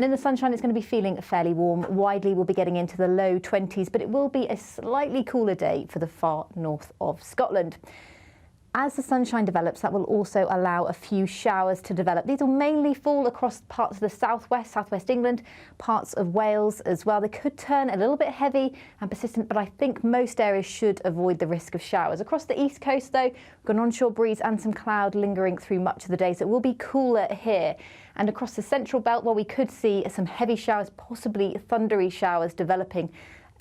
And in the sunshine, it's going to be feeling fairly warm. Widely, we'll be getting into the low 20s, but it will be a slightly cooler day for the far north of Scotland. As the sunshine develops, that will also allow a few showers to develop. These will mainly fall across parts of the southwest England, parts of Wales as well. They could turn a little bit heavy and persistent, but I think most areas should avoid the risk of showers. Across the east coast, though, we've got an onshore breeze and some cloud lingering through much of the day, so it will be cooler here. And across the central belt, well, we could see some heavy showers, possibly thundery showers developing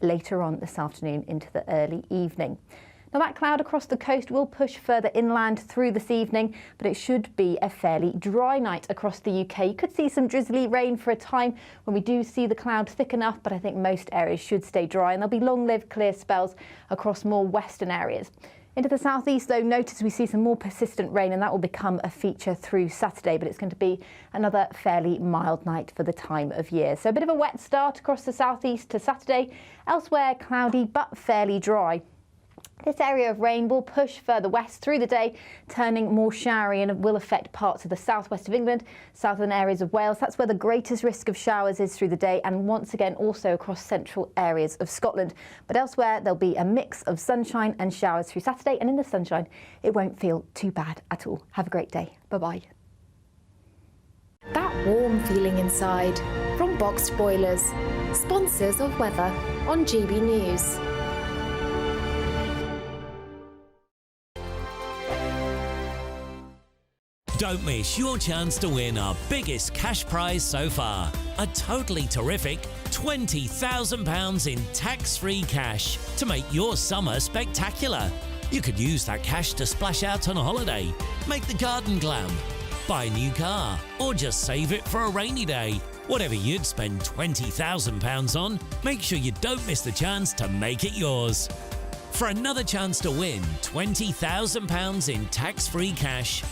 later on this afternoon into the early evening. Now, that cloud across the coast will push further inland through this evening, but it should be a fairly dry night across the UK. You could see some drizzly rain for a time when we do see the cloud thick enough, but I think most areas should stay dry, and there'll be long-lived clear spells across more western areas. Into the southeast, though, notice we see some more persistent rain, and that will become a feature through Saturday, but it's going to be another fairly mild night for the time of year. So a bit of a wet start across the southeast to Saturday. Elsewhere, cloudy but fairly dry. This area of rain will push further west through the day, turning more showery, and will affect parts of the southwest of England, southern areas of Wales. That's where the greatest risk of showers is through the day, and once again also across central areas of Scotland. But elsewhere there'll be a mix of sunshine and showers through Saturday, and in the sunshine it won't feel too bad at all. Have a great day. Bye-bye. That warm feeling inside from Boxed Boilers, sponsors of weather on GB News. Don't miss your chance to win our biggest cash prize so far. A totally terrific £20,000 in tax-free cash to make your summer spectacular. You could use that cash to splash out on a holiday, make the garden glam, buy a new car, or just save it for a rainy day. Whatever you'd spend £20,000 on, make sure you don't miss the chance to make it yours. For another chance to win £20,000 in tax-free cash,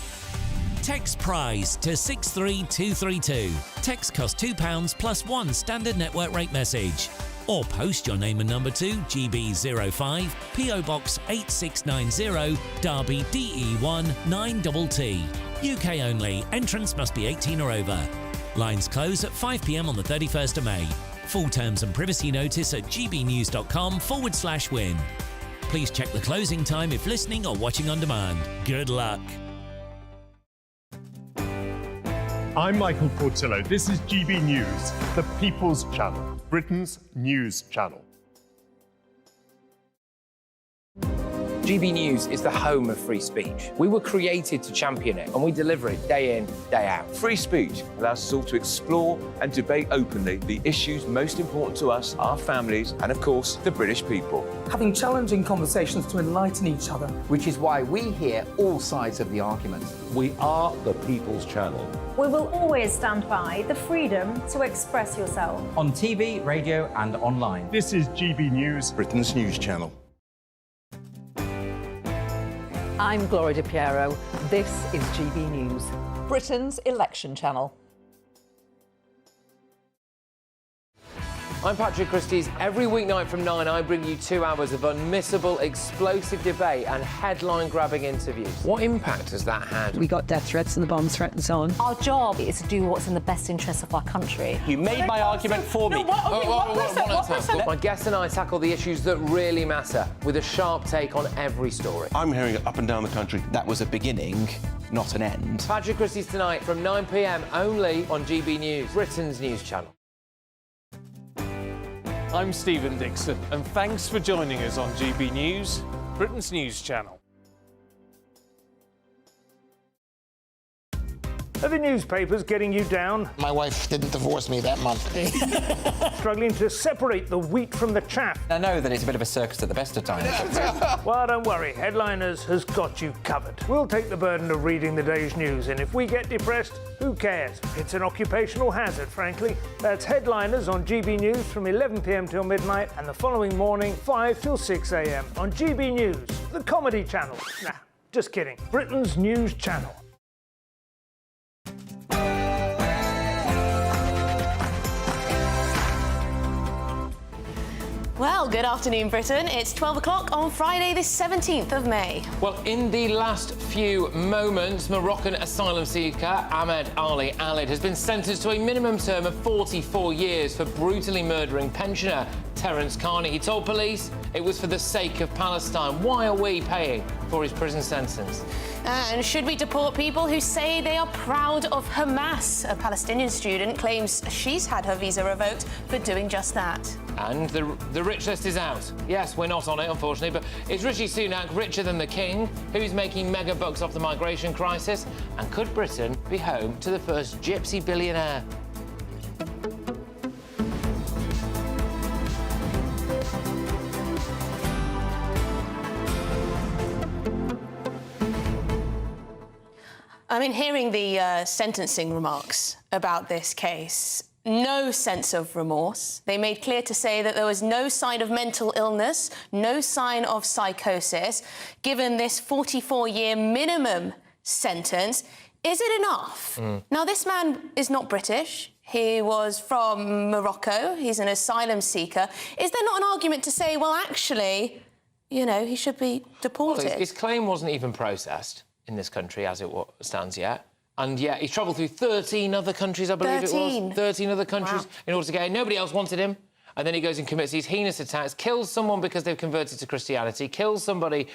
text prize to 63232. Text costs £2 plus one standard network rate message. Or post your name and number to GB05 PO Box 8690 Derby DE1 9TT. UK only. Entrance must be 18 or over. Lines close at 5 p.m. on the 31st of May. Full terms and privacy notice at gbnews.com/win. Please check the closing time if listening or watching on demand. Good luck. I'm Michael Portillo. This is GB News, the People's Channel, Britain's news channel. GB News is the home of free speech. We were created to champion it, and we deliver it day in, day out. Free speech allows us all to explore and debate openly the issues most important to us, our families, and of course, the British people. Having challenging conversations to enlighten each other. Which is why we hear all sides of the argument. We are the People's Channel. We will always stand by the freedom to express yourself. On TV, radio and online. This is GB News, Britain's news channel. I'm Gloria Di Piero. This is GB News, Britain's election channel. I'm Patrick Christie's. Every weeknight from 9, I bring you 2 hours of unmissable, explosive debate and headline-grabbing interviews. What impact has that had? We got death threats and the bomb threat and so on. Our job is to do what's in the best interest of our country. You made my argument for me. My guests and I tackle the issues that really matter, with a sharp take on every story. I'm hearing it up and down the country. That was a beginning, not an end. Patrick Christie's tonight from 9 p.m. only on GB News, Britain's news channel. I'm Stephen Dixon, and thanks for joining us on GB News, Britain's news channel. Are the newspapers getting you down? My wife didn't divorce me that month. Struggling to separate the wheat from the chaff? I know that it's a bit of a circus at the best of times. Well, don't worry, Headliners has got you covered. We'll take the burden of reading the day's news, and if we get depressed, who cares? It's an occupational hazard, frankly. That's Headliners on GB News from 11 p.m. till midnight, and the following morning, 5 till 6 a.m. on GB News, the comedy channel. Nah, just kidding. Britain's news channel. Well, Well, good afternoon, Britain. It's 12 o'clock on Friday, the 17th of May. Well, in the last few moments, Moroccan asylum seeker Ahmed Ali Alid has been sentenced to a minimum term of 44 years for brutally murdering pensioner Terence Carney. He told police it was for the sake of Palestine. Why are we paying for his prison sentence? And should we deport people who say they are proud of Hamas? A Palestinian student claims she's had her visa revoked for doing just that. And the rich list is out. Yes, we're not on it, unfortunately, but is Rishi Sunak richer than the king? Who's making mega bucks off the migration crisis? And could Britain be home to the first gypsy billionaire? I mean, hearing the sentencing remarks about this case, no sense of remorse. They made clear to say that there was no sign of mental illness, no sign of psychosis. Given this 44-year minimum sentence, is it enough? Now, this man is not British. He was from Morocco. He's an asylum seeker. Is there not an argument to say, well, actually, you know, he should be deported? Well, his claim wasn't even processed in this country as it stands yet. And yet he's travelled through 13 other countries, I believe it was. 13 other countries in order to get in. Nobody else wanted him. And then he goes and commits these heinous attacks, kills someone because they've converted to Christianity, kills somebody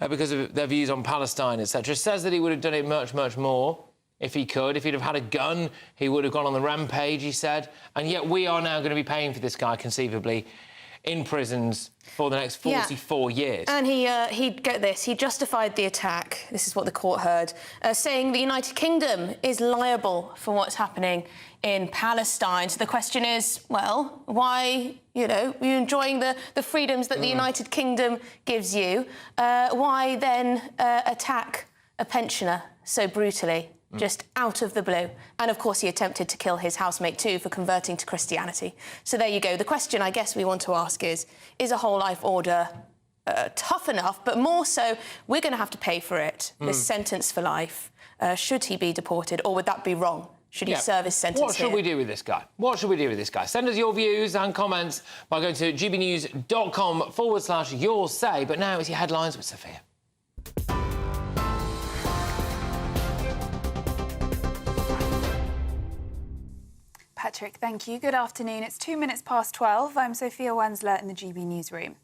because of their views on Palestine, etc. Says that he would have done it much, much more if he could. If he'd have had a gun, he would have gone on the rampage, he said. And yet we are now going to be paying for this guy, conceivably, in prisons for the next 44 years. And get this, he justified the attack, this is what the court heard, saying the United Kingdom is liable for what's happening in Palestine. So the question is, well, why, you know, you're enjoying the freedoms that the United Kingdom gives you, why then attack a pensioner so brutally? Just out of the blue. And, of course, he attempted to kill his housemate, too, for converting to Christianity. So there you go. The question, I guess, we want to ask is a whole life order tough enough? But more so, we're going to have to pay for it, this sentence for life. Should he be deported, or would that be wrong? Should he serve his sentence What should we do with this guy? What should we do with this guy? Send us your views and comments by going to gbnews.com/your say. But now it's your headlines with Sophia. Patrick, thank you. Good afternoon. It's 2 minutes past 12. I'm Sophia Wensler in the GB newsroom.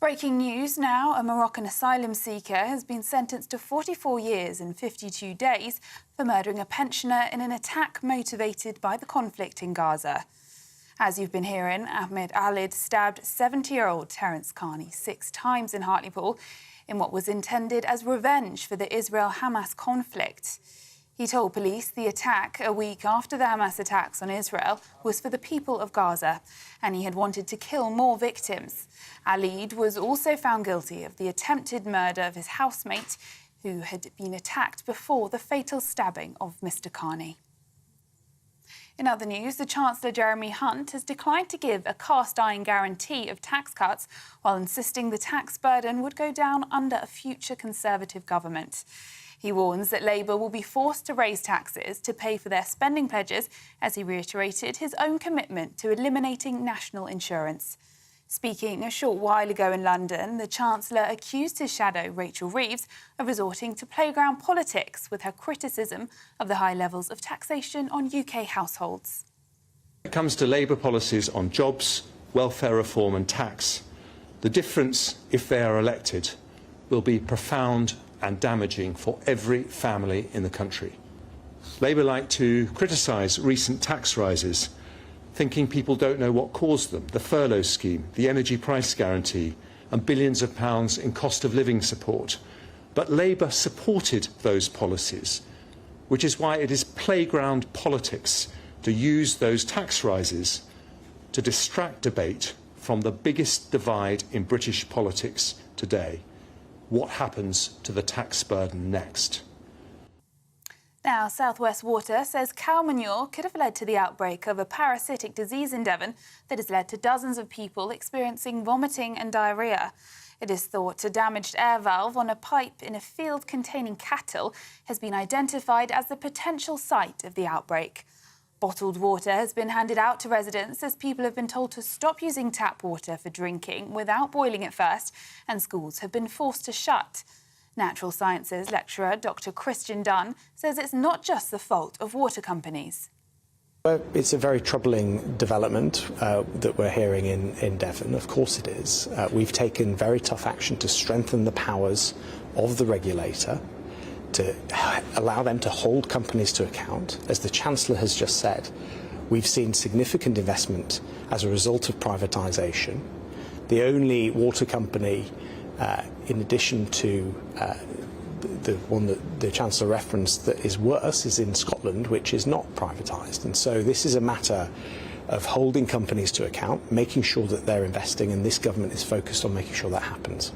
Breaking news now. A Moroccan asylum seeker has been sentenced to 44 years and 52 days for murdering a pensioner in an attack motivated by the conflict in Gaza. As you've been hearing, Ahmed Alid stabbed 70-year-old Terence Carney 6 times in Harleypool in what was intended as revenge for the Israel-Hamas conflict. He told police the attack, a week after the Hamas attacks on Israel, was for the people of Gaza, and he had wanted to kill more victims. Alid was also found guilty of the attempted murder of his housemate, who had been attacked before the fatal stabbing of Mr. Carney. In other news, the Chancellor Jeremy Hunt has declined to give a cast-iron guarantee of tax cuts, while insisting the tax burden would go down under a future Conservative government. He warns that Labour will be forced to raise taxes to pay for their spending pledges, as he reiterated his own commitment to eliminating national insurance. Speaking a short while ago in London, the Chancellor accused his shadow, Rachel Reeves, of resorting to playground politics with her criticism of the high levels of taxation on UK households. When it comes to Labour policies on jobs, welfare reform and tax, the difference, if they are elected, will be profound and damaging for every family in the country. Labour like to criticise recent tax rises, thinking people don't know what caused them: the furlough scheme, the energy price guarantee and billions of pounds in cost of living support. But Labour supported those policies, which is why it is playground politics to use those tax rises to distract debate from the biggest divide in British politics today: what happens to the tax burden next? Now, South West Water says cow manure could have led to the outbreak of a parasitic disease in Devon that has led to dozens of people experiencing vomiting and diarrhoea. It is thought a damaged air valve on a pipe in a field containing cattle has been identified as the potential site of the outbreak. Bottled water has been handed out to residents as people have been told to stop using tap water for drinking without boiling it first, and schools have been forced to shut. Natural Sciences lecturer Dr. Christian Dunn says it's not just the fault of water companies. It's a very troubling development that we're hearing in Devon. Of course it is. We've taken very tough action to strengthen the powers of the regulator, to allow them to hold companies to account. As the Chancellor has just said, we've seen significant investment as a result of privatisation. The only water company, in addition to the one that the Chancellor referenced that is worse, is in Scotland, which is not privatised. And so this is a matter of holding companies to account, making sure that they're investing, and this government is focused on making sure that happens.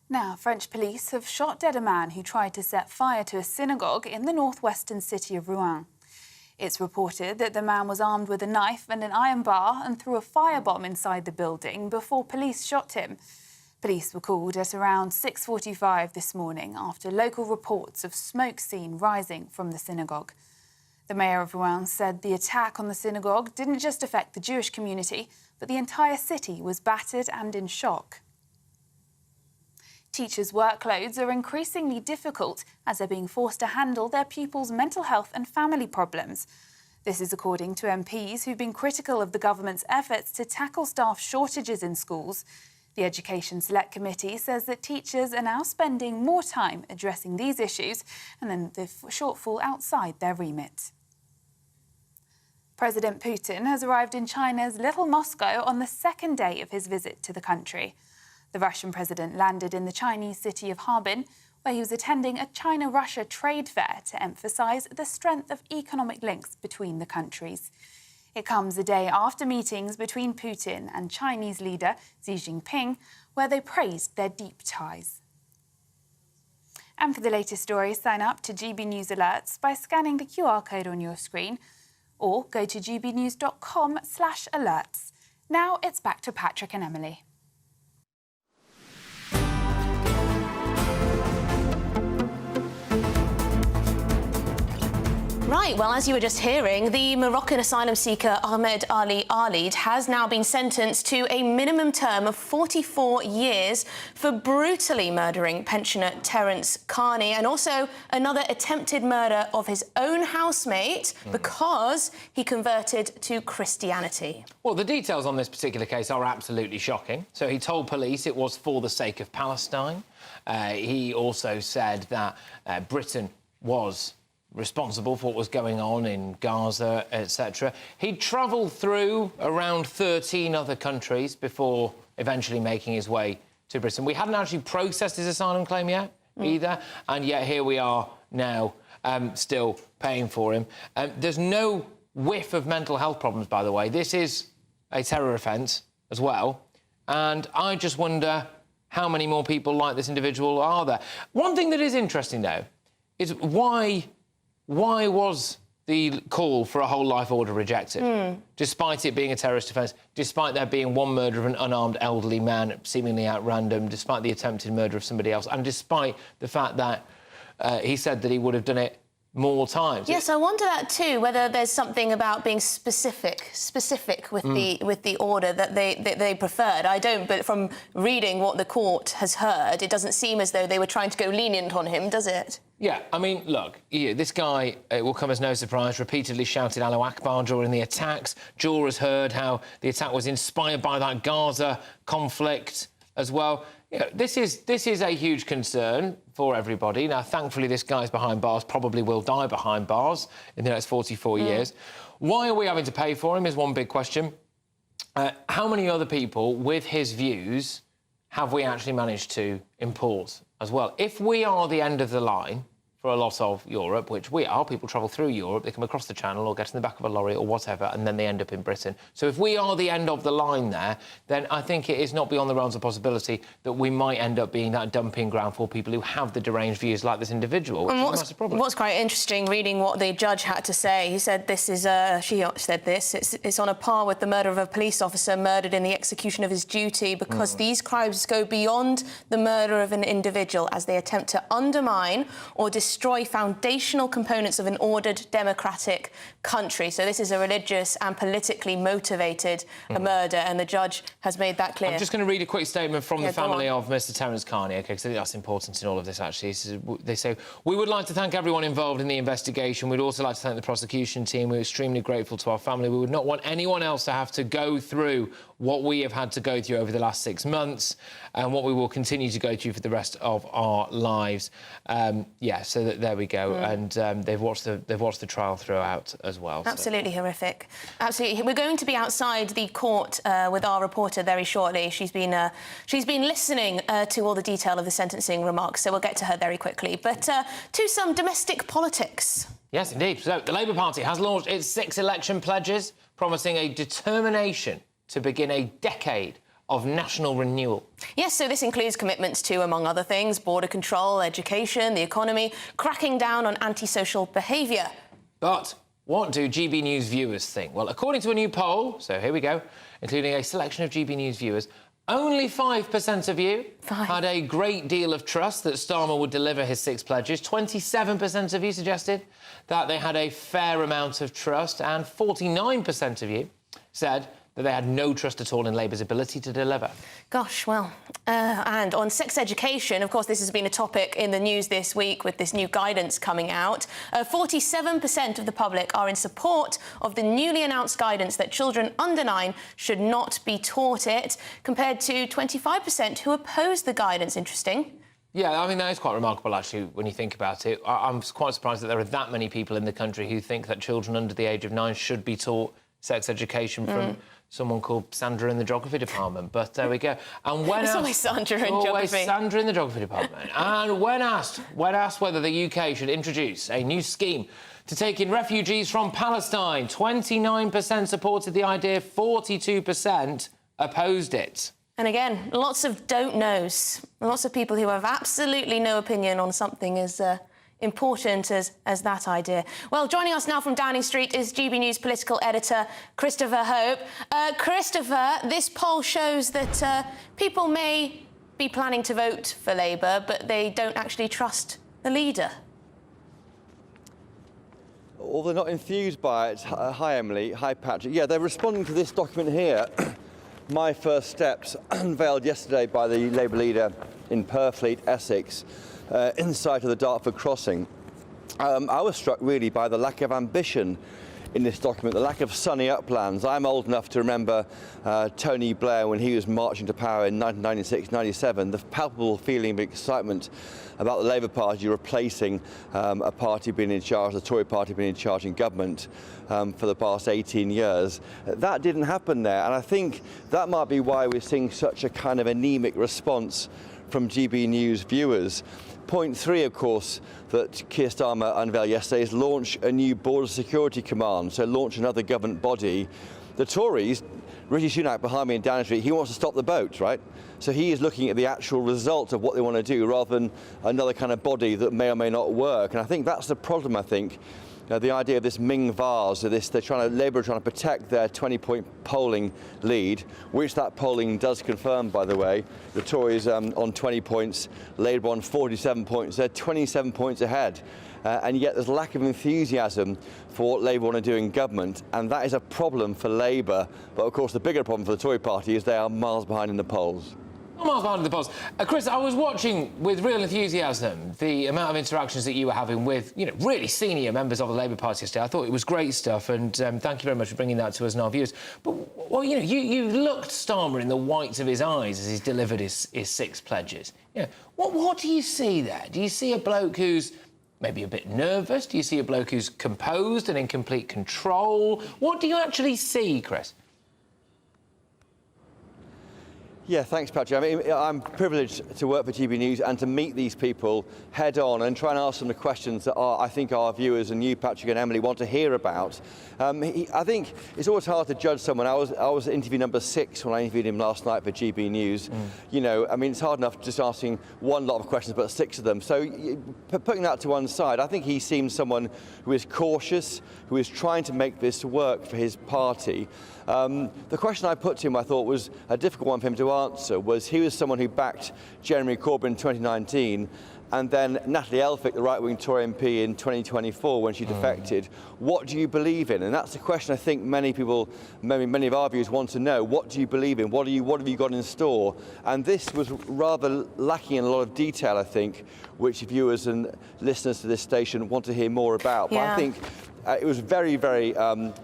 Now, French police have shot dead a man who tried to set fire to a synagogue in the northwestern city of Rouen. It's reported that the man was armed with a knife and an iron bar and threw a firebomb inside the building before police shot him. Police were called at around 6:45 this morning after local reports of smoke seen rising from the synagogue. The mayor of Rouen said the attack on the synagogue didn't just affect the Jewish community, but the entire city was battered and in shock. Teachers' workloads are increasingly difficult as they're being forced to handle their pupils' mental health and family problems. This is according to MPs who've been critical of the government's efforts to tackle staff shortages in schools. The Education Select Committee says that teachers are now spending more time addressing these issues and then the shortfall outside their remit. President Putin has arrived in China's Little Moscow on the second day of his visit to the country. The Russian president landed in the Chinese city of Harbin, where he was attending a China-Russia trade fair to emphasise the strength of economic links between the countries. It comes a day after meetings between Putin and Chinese leader Xi Jinping, where they praised their deep ties. And for the latest stories, sign up to GB News Alerts by scanning the QR code on your screen or go to gbnews.com/alerts. Now it's back to Patrick and Emily. Right, well, as you were just hearing, the Moroccan asylum seeker Ahmed Ali Alid has now been sentenced to a minimum term of 44 years for brutally murdering pensioner Terence Carney and also another attempted murder of his own housemate because he converted to Christianity. Well, the details on this particular case are absolutely shocking. So he told police it was for the sake of Palestine. He also said that Britain was responsible for what was going on in Gaza, etc. He'd travelled through around 13 other countries before eventually making his way to Britain. We hadn't actually processed his asylum claim yet, either, and yet here we are now still paying for him. There's no whiff of mental health problems, by the way. This is a terror offence as well, and I just wonder how many more people like this individual are there. One thing that is interesting, though, is why was the call for a whole life order rejected, despite it being a terrorist offence, despite there being one murder of an unarmed elderly man seemingly at random, despite the attempted murder of somebody else, and despite the fact that he said that he would have done it more times? Yes, I wonder that too, whether there's something about being specific with the order that they preferred. I don't, but from reading what the court has heard, it doesn't seem as though they were trying to go lenient on him, does it? Yeah, I mean, look, this guy, it will come as no surprise, repeatedly shouted Allahu Akbar during the attacks. Jurors heard how the attack was inspired by that Gaza conflict as well. You know, this is a huge concern for everybody. Now, thankfully, this guy's behind bars, probably will die behind bars in the next 44 years. Why are we having to pay for him is one big question. How many other people with his views have we actually managed to import as well? If we are the end of the line for a lot of Europe, which we are, people travel through Europe, they come across the channel or get in the back of a lorry or whatever, and then they end up in Britain. So if we are the end of the line there, then I think it is not beyond the realms of possibility that we might end up being that dumping ground for people who have the deranged views like this individual, which is a massive problem. What's quite interesting, reading what the judge had to say, he said this is, she said this, it's on a par with the murder of a police officer murdered in the execution of his duty because these crimes go beyond the murder of an individual as they attempt to undermine or destroy destroy foundational components of an ordered democratic country. So this is a religious and politically motivated murder, and the judge has made that clear. I'm just going to read a quick statement from the family of Mr Terence Carney, OK, because I think that's important in all of this, actually. They say, we would like to thank everyone involved in the investigation. We'd also like to thank the prosecution team. We're extremely grateful to our family. We would not want anyone else to have to go through what we have had to go through over the last 6 months and what we will continue to go through for the rest of our lives. Yeah, so there we go. And they've watched the trial throughout as well. Absolutely horrific. Absolutely. We're going to be outside the court with our reporter very shortly. She's been listening to all the detail of the sentencing remarks, so we'll get to her very quickly. But to some domestic politics. Yes, indeed. So the Labour Party has launched its 6 election pledges, promising a determination to begin a decade of national renewal. Yes, so this includes commitments to, among other things, border control, education, the economy, cracking down on antisocial behaviour. But what do GB News viewers think? Well, according to a new poll, so here we go, including a selection of GB News viewers, only 5% of you had a great deal of trust that Starmer would deliver his 6 pledges. 27% of you suggested that they had a fair amount of trust, and 49% of you said that they had no trust at all in Labour's ability to deliver. Gosh, well, and on sex education, of course, this has been a topic in the news this week with this new guidance coming out. 47% of the public are in support of the newly announced guidance that children under 9 should not be taught it, compared to 25% who oppose the guidance. Interesting. Yeah, I mean, that is quite remarkable, actually, when you think about it. I'm quite surprised that there are that many people in the country who think that children under the age of 9 should be taught sex education from someone called Sandra in the geography department. But there we go. And when it's always Sandra in geography. Sandra in the geography department. And when asked whether the UK should introduce a new scheme to take in refugees from Palestine, 29% supported the idea, 42% opposed it. And again, lots of don't knows. Lots of people who have absolutely no opinion on something as important as that idea. Well, joining us now from Downing Street is GB News political editor Christopher Hope. Christopher, this poll shows that people may be planning to vote for Labour, but they don't actually trust the leader. Or they're not enthused by it. Hi, Emily. Hi, Patrick. Yeah, they're responding to this document here. My First Steps, unveiled yesterday by the Labour leader in Purfleet, Essex, in sight of the Dartford crossing. I was struck really by the lack of ambition in this document, the lack of sunny uplands. I'm old enough to remember Tony Blair when he was marching to power in 1996-97, the palpable feeling of excitement about the Labour Party replacing a party being in charge, the Tory party being in charge in government for the past 18 years. That didn't happen there, and I think that might be why we're seeing such a kind of anemic response from GB News viewers. Point 3, of course, that Keir Starmer unveiled yesterday is launch a new border security command, so launch another government body. The Tories, Rishi Sunak behind me in Downing Street, he wants to stop the boats, right? So he is looking at the actual result of what they want to do rather than another kind of body that may or may not work. And I think that's the problem, I think. The idea of this Ming vase, Labour are trying to protect their 20-point polling lead, which that polling does confirm, by the way. The Tories on 20 points, Labour on 47 points. They're 27 points ahead. And yet there's a lack of enthusiasm for what Labour want to do in government, and that is a problem for Labour. But, of course, the bigger problem for the Tory party is they are miles behind in the polls. Miles behind in the polls. Chris, I was watching with real enthusiasm the amount of interactions that you were having with, really senior members of the Labour Party yesterday. I thought it was great stuff, and thank you very much for bringing that to us and our viewers. But, well, you looked Starmer in the whites of his eyes as he's delivered his 6 pledges. What do you see there? Do you see a bloke who's maybe a bit nervous? Do you see a bloke who's composed and in complete control? What do you actually see, Chris? Yeah, thanks, Patrick. I mean, I'm privileged to work for GB News and to meet these people head on and try and ask them the questions that I think our viewers and you, Patrick and Emily, want to hear about. I think it's always hard to judge someone. I was interview number 6 when I interviewed him last night for GB News. I mean, it's hard enough just asking one lot of questions, but 6 of them. So putting that to one side, I think he seems someone who is cautious, who is trying to make this work for his party. The question I put to him, I thought, was a difficult one for him to answer. He was someone who backed Jeremy Corbyn in 2019 and then Natalie Elphicke, the right-wing Tory MP in 2024 when she defected. What do you believe in? And that's the question I think many people, many of our viewers want to know. What do you believe in? What have you got in store? And this was rather lacking in a lot of detail, I think, which viewers and listeners to this station want to hear more about. Yeah. But I think it was very, it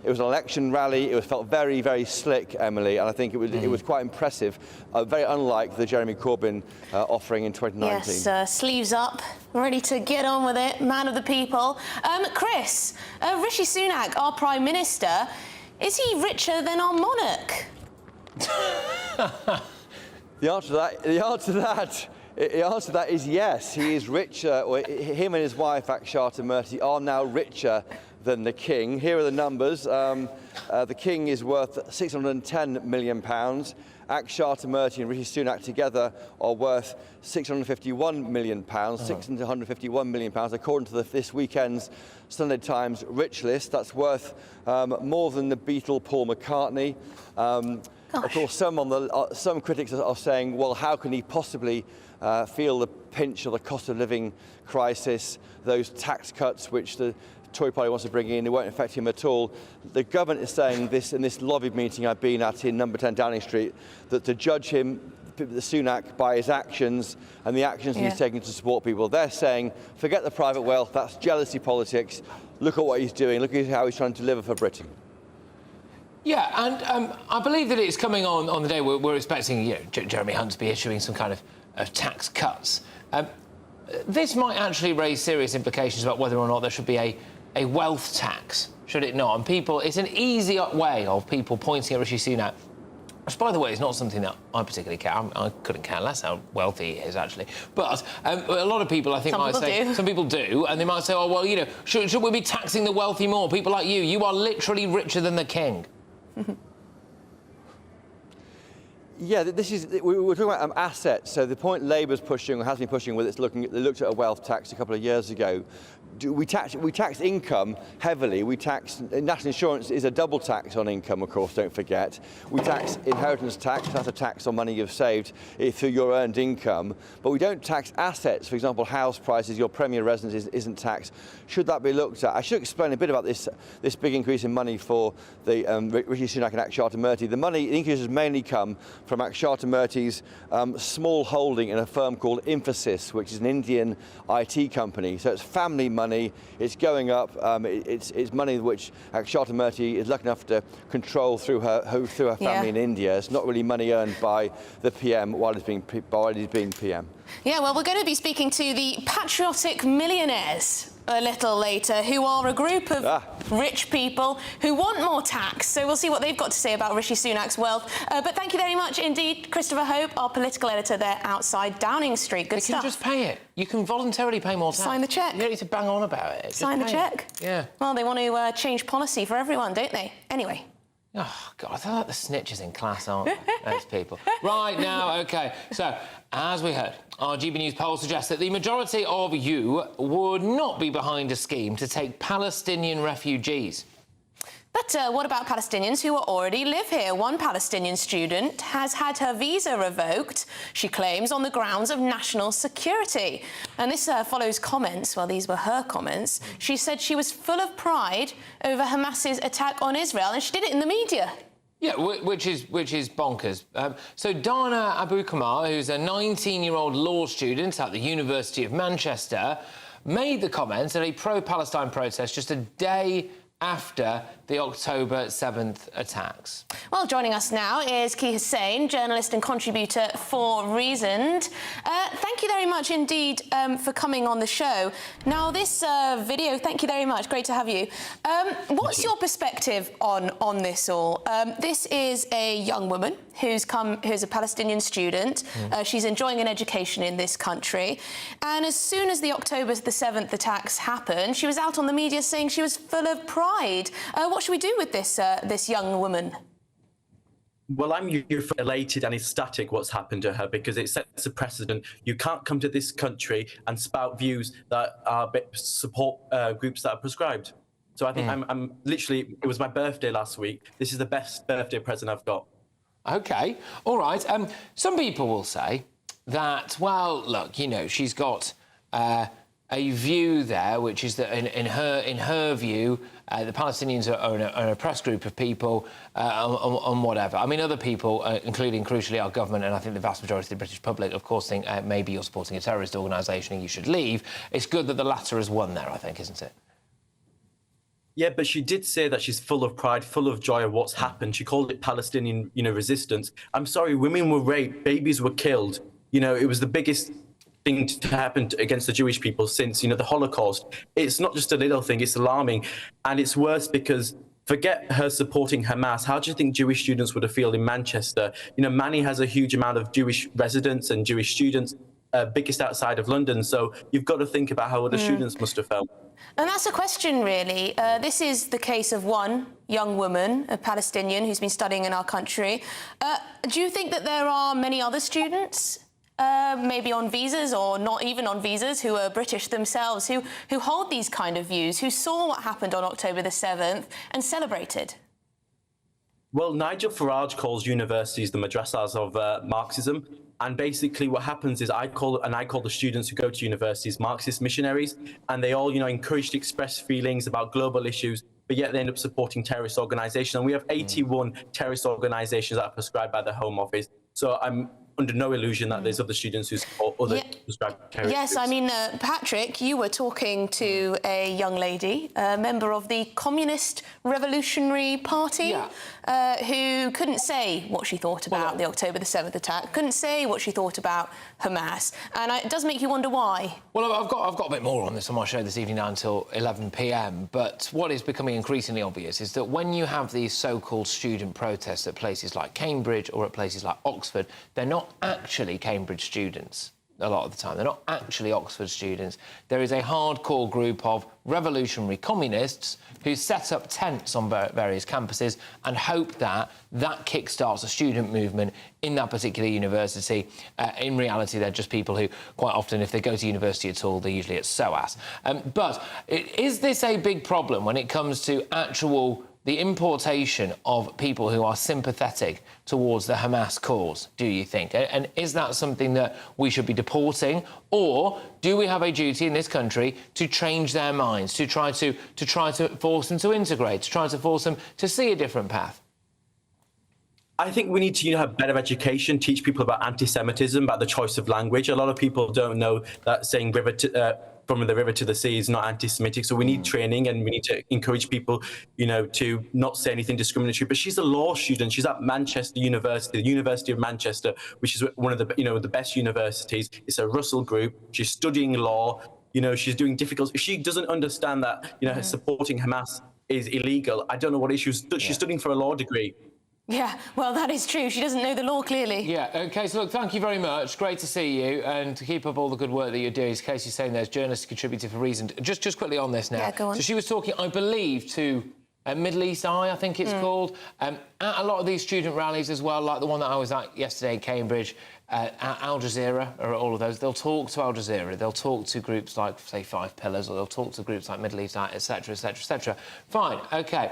was an election rally. It felt very, very slick, Emily, and I think it was quite impressive. Very unlike the Jeremy Corbyn offering in 2019. Yes, sleeves up, ready to get on with it, man of the people. Chris, Rishi Sunak, our Prime Minister, is he richer than our monarch? The answer to that is yes. He is richer. Him and his wife, Akshata Murthy, are now richer than the King. Here are the numbers. The King is worth £610 million. Akshata Murthy and Rishi Sunak together are worth £651 million, £651 million, according to this weekend's Sunday Times Rich List. That's worth more than the Beatle Paul McCartney. Of course, some critics are saying, well, how can he possibly feel the pinch of the cost of living crisis, those tax cuts which the Tory party wants to bring in, they won't affect him at all. The government is saying this in this lobby meeting I've been at in number 10 Downing Street, that to judge him, the Sunak, by his actions and the actions he's taking to support people, they're saying, forget the private wealth, that's jealousy politics, look at what he's doing, look at how he's trying to deliver for Britain. Yeah, and I believe that it's coming on the day we're expecting Jeremy Hunt to be issuing some kind of tax cuts. This might actually raise serious implications about whether or not there should be a wealth tax, should it not? And it's an easy way of people pointing at Rishi Sunak, which, by the way, is not something that I particularly care. I couldn't care less how wealthy he is, actually. But a lot of people, I think, some people do, and they might say, oh, well, should we be taxing the wealthy more? People like you are literally richer than the King. Yeah, we're talking about assets. So the point Labour's pushing, or has been pushing, with they looked at a wealth tax a couple of years ago. We tax income heavily. National insurance is a double tax on income, of course, don't forget. We tax inheritance tax, that's a tax on money you've saved through your earned income. But we don't tax assets. For example, house prices, your premier residence isn't taxed. Should that be looked at? I should explain a bit about this big increase in money for the Rishi Sunak and Akshata Murthy. The increase has mainly come from Akshata Murthy's small holding in a firm called Infosys, which is an Indian IT company. So it's family money. It's going up. It's money which Akshata Murthy is lucky enough to control through her family in India. It's not really money earned by the PM while he's being PM. Yeah, well, we're going to be speaking to the patriotic millionaires a little later, who are a group of rich people who want more tax. So we'll see what they've got to say about Rishi Sunak's wealth. But thank you very much indeed, Christopher Hope, our political editor there outside Downing Street. Good stuff. You can just pay it. You can voluntarily pay more tax. Sign the cheque. You don't need to bang on about it. Sign the cheque. Yeah. Well, they want to change policy for everyone, don't they? Anyway. Oh, God, they're like the snitches in class, aren't they, those people? Right, now, OK, so, as we heard, our GB News poll suggests that the majority of you would not be behind a scheme to take Palestinian refugees. But what about Palestinians who already live here? One Palestinian student has had her visa revoked, she claims, on the grounds of national security. And this follows comments, well, these were her comments. She said she was full of pride over Hamas's attack on Israel, and she did it in the media. Yeah, which is bonkers. So Dana Abu Kamar, who's a 19-year-old law student at the University of Manchester, made the comments at a pro-Palestine protest just a day after the October 7th attacks. Well, joining us now is Ki Hussain, journalist and contributor for Reasoned. Thank you very much indeed for coming on the show. Now, this video, thank you very much, great to have you. What's your perspective on this all? This is a young woman who's a Palestinian student. She's enjoying an education in this country. And as soon as the October the 7th attacks happened, she was out on the media saying she was full of pride. What should we do with this young woman? Well, I'm elated and ecstatic what's happened to her, because it sets a precedent. You can't come to this country and spout views that support groups that are prescribed. So I think I'm literally, it was my birthday last week. This is the best birthday present I've got. OK, all right. Some people will say that, well, look, she's got a view there, which is that in her view, the Palestinians are an oppressed group of people on whatever. I mean, other people, including, crucially, our government, and I think the vast majority of the British public, of course, think maybe you're supporting a terrorist organisation and you should leave. It's good that the latter has won there, I think, isn't it? Yeah, but she did say that she's full of pride, full of joy of what's happened. She called it Palestinian, resistance. I'm sorry, women were raped, babies were killed. It was the biggest thing to happen against the Jewish people since, the Holocaust. It's not just a little thing, it's alarming. And it's worse because, forget her supporting Hamas, how do you think Jewish students would have felt in Manchester? Manny has a huge amount of Jewish residents and Jewish students, biggest outside of London. So you've got to think about how other students must have felt. And that's a question, really. This is the case of one young woman, a Palestinian, who's been studying in our country. Do you think that there are many other students, maybe on visas or not even on visas, who are British themselves, who hold these kind of views, who saw what happened on October the 7th and celebrated? Well, Nigel Farage calls universities the madrasas of Marxism. And basically what happens is I call the students who go to universities Marxist missionaries, and they all, encourage to express feelings about global issues, but yet they end up supporting terrorist organisations. And we have 81 terrorist organisations that are prescribed by the Home Office. So I'm under no illusion that there's other students who support other prescribed terrorist Yes, groups. I mean, Patrick, you were talking to a young lady, a member of the Communist Revolutionary Party, who couldn't say what she thought about the October the 7th attack, couldn't say what she thought about Hamas. And it does make you wonder why. Well, I've got a bit more on this on my show this evening now until 11 p.m. But what is becoming increasingly obvious is that when you have these so-called student protests at places like Cambridge or at places like Oxford, they're not actually Cambridge students a lot of the time. They're not actually Oxford students. There is a hardcore group of revolutionary communists who set up tents on various campuses and hope that kickstarts a student movement in that particular university. In reality, they're just people who, quite often, if they go to university at all, they're usually at SOAS. But is this a big problem when it comes to the importation of people who are sympathetic towards the Hamas cause, do you think? And is that something that we should be deporting? Or do we have a duty in this country to change their minds, to try to force them to integrate, to try to force them to see a different path? I think we need to have better education, teach people about anti-Semitism, about the choice of language. A lot of people don't know that saying from the river to the sea is not anti-Semitic. So we need training, and we need to encourage people, to not say anything discriminatory. But she's a law student. She's at Manchester University, the University of Manchester, which is one of the, the best universities. It's a Russell group. She's studying law. She's doing difficult. If she doesn't understand that, supporting Hamas is illegal, I don't know what it is. She's studying for a law degree. Yeah, well, that is true. She doesn't know the law, clearly. Yeah, OK, so look, thank you very much. Great to see you, and to keep up all the good work that you're doing. As Casey's saying, there's journalists contributed for reason. Just quickly on this now. Yeah, go on. So she was talking, I believe, to Middle East Eye, I think it's called, at a lot of these student rallies as well, like the one that I was at yesterday in Cambridge, Al Jazeera, or all of those. They'll talk to Al Jazeera, they'll talk to groups like, say, Five Pillars, or they'll talk to groups like Middle East Eye, etc., etc., etc. Fine, OK.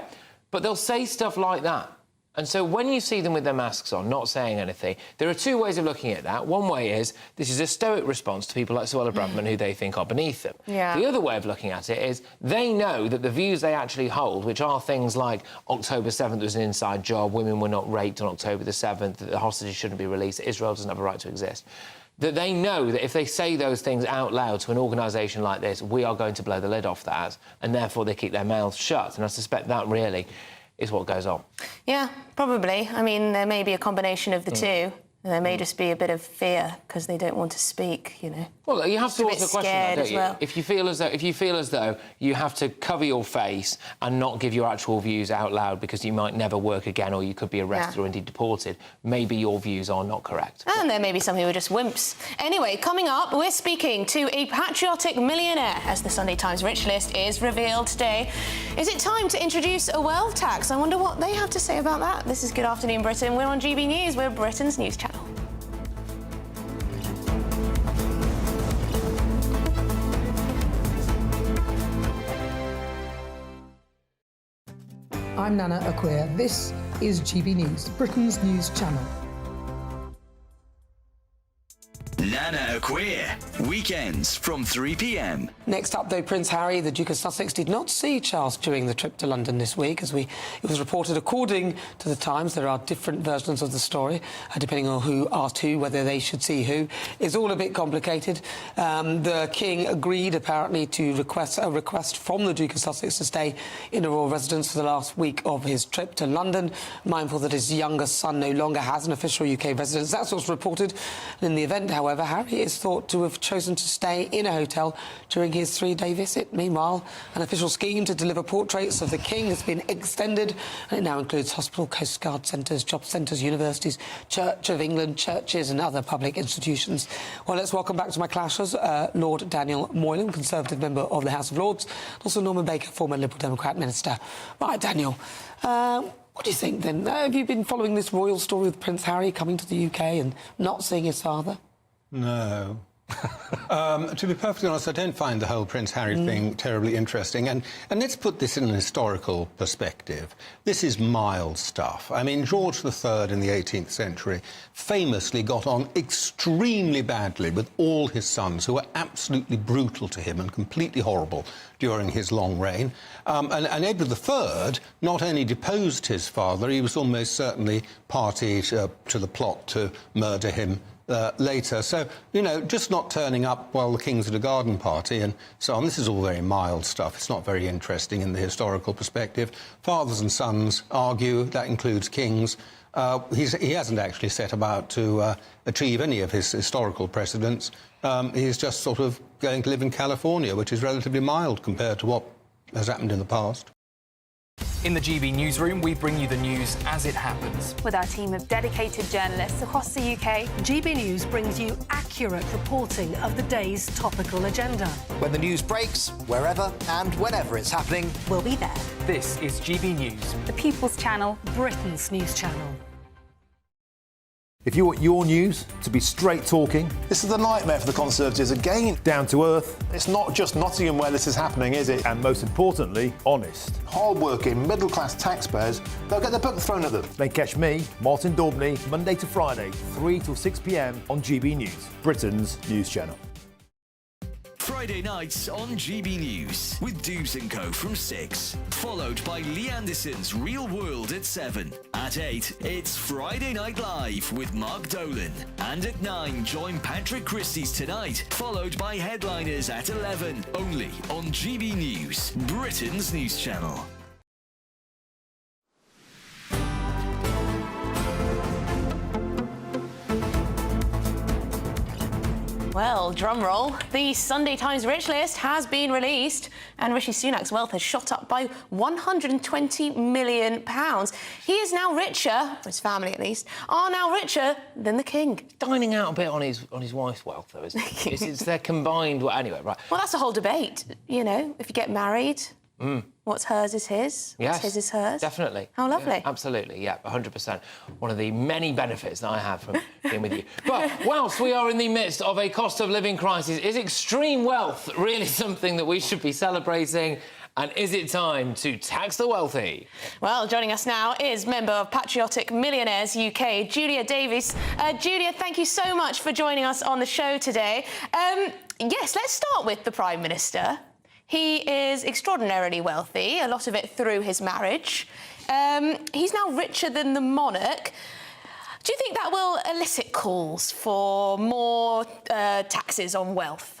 But they'll say stuff like that. And so when you see them with their masks on, not saying anything, there are two ways of looking at that. One way is this is a stoic response to people like Suella Braverman who they think are beneath them. Yeah. The other way of looking at it is they know that the views they actually hold, which are things like October 7th was an inside job, women were not raped on October the 7th, that the hostages shouldn't be released, that Israel doesn't have a right to exist, that they know that if they say those things out loud to an organisation like this, we are going to blow the lid off that, and therefore they keep their mouths shut. And I suspect that really is what goes on. Yeah, probably. I mean, there may be a combination of the two. There may just be a bit of fear because they don't want to speak, Well, you have to Just a answer the bit question, scared though, as don't you? well. If you feel as though you have to cover your face and not give your actual views out loud because you might never work again or you could be arrested or indeed deported, maybe your views are not correct. And there may be some who are just wimps. Anyway, coming up, we're speaking to a patriotic millionaire as the Sunday Times Rich List is revealed today. Is it time to introduce a wealth tax? I wonder what they have to say about that. This is Good Afternoon Britain. We're on GB News. We're Britain's news channel. I'm Nana Akua. This is GB News, Britain's news channel. Nana Queer, weekends from 3 p.m. Next up, though, Prince Harry, the Duke of Sussex, did not see Charles during the trip to London this week. It was reported, according to the Times, there are different versions of the story, depending on who asked who, whether they should see who. It's all a bit complicated. The King agreed, apparently, to a request from the Duke of Sussex to stay in a royal residence for the last week of his trip to London, mindful that his youngest son no longer has an official UK residence. That's what's reported. And in the event, however, Harry is thought to have chosen to stay in a hotel during his 3-day visit. Meanwhile, an official scheme to deliver portraits of the King has been extended, and it now includes hospital, Coast Guard centres, job centres, universities, Church of England, churches and other public institutions. Well, let's welcome back to my clashers Lord Daniel Moylan, Conservative member of the House of Lords, and also Norman Baker, former Liberal Democrat minister. Right, Daniel, what do you think, then? Have you been following this royal story with Prince Harry coming to the UK and not seeing his father? No. To be perfectly honest, I don't find the whole Prince Harry thing terribly interesting. And let's put this in an historical perspective. This is mild stuff. I mean, George III in the 18th century famously got on extremely badly with all his sons, who were absolutely brutal to him and completely horrible during his long reign. And Edward III not only deposed his father, he was almost certainly party to the plot to murder him later. So, you know, just not turning up while the King's at a garden party and so on. This is all very mild stuff. It's not very interesting in the historical perspective. Fathers and sons argue, that includes kings. He hasn't actually set about to achieve any of his historical precedents. He's just sort of going to live in California, which is relatively mild compared to what has happened in the past. In the GB newsroom, we bring you the news as it happens. With our team of dedicated journalists across the UK, GB News brings you accurate reporting of the day's topical agenda. When the news breaks, wherever and whenever it's happening, we'll be there. This is GB News, the People's Channel, Britain's news channel. If you want your news to be straight talking... This is a nightmare for the Conservatives again. Down to earth. It's not just Nottingham where this is happening, is it? And most importantly, honest. Hard-working, middle-class taxpayers, they'll get their book thrown at them. Then catch me, Martin Daubney, Monday to Friday, 3 till 6 p.m. on GB News, Britain's news channel. Friday nights on GB News with Dubes & Co from 6, followed by Lee Anderson's Real World at 7. At 8, it's Friday Night Live with Mark Dolan. And at 9, join Patrick Christie's Tonight, followed by Headliners at 11, only on GB News, Britain's news channel. Well, drum roll, the Sunday Times Rich List has been released and Rishi Sunak's wealth has shot up by £120 million. He is now richer, his family at least, are now richer than the King. Dining out a bit on his wife's wealth, though, isn't it? it's their combined... Anyway, right. Well, that's a whole debate, you know, if you get married... What's hers is his. Yes, what's his is hers. Definitely. How lovely. Yeah, absolutely, yeah, 100%. One of the many benefits that I have from being with you. But whilst we are in the midst of a cost of living crisis, is extreme wealth really something that we should be celebrating? And is it time to tax the wealthy? Well, joining us now is member of Patriotic Millionaires UK, Julia Davies. Julia, thank you so much for joining us on the show today. Yes, let's start with the Prime Minister. He is extraordinarily wealthy, a lot of it through his marriage. He's now richer than the monarch. Do you think that will elicit calls for more taxes on wealth?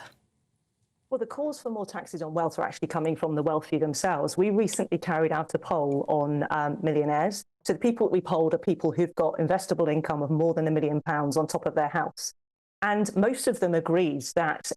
Well, the calls for more taxes on wealth are actually coming from the wealthy themselves. We recently carried out a poll on millionaires. So the people that we polled are people who've got investable income of more than £1 million on top of their house. And most of them agrees that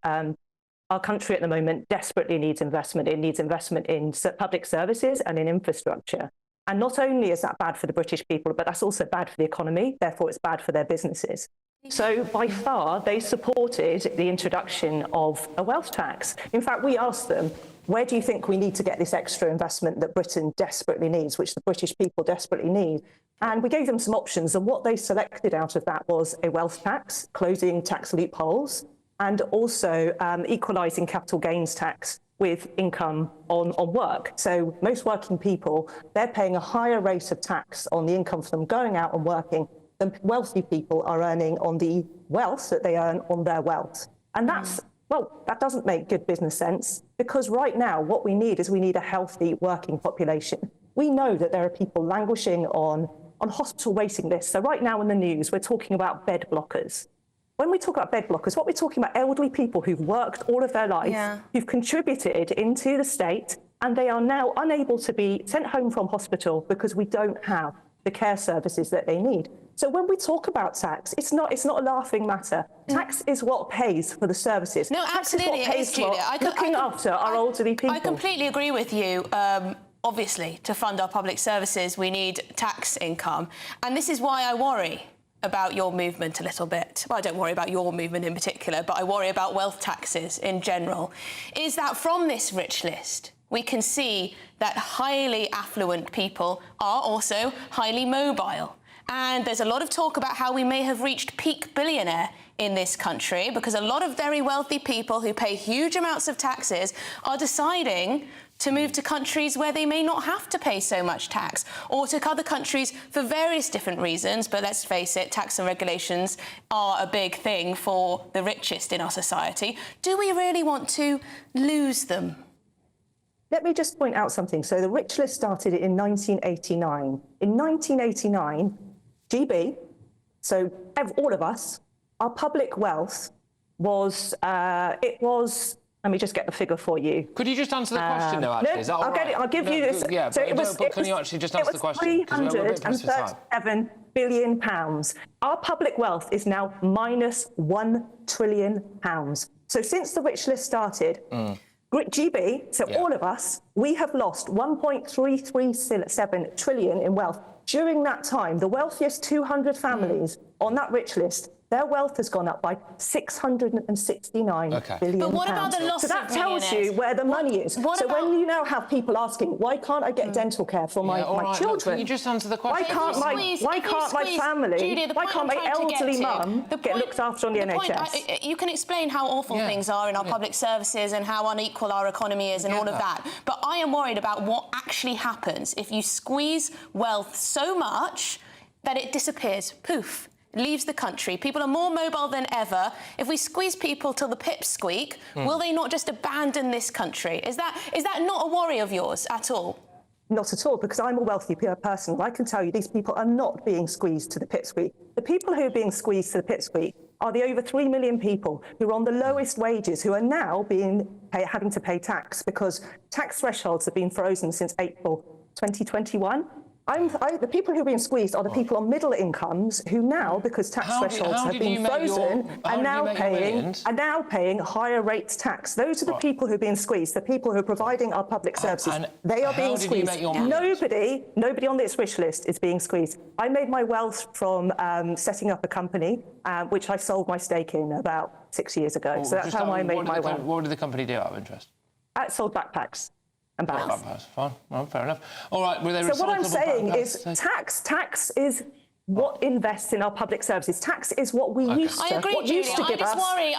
our country at the moment desperately needs investment. It needs investment in public services and in infrastructure. And not only is that bad for the British people, but that's also bad for the economy. Therefore, it's bad for their businesses. So by far, they supported the introduction of a wealth tax. In fact, we asked them, where do you think we need to get this extra investment that Britain desperately needs, which the British people desperately need? And we gave them some options. And what they selected out of that was a wealth tax, closing tax loopholes, and also equalising capital gains tax with income on work. So most working people, they're paying a higher rate of tax on the income from going out and working than wealthy people are earning on the wealth that they earn on their wealth. And that's, well, that doesn't make good business sense, because right now what we need is a healthy working population. We know that there are people languishing on hospital waiting lists. So right now in the news, we're talking about bed blockers. When we talk about bed blockers, what we're talking about elderly people who've worked all of their life, who've contributed into the state, and they are now unable to be sent home from hospital because we don't have the care services that they need. So when we talk about tax, it's not a laughing matter. Tax is what pays for the services. No, absolutely, it is, Julia. Looking after our elderly people. I completely agree with you. Obviously, to fund our public services, we need tax income. And this is why I worry about your movement a little bit. Well, I don't worry about your movement in particular, but I worry about wealth taxes in general. Is that from this rich list, we can see that highly affluent people are also highly mobile. And there's a lot of talk about how we may have reached peak billionaire in this country, because a lot of very wealthy people who pay huge amounts of taxes are deciding to move to countries where they may not have to pay so much tax, or to other countries for various different reasons. But let's face it, tax and regulations are a big thing for the richest in our society. Do we really want to lose them? Let me just point out something. So the rich list started in 1989. In 1989, GB, so all of us, our public wealth was, let me just get the figure for you. Could you just answer the question, though, actually? No, Is that all right? I'll give you this. Yeah, so can you actually just answer the question? £337 billion. Our public wealth is now minus £1 trillion. So since the rich list started, GB, so all of us, we have lost 1.337 trillion in wealth. During that time, the wealthiest 200 families on that rich list, their wealth has gone up by £669 billion. But what about the loss So that of tells you where the money is. So when you now have people asking, why can't I get dental care for my children? Look, can you just answer the question? Why can't my family, Julia, why can't my elderly mum get looked after on the NHS? You can explain how awful things are in our public services and how unequal our economy is and all of that. But I am worried about what actually happens if you squeeze wealth so much that it disappears. Poof. Leaves the country. People are more mobile than ever. If we squeeze people till the pips squeak, will they not just abandon this country? Is that not a worry of yours at all? Not at all, because I'm a wealthy person. I can tell you these people are not being squeezed to the pipsqueak. The people who are being squeezed to the pipsqueak are the over 3 million people who are on the lowest wages, who are now having to pay tax because tax thresholds have been frozen since April 2021. The people who are being squeezed are the people on middle incomes who now, because tax thresholds have been frozen, are now paying higher rates tax. Those are the people who are being squeezed, the people who are providing our public services. They are being squeezed. Nobody on this wish list is being squeezed. I made my wealth from setting up a company, which I sold my stake in about 6 years ago. So that's how I made my wealth. What did the company do out of interest? I sold backpacks. And bags. Fine. Well, fair enough. All right. So what I'm saying is tax is what invests in our public services. Tax is what we used to. I agree, Julia. I just worry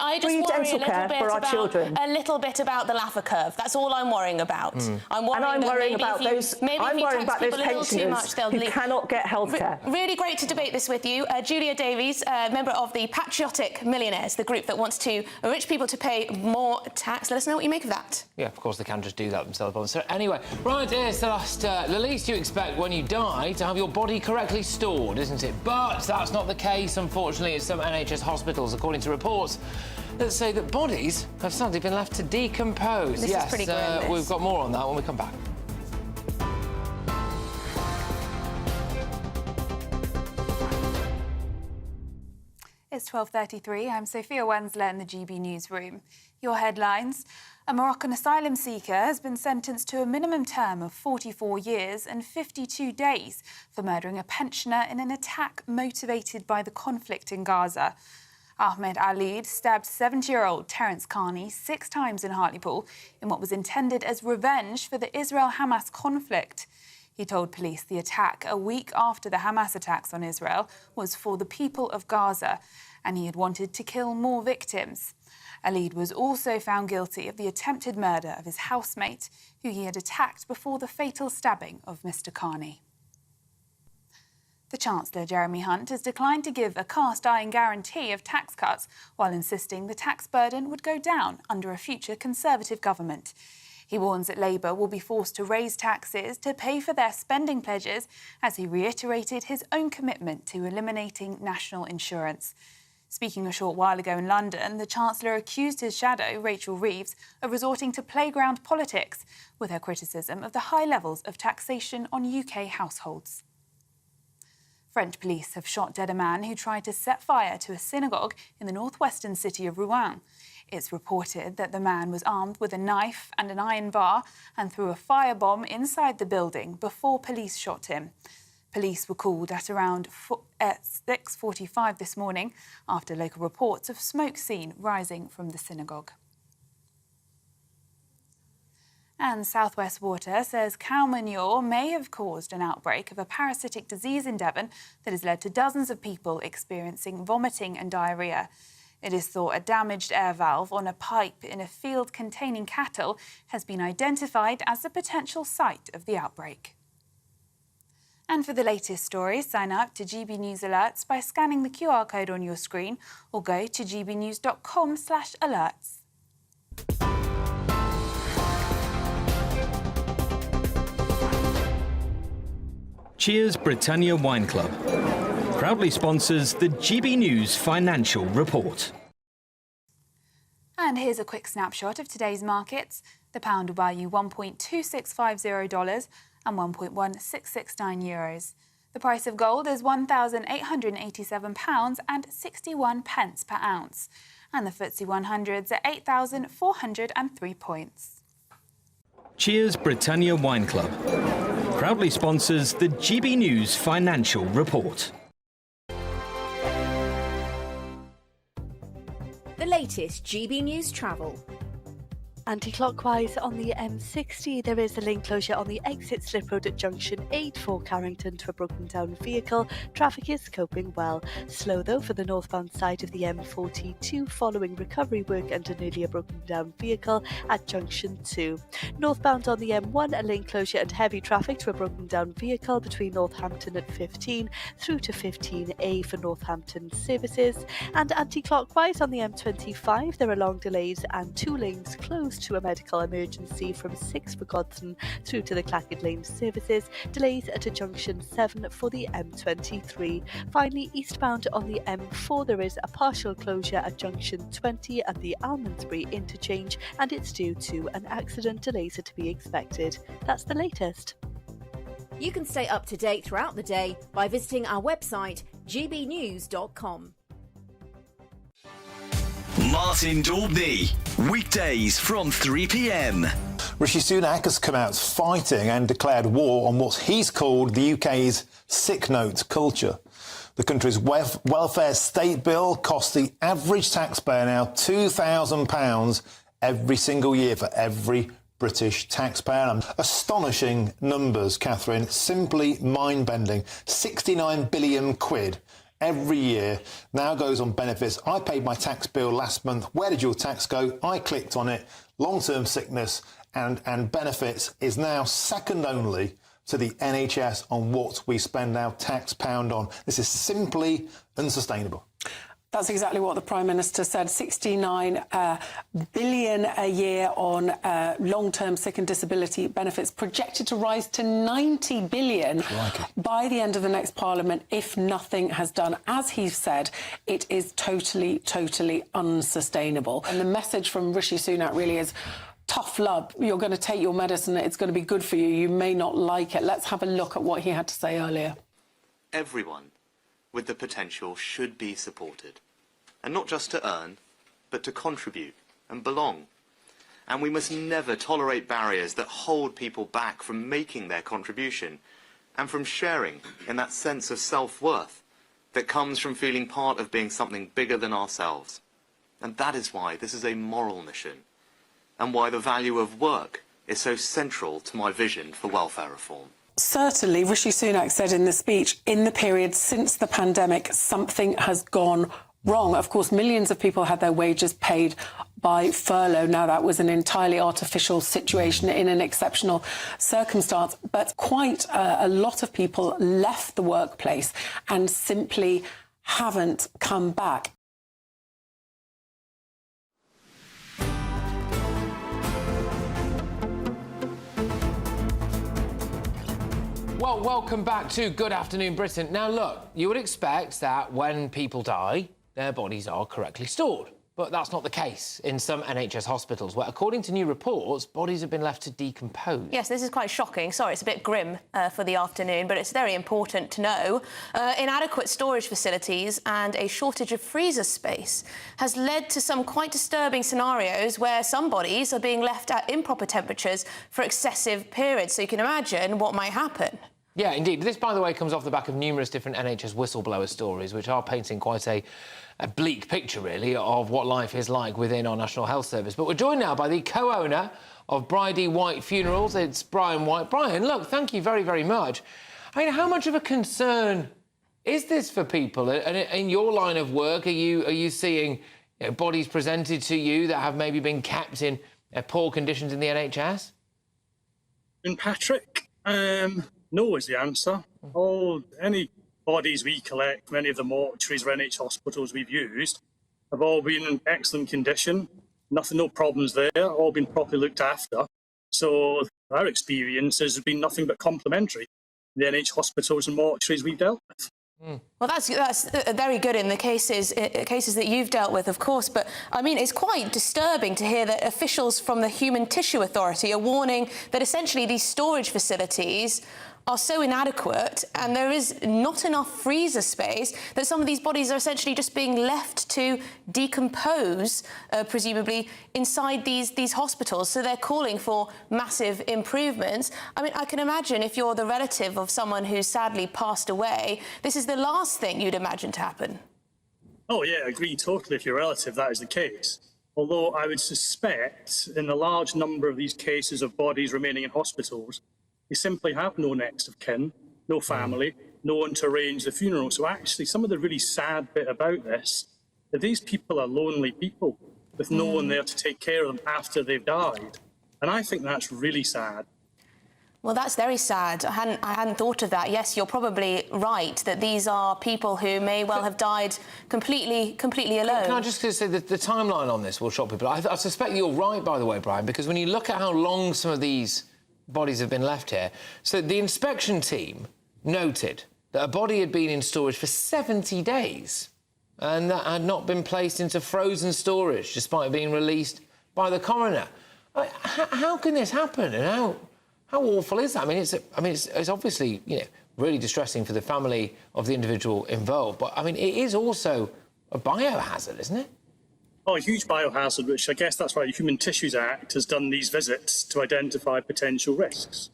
a little bit about the Laffer curve. That's all I'm worrying about. I'm worrying about those pensioners who cannot get healthcare. Really great to debate this with you. Julia Davies, member of the Patriotic Millionaires, the group that wants to enrich people to pay more tax. Let us know what you make of that. Yeah, of course, they can just do that themselves. So anyway, right, here's the last... the least you expect when you die to have your body correctly stored, isn't it? But that's not the case, unfortunately, at some NHS hospitals, according to reports that say that bodies have suddenly been left to decompose. This is pretty grim, we've got more on that when we come back. It's 12:33. I'm Sophia Wensler in the GB newsroom. Your headlines. A Moroccan asylum seeker has been sentenced to a minimum term of 44 years and 52 days for murdering a pensioner in an attack motivated by the conflict in Gaza. Ahmed Alid stabbed 70-year-old Terence Carney 6 times in Harleypool in what was intended as revenge for the Israel-Hamas conflict. He told police the attack, a week after the Hamas attacks on Israel, was for the people of Gaza, and he had wanted to kill more victims. Alid was also found guilty of the attempted murder of his housemate, who he had attacked before the fatal stabbing of Mr. Carney. The Chancellor, Jeremy Hunt, has declined to give a cast-iron guarantee of tax cuts while insisting the tax burden would go down under a future Conservative government. He warns that Labour will be forced to raise taxes to pay for their spending pledges as he reiterated his own commitment to eliminating national insurance. Speaking a short while ago in London, the Chancellor accused his shadow, Rachel Reeves, of resorting to playground politics with her criticism of the high levels of taxation on UK households. French police have shot dead a man who tried to set fire to a synagogue in the northwestern city of Rouen. It's reported that the man was armed with a knife and an iron bar and threw a firebomb inside the building before police shot him. Police were called at around 6:45 this morning after local reports of smoke seen rising from the synagogue. And South West Water says cow manure may have caused an outbreak of a parasitic disease in Devon that has led to dozens of people experiencing vomiting and diarrhoea. It is thought a damaged air valve on a pipe in a field containing cattle has been identified as the potential site of the outbreak. And for the latest stories, sign up to GB News Alerts by scanning the QR code on your screen or go to gbnews.com/alerts. Cheers Britannia Wine Club proudly sponsors the GB News Financial Report. And here's a quick snapshot of today's markets. The pound will buy you $1.2650 and €1.1669. The price of gold is £1,887.61 per ounce. And the FTSE 100's at 8,403 points. Cheers Britannia Wine Club proudly sponsors the GB News Financial Report. The latest GB News travel. Anti-clockwise on the M60, there is a lane closure on the exit slip road at junction 8 for Carrington to a broken down vehicle. Traffic is coping well. Slow though for the northbound side of the M42 following recovery work and an earlier broken down vehicle at junction 2. Northbound on the M1, a lane closure and heavy traffic to a broken down vehicle between Northampton at 15 through to 15A for Northampton services. And anti-clockwise on the M25, there are long delays and 2 lanes closed to a medical emergency from 6 for Godson through to the Clackett Lane services. Delays at a junction 7 for the M23. Finally, eastbound on the M4, there is a partial closure at junction 20 at the Almondsbury interchange, and it's due to an accident. Delays are to be expected. That's the latest. You can stay up to date throughout the day by visiting our website, gbnews.com. Martin Daubney, weekdays from 3 p.m. Rishi Sunak has come out fighting and declared war on what he's called the UK's sick note culture. The country's welfare state bill costs the average taxpayer now £2,000 every single year for every British taxpayer. Astonishing numbers, Catherine, simply mind-bending. 69 billion quid every year now goes on benefits. I paid my tax bill last month. Where did your tax go? I clicked on it. Long-term sickness and benefits is now second only to the NHS on what we spend our tax pound on. This is simply unsustainable. That's exactly what the Prime Minister said. 69 billion a year on long-term sick and disability benefits, projected to rise to 90 billion by the end of the next Parliament if nothing has done. As he said, it is totally, totally unsustainable. And the message from Rishi Sunak really is tough love. You're going to take your medicine. It's going to be good for you. You may not like it. Let's have a look at what he had to say earlier. Everyone with the potential should be supported, and not just to earn, but to contribute and belong. And we must never tolerate barriers that hold people back from making their contribution and from sharing in that sense of self-worth that comes from feeling part of being something bigger than ourselves. And that is why this is a moral mission, and why the value of work is so central to my vision for welfare reform. Certainly, Rishi Sunak said in the speech, in the period since the pandemic, something has gone wrong. Of course, millions of people had their wages paid by furlough. Now, that was an entirely artificial situation in an exceptional circumstance, but quite a lot of people left the workplace and simply haven't come back. Well, welcome back to Good Afternoon Britain. Now, look, you would expect that when people die, their bodies are correctly stored. But that's not the case in some NHS hospitals, where, according to new reports, bodies have been left to decompose. Yes, this is quite shocking. Sorry, it's a bit grim for the afternoon, but it's very important to know. Inadequate storage facilities and a shortage of freezer space has led to some quite disturbing scenarios where some bodies are being left at improper temperatures for excessive periods. So you can imagine what might happen. Yeah, indeed. This, by the way, comes off the back of numerous different NHS whistleblower stories, which are painting quite a bleak picture, really, of what life is like within our National Health Service. But we're joined now by the co-owner of Bridie White Funerals. It's Brian White. Brian, look, thank you very, very much. I mean, how much of a concern is this for people? And in your line of work, are you seeing bodies presented to you that have maybe been kept in poor conditions in the NHS? And Patrick, no is the answer. Any bodies we collect, many of the mortuaries or NH hospitals we've used, have all been in excellent condition. No problems there, all been properly looked after. So our experience has been nothing but complimentary. The NH hospitals and mortuaries we've dealt with. Well, that's very good in the cases that you've dealt with, of course. But, I mean, it's quite disturbing to hear that officials from the Human Tissue Authority are warning that essentially these storage facilities are so inadequate and there is not enough freezer space that some of these bodies are essentially just being left to decompose, presumably, inside these hospitals. So they're calling for massive improvements. I mean, I can imagine if you're the relative of someone who's sadly passed away, this is the last thing you'd imagine to happen. Oh, yeah, I agree totally if you're a relative, that is the case. Although I would suspect in the large number of these cases of bodies remaining in hospitals, they simply have no next of kin, no family, no one to arrange the funeral. So actually, some of the really sad bit about this, that these people are lonely people with no one there to take care of them after they've died. And I think that's really sad. Well, that's very sad. I hadn't thought of that. Yes, you're probably right that these are people who may well have died completely alone. Can I just say that the timeline on this will shock people? I suspect you're right, by the way, Brian, because when you look at how long some of these bodies have been left here. So the inspection team noted that a body had been in storage for 70 days and that had not been placed into frozen storage despite being released by the coroner. How can this happen, and how awful is that? I mean, it's obviously, really distressing for the family of the individual involved, but I mean, it is also a biohazard, isn't it? Oh, a huge biohazard, which I guess that's why the Human Tissues Act has done these visits to identify potential risks.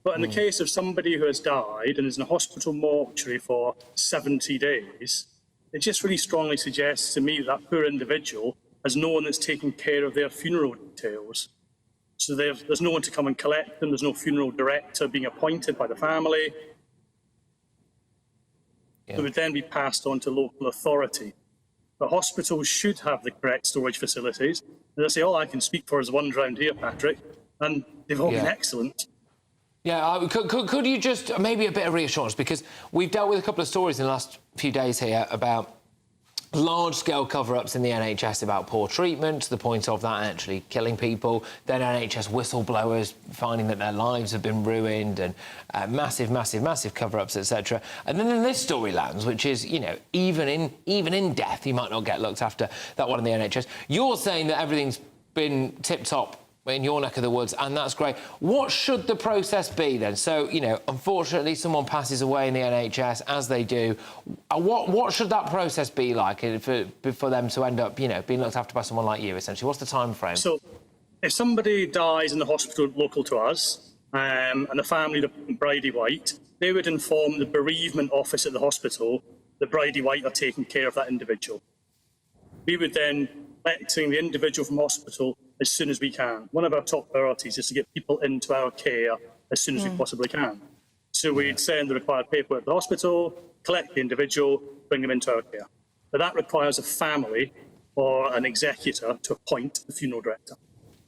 But in the case of somebody who has died and is in a hospital mortuary for 70 days, it just really strongly suggests to me that that poor individual has no one that's taking care of their funeral details. So there's no one to come and collect them, there's no funeral director being appointed by the family. It would then be passed on to local authority. The hospitals should have the correct storage facilities. As I say, all I can speak for is one around here, Patrick, and they've all been excellent. Yeah, could you just, maybe a bit of reassurance, because we've dealt with a couple of stories in the last few days here about large-scale cover-ups in the NHS about poor treatment, to the point of that actually killing people, then NHS whistleblowers finding that their lives have been ruined, and massive cover-ups, etc. And then this story lands, which is, even in death, you might not get looked after, that one in the NHS. You're saying that everything's been tip-top in your neck of the woods, and that's great. What should the process be then? So, unfortunately, someone passes away in the NHS, as they do. What should that process be like for them to end up, being looked after by someone like you, essentially? What's the time frame? So, if somebody dies in the hospital local to us, and the family of Bridie White, they would inform the bereavement office at the hospital that Bridie White are taking care of that individual. We would then collecting the individual from hospital as soon as we can. One of our top priorities is to get people into our care as soon as we possibly can. So we'd send the required paperwork to the hospital, collect the individual, bring them into our care. but that requires a family or an executor to appoint the funeral director.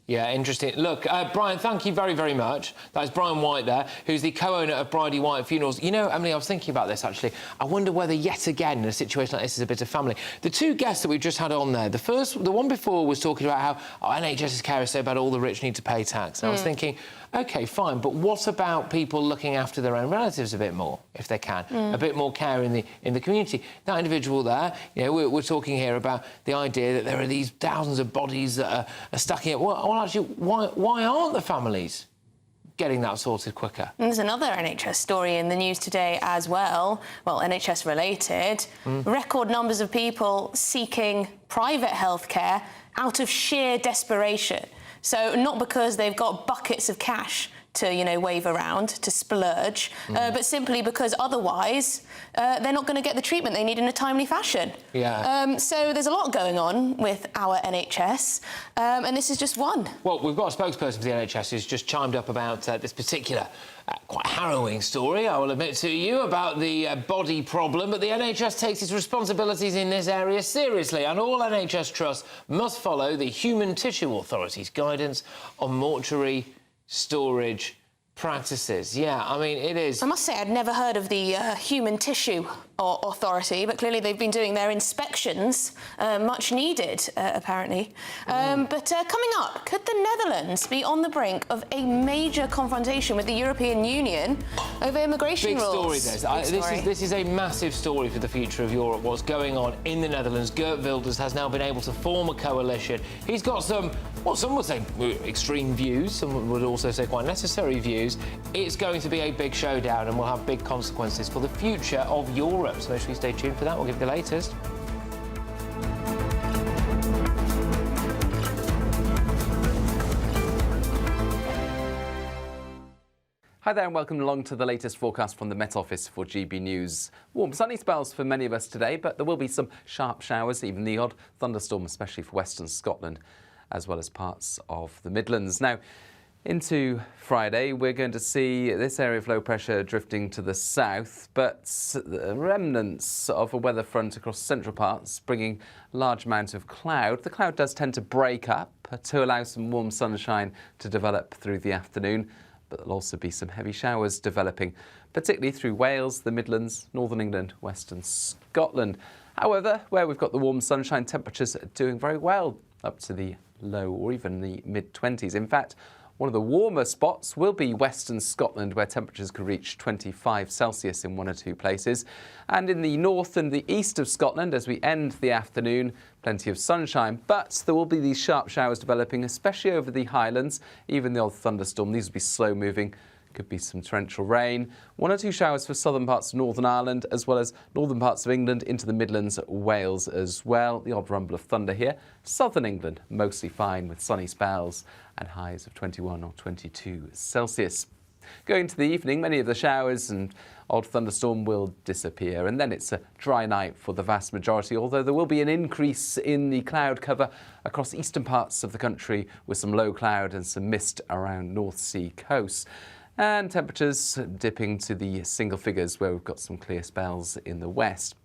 Yeah, interesting. Look, Brian, thank you very, very much. That's Brian White there, who's the co-owner of Bridie White Funerals. You know, Emily, I was thinking about this, actually. I wonder whether, yet again, in a situation like this, is a bit of family. The two guests that we've just had on there, the one before was talking about how NHS's carers say about all the rich need to pay tax. And I was thinking, OK, fine, but what about people looking after their own relatives a bit more, if they can? A bit more care in the community. That individual there, you know, we're talking here about the idea that there are these thousands of bodies that are stuck in it. Well, actually, why aren't the families getting that sorted quicker? And there's another NHS story in the news today as well, NHS related. Record numbers of people seeking private healthcare out of sheer desperation. So not because they've got buckets of cash to, you know, wave around, to splurge, but simply because otherwise they're not going to get the treatment they need in a timely fashion. Yeah. So there's a lot going on with our NHS, and this is just one. Well, we've got a spokesperson for the NHS who's just chimed up about this particular quite harrowing story, I will admit to you, about the body problem, but the NHS takes its responsibilities in this area seriously, and all NHS trusts must follow the Human Tissue Authority's guidance on mortuary storage practices. Yeah, I mean, it is... I must say, I'd never heard of the Human Tissue Authority, but clearly they've been doing their inspections, much needed, apparently. But coming up, could the Netherlands be on the brink of a major confrontation with the European Union over immigration rules? Big story, This is a massive story for the future of Europe, what's going on in the Netherlands. Geert Wilders has now been able to form a coalition. He's got some, well, some would say extreme views, some would also say quite necessary views. It's going to be a big showdown and will have big consequences for the future of Europe. So make sure you stay tuned for that. We'll give you the latest. Hi there and welcome along to the latest forecast from the Met Office for GB News. Warm sunny spells for many of us today, but there will be some sharp showers, even the odd thunderstorm, especially for Western Scotland, as well as parts of the Midlands. Now, into Friday, we're going to see this area of low pressure drifting to the south, but the remnants of a weather front across central parts, bringing a large amount of cloud. The cloud does tend to break up to allow some warm sunshine to develop through the afternoon, but there'll also be some heavy showers developing, particularly through Wales, the Midlands, Northern England, Western Scotland. However, where we've got the warm sunshine, temperatures are doing very well, up to the low or even the mid-20s. In fact, one of the warmer spots will be Western Scotland, where temperatures could reach 25 Celsius in one or two places. And in the north and the east of Scotland, as we end the afternoon, plenty of sunshine. But there will be these sharp showers developing, especially over the Highlands, even the odd thunderstorm. These will be slow moving. Could be some torrential rain. One or two showers for southern parts of Northern Ireland, as well as northern parts of England into the Midlands, Wales as well. The odd rumble of thunder here. Southern England, mostly fine with sunny spells and highs of 21 or 22 Celsius. Going to the evening, many of the showers and odd thunderstorm will disappear, and then it's a dry night for the vast majority, although there will be an increase in the cloud cover across eastern parts of the country with some low cloud and some mist around North Sea coasts. And temperatures dipping to the single figures where we've got some clear spells in the west.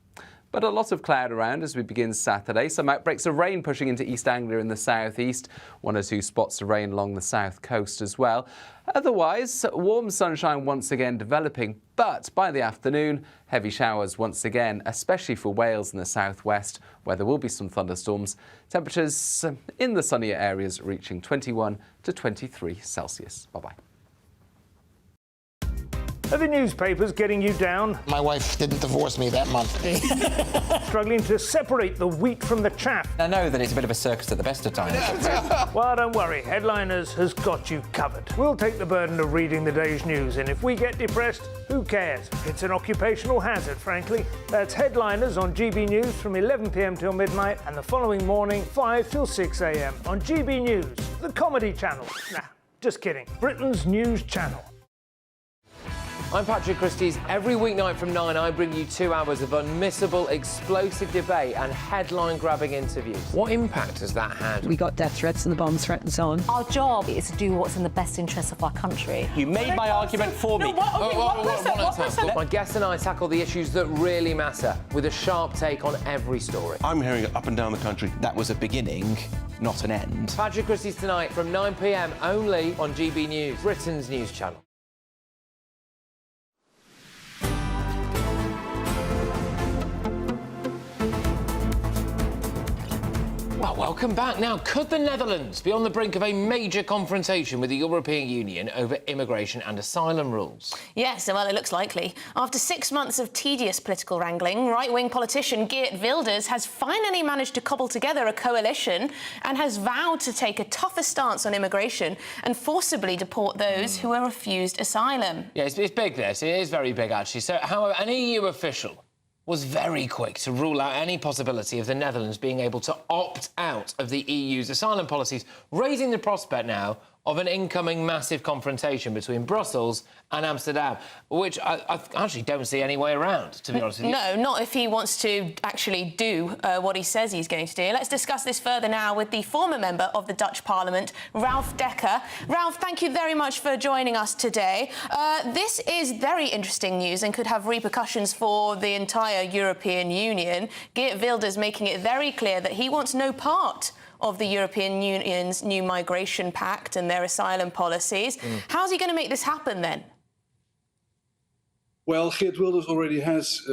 But a lot of cloud around as we begin Saturday. Some outbreaks of rain pushing into East Anglia in the southeast. One or two spots of rain along the south coast as well. Otherwise, warm sunshine once again developing. But by the afternoon, heavy showers once again, especially for Wales and the southwest, where there will be some thunderstorms. Temperatures in the sunnier areas reaching 21 to 23 Celsius. Bye-bye. Are the newspapers getting you down? My wife didn't divorce me that month. Struggling to separate the wheat from the chaff? I know that it's a bit of a circus at the best of times. Well, don't worry. Headliners has got you covered. We'll take the burden of reading the day's news, and if we get depressed, who cares? It's an occupational hazard, frankly. That's Headliners on GB News from 11 p.m. till midnight, and the following morning, 5 till 6 a.m. on GB News, the comedy channel. Nah, just kidding. Britain's news channel. I'm Patrick Christie's. Every weeknight from 9, I bring you 2 hours of unmissable, explosive debate and headline-grabbing interviews. What impact has that had? We got death threats and the bomb threat and so on. Our job is to do what's in the best interest of our country. You made my argument for me. My guest and I tackle the issues that really matter with a sharp take on every story. I'm hearing it up and down the country. That was a beginning, not an end. Patrick Christie's tonight from 9 p.m. only on GB News, Britain's news channel. Well, welcome back. Now, could the Netherlands be on the brink of a major confrontation with the European Union over immigration and asylum rules? Yes, well, it looks likely. After 6 months of tedious political wrangling, right-wing politician Geert Wilders has finally managed to cobble together a coalition and has vowed to take a tougher stance on immigration and forcibly deport those who are refused asylum. Yeah, it's big, this. It is very big, actually. So, however, an EU official was very quick to rule out any possibility of the Netherlands being able to opt out of the EU's asylum policies, raising the prospect now of an incoming massive confrontation between Brussels and Amsterdam, which I actually don't see any way around, to be honest with you. No, not if he wants to actually do what he says he's going to do. Let's discuss this further now with the former member of the Dutch Parliament, Ralph Dekker. Ralph, thank you very much for joining us today. This is very interesting news and could have repercussions for the entire European Union. Geert Wilders making it very clear that he wants no part of the European Union's new migration pact and their asylum policies. How's he going to make this happen, then? Well, Geert Wilders already has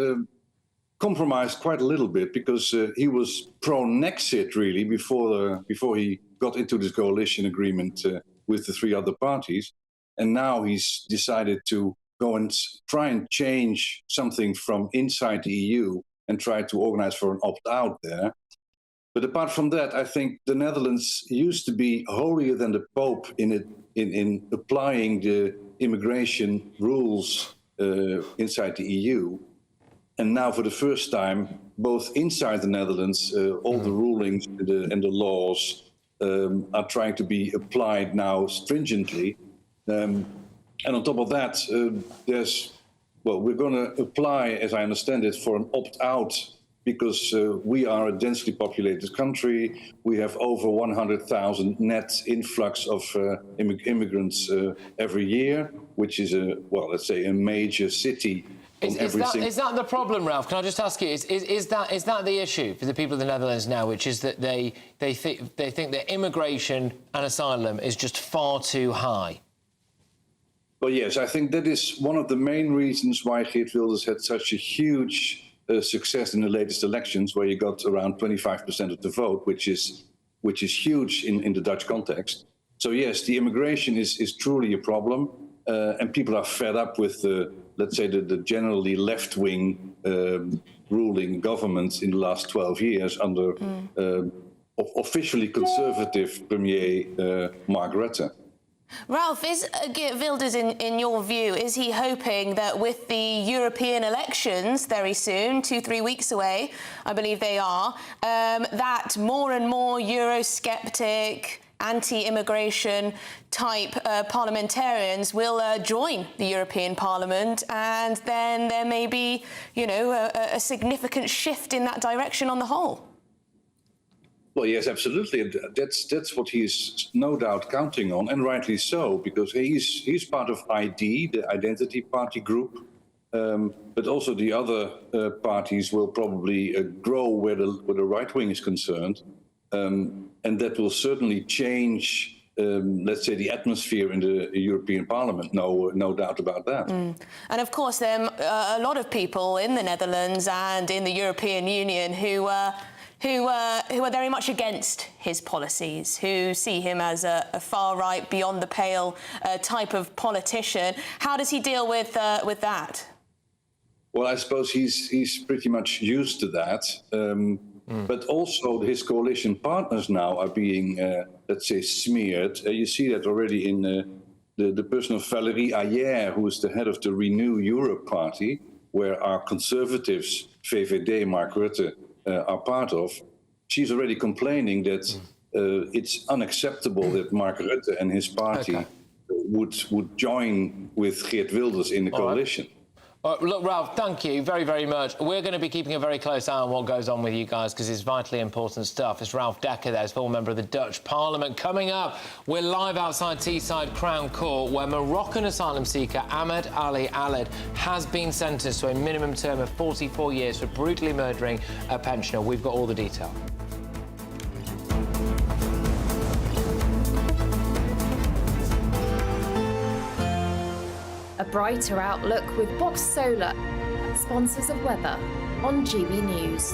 compromised quite a little bit because he was pro-Nexit, really, before he got into this coalition agreement with the 3 other parties. And now he's decided to go and try and change something from inside the EU and try to organize for an opt-out there. But apart from that, I think the Netherlands used to be holier than the Pope in applying the immigration rules inside the EU. And now, for the first time, both inside the Netherlands, all the rulings and the laws are trying to be applied now stringently. And on top of that, we're going to apply, as I understand it, for an opt-out because we are a densely populated country. We have over 100,000 net influx of immigrants every year, which is let's say a major city. Is that the problem, Ralph? Can I just ask you, is that the issue for the people of the Netherlands now, which is that they think that immigration and asylum is just far too high? Well, yes, I think that is one of the main reasons why Geert Wilders had such a huge success in the latest elections, where he got around 25% of the vote, which is huge in the Dutch context. So yes, the immigration is truly a problem, and people are fed up with let's say the generally left-wing ruling governments in the last 12 years under officially conservative Premier Mark Rutte. Ralph, is Geert Wilders, in your view, is he hoping that with the European elections very soon, 2-3 weeks away, I believe they are, that more and more Eurosceptic, anti-immigration type parliamentarians will join the European Parliament, and then there may be, a significant shift in that direction on the whole? Well, yes, absolutely. That's what he's no doubt counting on, and rightly so, because he's part of ID, the Identity Party group, but also the other parties will probably grow where the right wing is concerned, and that will certainly change, let's say, the atmosphere in the European Parliament. No doubt about that. And of course, there are a lot of people in the Netherlands and in the European Union who are very much against his policies, who see him as a far-right, beyond-the-pale type of politician. How does he deal with that? Well, I suppose he's pretty much used to that. But also his coalition partners now are being, let's say, smeared. You see that already in the person of Valérie Ayer, who is the head of the Renew Europe party, where our conservatives, VVD, Mark Rutte, are part of. She's already complaining that it's unacceptable that Mark Rutte and his party would join with Geert Wilders in the coalition. Look, Ralph, thank you very, very much. We're going to be keeping a very close eye on what goes on with you guys because it's vitally important stuff. It's Ralph Dekker there, full member of the Dutch Parliament. Coming up, we're live outside Teesside Crown Court where Moroccan asylum seeker Ahmed Ali Aled has been sentenced to a minimum term of 44 years for brutally murdering a pensioner. We've got all the detail. A brighter outlook with Box Solar, sponsors of weather on GB News.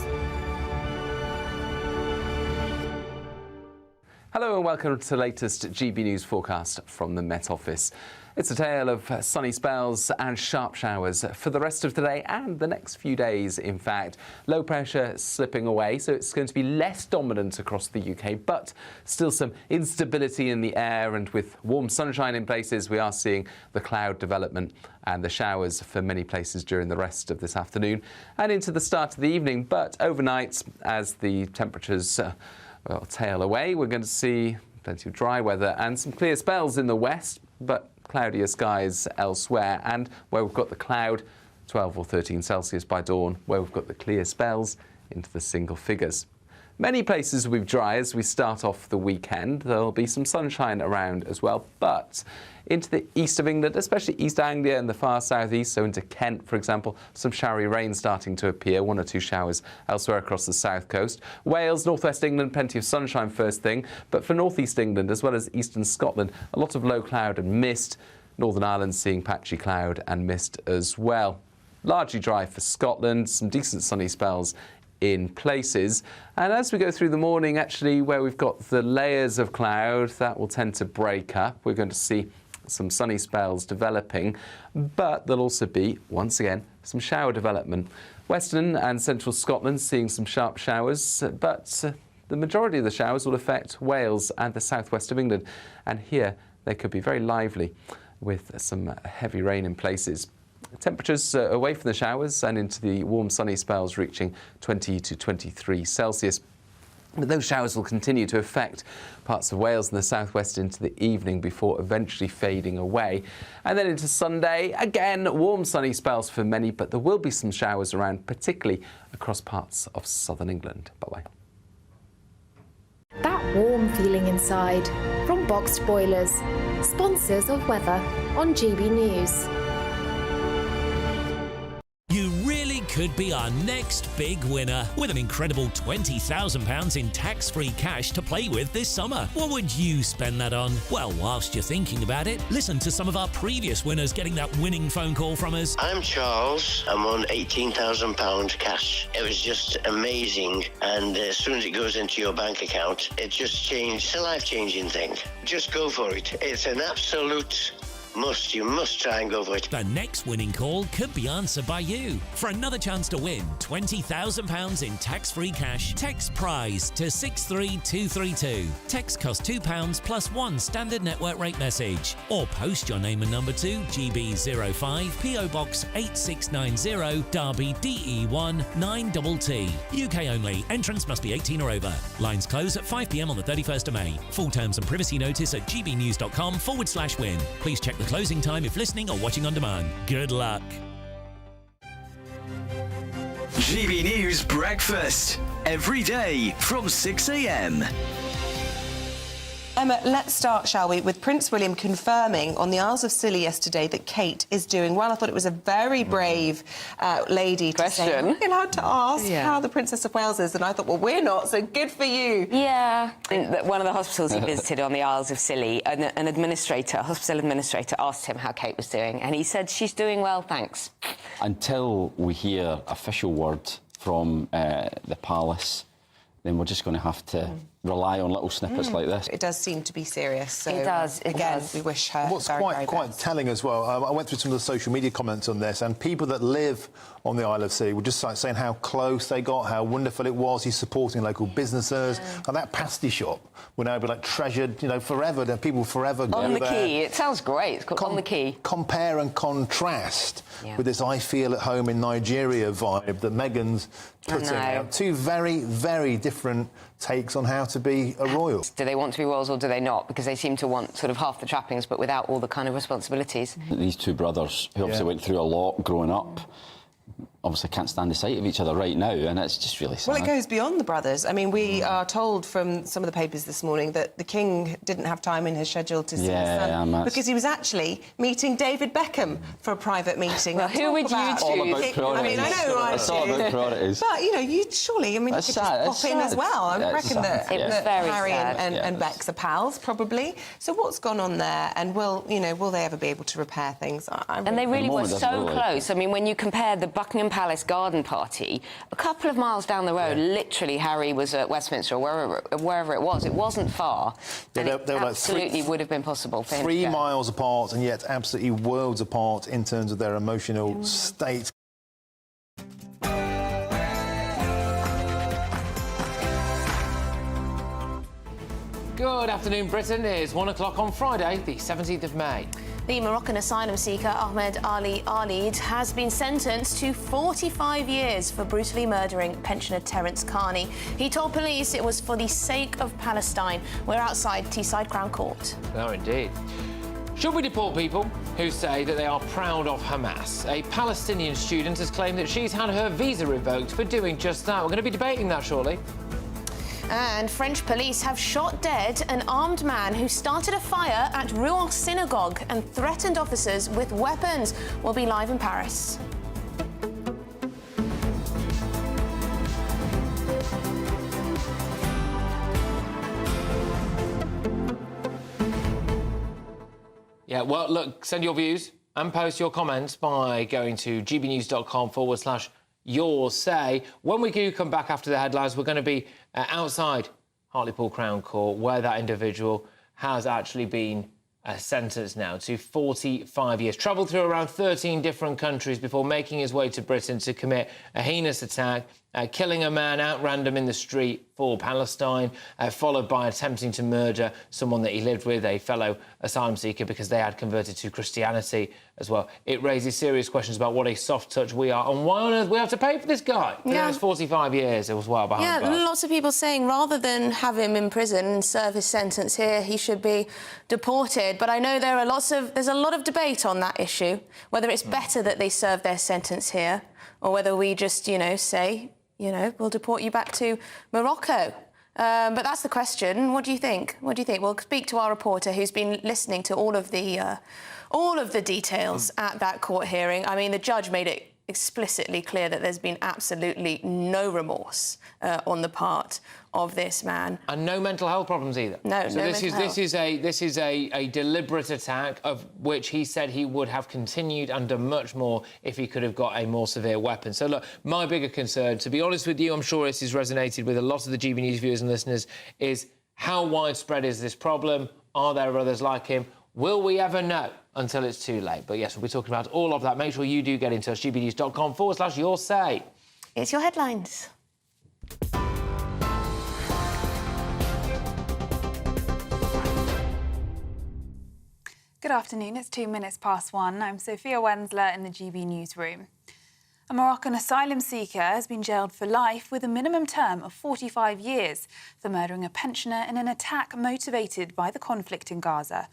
Hello and welcome to the latest GB News forecast from the Met Office. It's a tale of sunny spells and sharp showers for the rest of today and the next few days, in fact. Low pressure slipping away, so it's going to be less dominant across the UK, but still some instability in the air, and with warm sunshine in places, we are seeing the cloud development and the showers for many places during the rest of this afternoon and into the start of the evening. But overnight, as the temperatures tail away, we're going to see plenty of dry weather and some clear spells in the west, but cloudier skies elsewhere, and where we've got the cloud, 12 or 13 Celsius by dawn, where we've got the clear spells into the single figures. Many places will be dry as we start off the weekend. There'll be some sunshine around as well, but into the east of England, especially East Anglia and the far southeast, so into Kent, for example, some showery rain starting to appear, 1 or 2 showers elsewhere across the south coast. Wales, northwest England, plenty of sunshine first thing, but for northeast England as well as eastern Scotland, a lot of low cloud and mist. Northern Ireland seeing patchy cloud and mist as well. Largely dry for Scotland, some decent sunny spells in places. And as we go through the morning, actually, where we've got the layers of cloud, that will tend to break up. We're going to see some sunny spells developing, but there'll also be, once again, some shower development. Western and central Scotland seeing some sharp showers, but the majority of the showers will affect Wales and the southwest of England. And here, they could be very lively with some heavy rain in places. Temperatures away from the showers and into the warm sunny spells reaching 20 to 23 Celsius. But those showers will continue to affect parts of Wales and the southwest into the evening before eventually fading away. And then into Sunday, again, warm sunny spells for many, but there will be some showers around, particularly across parts of southern England. Bye-bye. That warm feeling inside from Boxed Boilers, sponsors of weather on GB News. You really could be our next big winner with an incredible £20,000 in tax-free cash to play with this summer. What would you spend that on? Well, whilst you're thinking about it, listen to some of our previous winners getting that winning phone call from us. I'm Charles. I'm on £18,000 cash. It was just amazing, and as soon as it goes into your bank account, it just changed. It's a life-changing thing. Just go for it. It's an absolute must. You must try and go for it. The next winning call could be answered by you. For another chance to win £20,000 in tax-free cash, text PRIZE to 63232. Text costs £2 plus 1 standard network rate message. Or post your name and number to GB05 PO Box 8690 Derby DE1 9TT. UK only. Entrance must be 18 or over. Lines close at 5 p.m. on the 31st of May. Full terms and privacy notice at gbnews.com/win. Please check the closing time if listening or watching on demand. Good luck. GB News Breakfast. Every day from 6 a.m. Emma, let's start, shall we, with Prince William confirming on the Isles of Scilly yesterday that Kate is doing well. I thought it was a very brave lady to say, "Are we allowed to ask how the Princess of Wales is?" And I thought, well, we're not, so good for you. Yeah. In one of the hospitals he visited on the Isles of Scilly, an administrator, a hospital administrator, asked him how Kate was doing, and he said, "She's doing well, thanks." Until we hear official word from the palace, then we're just going to have to rely on little snippets like this. It does seem to be serious. So it does. Again, we wish her What's very, very quite best. telling as well, I went through some of the social media comments on this, and people that live on the Isle of Scilly were just saying how close they got, how wonderful it was. He's supporting local businesses, and that pasty shop will now be like treasured, forever. That people forever go there. On the Quay. It sounds great. It's called On the Quay. Compare and contrast with this "I feel at home in Nigeria" vibe that Meghan's putting out. Two very, very different takes on how to be a royal. Do they want to be royals or do they not? Because they seem to want sort of half the trappings but without all the kind of responsibilities. These two brothers, who obviously went through a lot growing up, obviously can't stand the sight of each other right now, and it's just really sad. Well, it goes beyond the brothers. I mean, we are told from some of the papers this morning that the King didn't have time in his schedule to see his son because he was actually meeting David Beckham for a private meeting. Well, who would you choose? All about priorities. I mean, I know I It's all about priorities. But, you know, you surely, I mean, you could just pop in as well. I reckon that Harry and Bex are pals, probably. So what's gone on there, and will they ever be able to repair things? And they really were so close. I mean, when you compare the Buckingham Palace garden party, a couple of miles down the road, literally Harry was at Westminster or wherever it was. It wasn't far. Yeah, and it absolutely would have been possible for him 3 to go. miles apart, and yet absolutely worlds apart in terms of their emotional state. Good afternoon, Britain. It's 1 o'clock on Friday, the 17th of May. The Moroccan asylum seeker Ahmed Ali Alid has been sentenced to 45 years for brutally murdering pensioner Terence Carney. He told police it was for the sake of Palestine. We're outside Teesside Crown Court. Oh, indeed. Should we deport people who say that they are proud of Hamas? A Palestinian student has claimed that she's had her visa revoked for doing just that. We're going to be debating that shortly. And French police have shot dead an armed man who started a fire at Rouen synagogue and threatened officers with weapons. We'll be live in Paris. Yeah, well, look, send your views and post your comments by going to gbnews.com/your say. When we do come back after the headlines, we're going to be outside Harleypool Crown Court, where that individual has actually been sentenced now to 45 years. Travelled through around 13 different countries before making his way to Britain to commit a heinous attack, killing a man at random in the street for Palestine, followed by attempting to murder someone that he lived with, a fellow asylum seeker, because they had converted to Christianity as well. It raises serious questions about what a soft touch we are and why on earth we have to pay for this guy. Yeah. It was 45 years. It was well behind bars. Lots of people saying rather than have him in prison and serve his sentence here, he should be deported. But I know there's a lot of debate on that issue, whether it's better that they serve their sentence here or whether we just, say, we'll deport you back to Morocco. But that's the question. What do you think? We'll speak to our reporter who's been listening to all of the details at that court hearing. I mean, the judge made it explicitly clear that there's been absolutely no remorse on the part of this man. And no mental health problems either. No, so no this is a deliberate attack of which he said he would have continued and done much more if he could have got a more severe weapon. So look, my bigger concern, to be honest with you, I'm sure this has resonated with a lot of the GB News viewers and listeners, is how widespread is this problem? Are there others like him? Will we ever know until it's too late? But yes, we'll be talking about all of that. Make sure you do get in touch, gbnews.com/your say. It's your headlines. Good afternoon, it's 1:02. I'm Sophia Wensler in the GB newsroom. A Moroccan asylum seeker has been jailed for life with a minimum term of 45 years for murdering a pensioner in an attack motivated by the conflict in Gaza.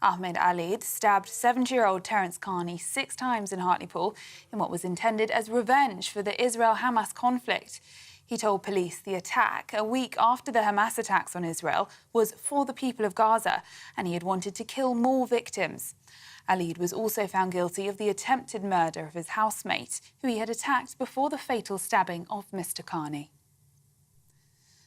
Ahmed Alid stabbed 70-year-old Terence Carney 6 times in Hartlepool in what was intended as revenge for the Israel-Hamas conflict. He told police the attack, a week after the Hamas attacks on Israel, was for the people of Gaza, and he had wanted to kill more victims. Alid was also found guilty of the attempted murder of his housemate, who he had attacked before the fatal stabbing of Mr. Carney.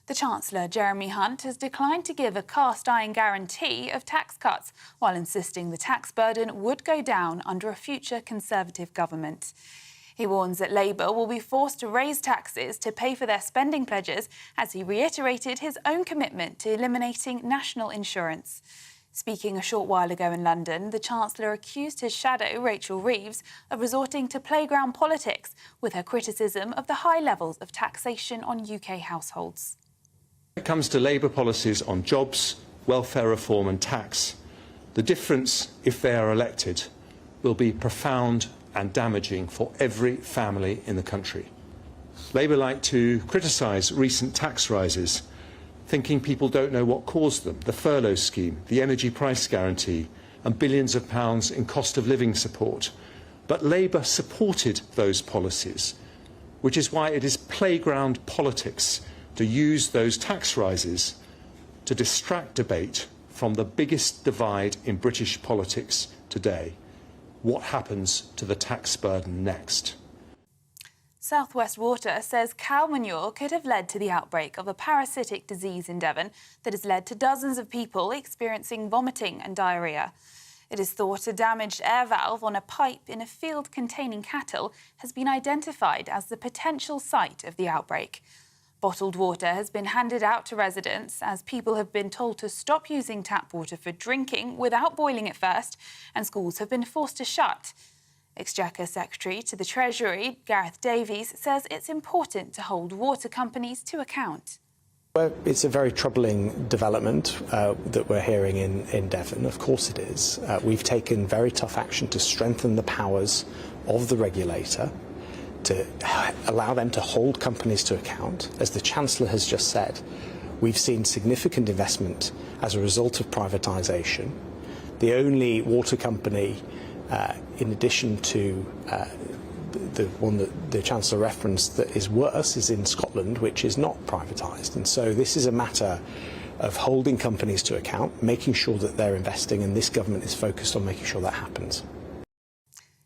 The Chancellor, Jeremy Hunt, has declined to give a cast-iron guarantee of tax cuts, while insisting the tax burden would go down under a future Conservative government. He warns that Labour will be forced to raise taxes to pay for their spending pledges, as he reiterated his own commitment to eliminating national insurance. Speaking a short while ago in London, the Chancellor accused his shadow, Rachel Reeves, of resorting to playground politics with her criticism of the high levels of taxation on UK households. When it comes to Labour policies on jobs, welfare reform and tax, the difference, if they are elected, will be profound and damaging for every family in the country. Labour like to criticise recent tax rises thinking people don't know what caused them, the furlough scheme, the energy price guarantee, and billions of pounds in cost of living support. But Labour supported those policies, which is why it is playground politics to use those tax rises to distract debate from the biggest divide in British politics today. What happens to the tax burden next? South West Water says cow manure could have led to the outbreak of a parasitic disease in Devon that has led to dozens of people experiencing vomiting and diarrhoea. It is thought a damaged air valve on a pipe in a field containing cattle has been identified as the potential site of the outbreak. Bottled water has been handed out to residents as people have been told to stop using tap water for drinking without boiling it first, and schools have been forced to shut. Exchequer Secretary to the Treasury, Gareth Davies, says it's important to hold water companies to account. Well, it's a very troubling development that we're hearing in Devon. Of course it is. We've taken very tough action to strengthen the powers of the regulator, to allow them to hold companies to account. As the Chancellor has just said, we've seen significant investment as a result of privatisation. The only water company, in addition to the one that the Chancellor referenced, that is worse is in Scotland, which is not privatised. And so this is a matter of holding companies to account, making sure that they're investing, and this government is focused on making sure that happens.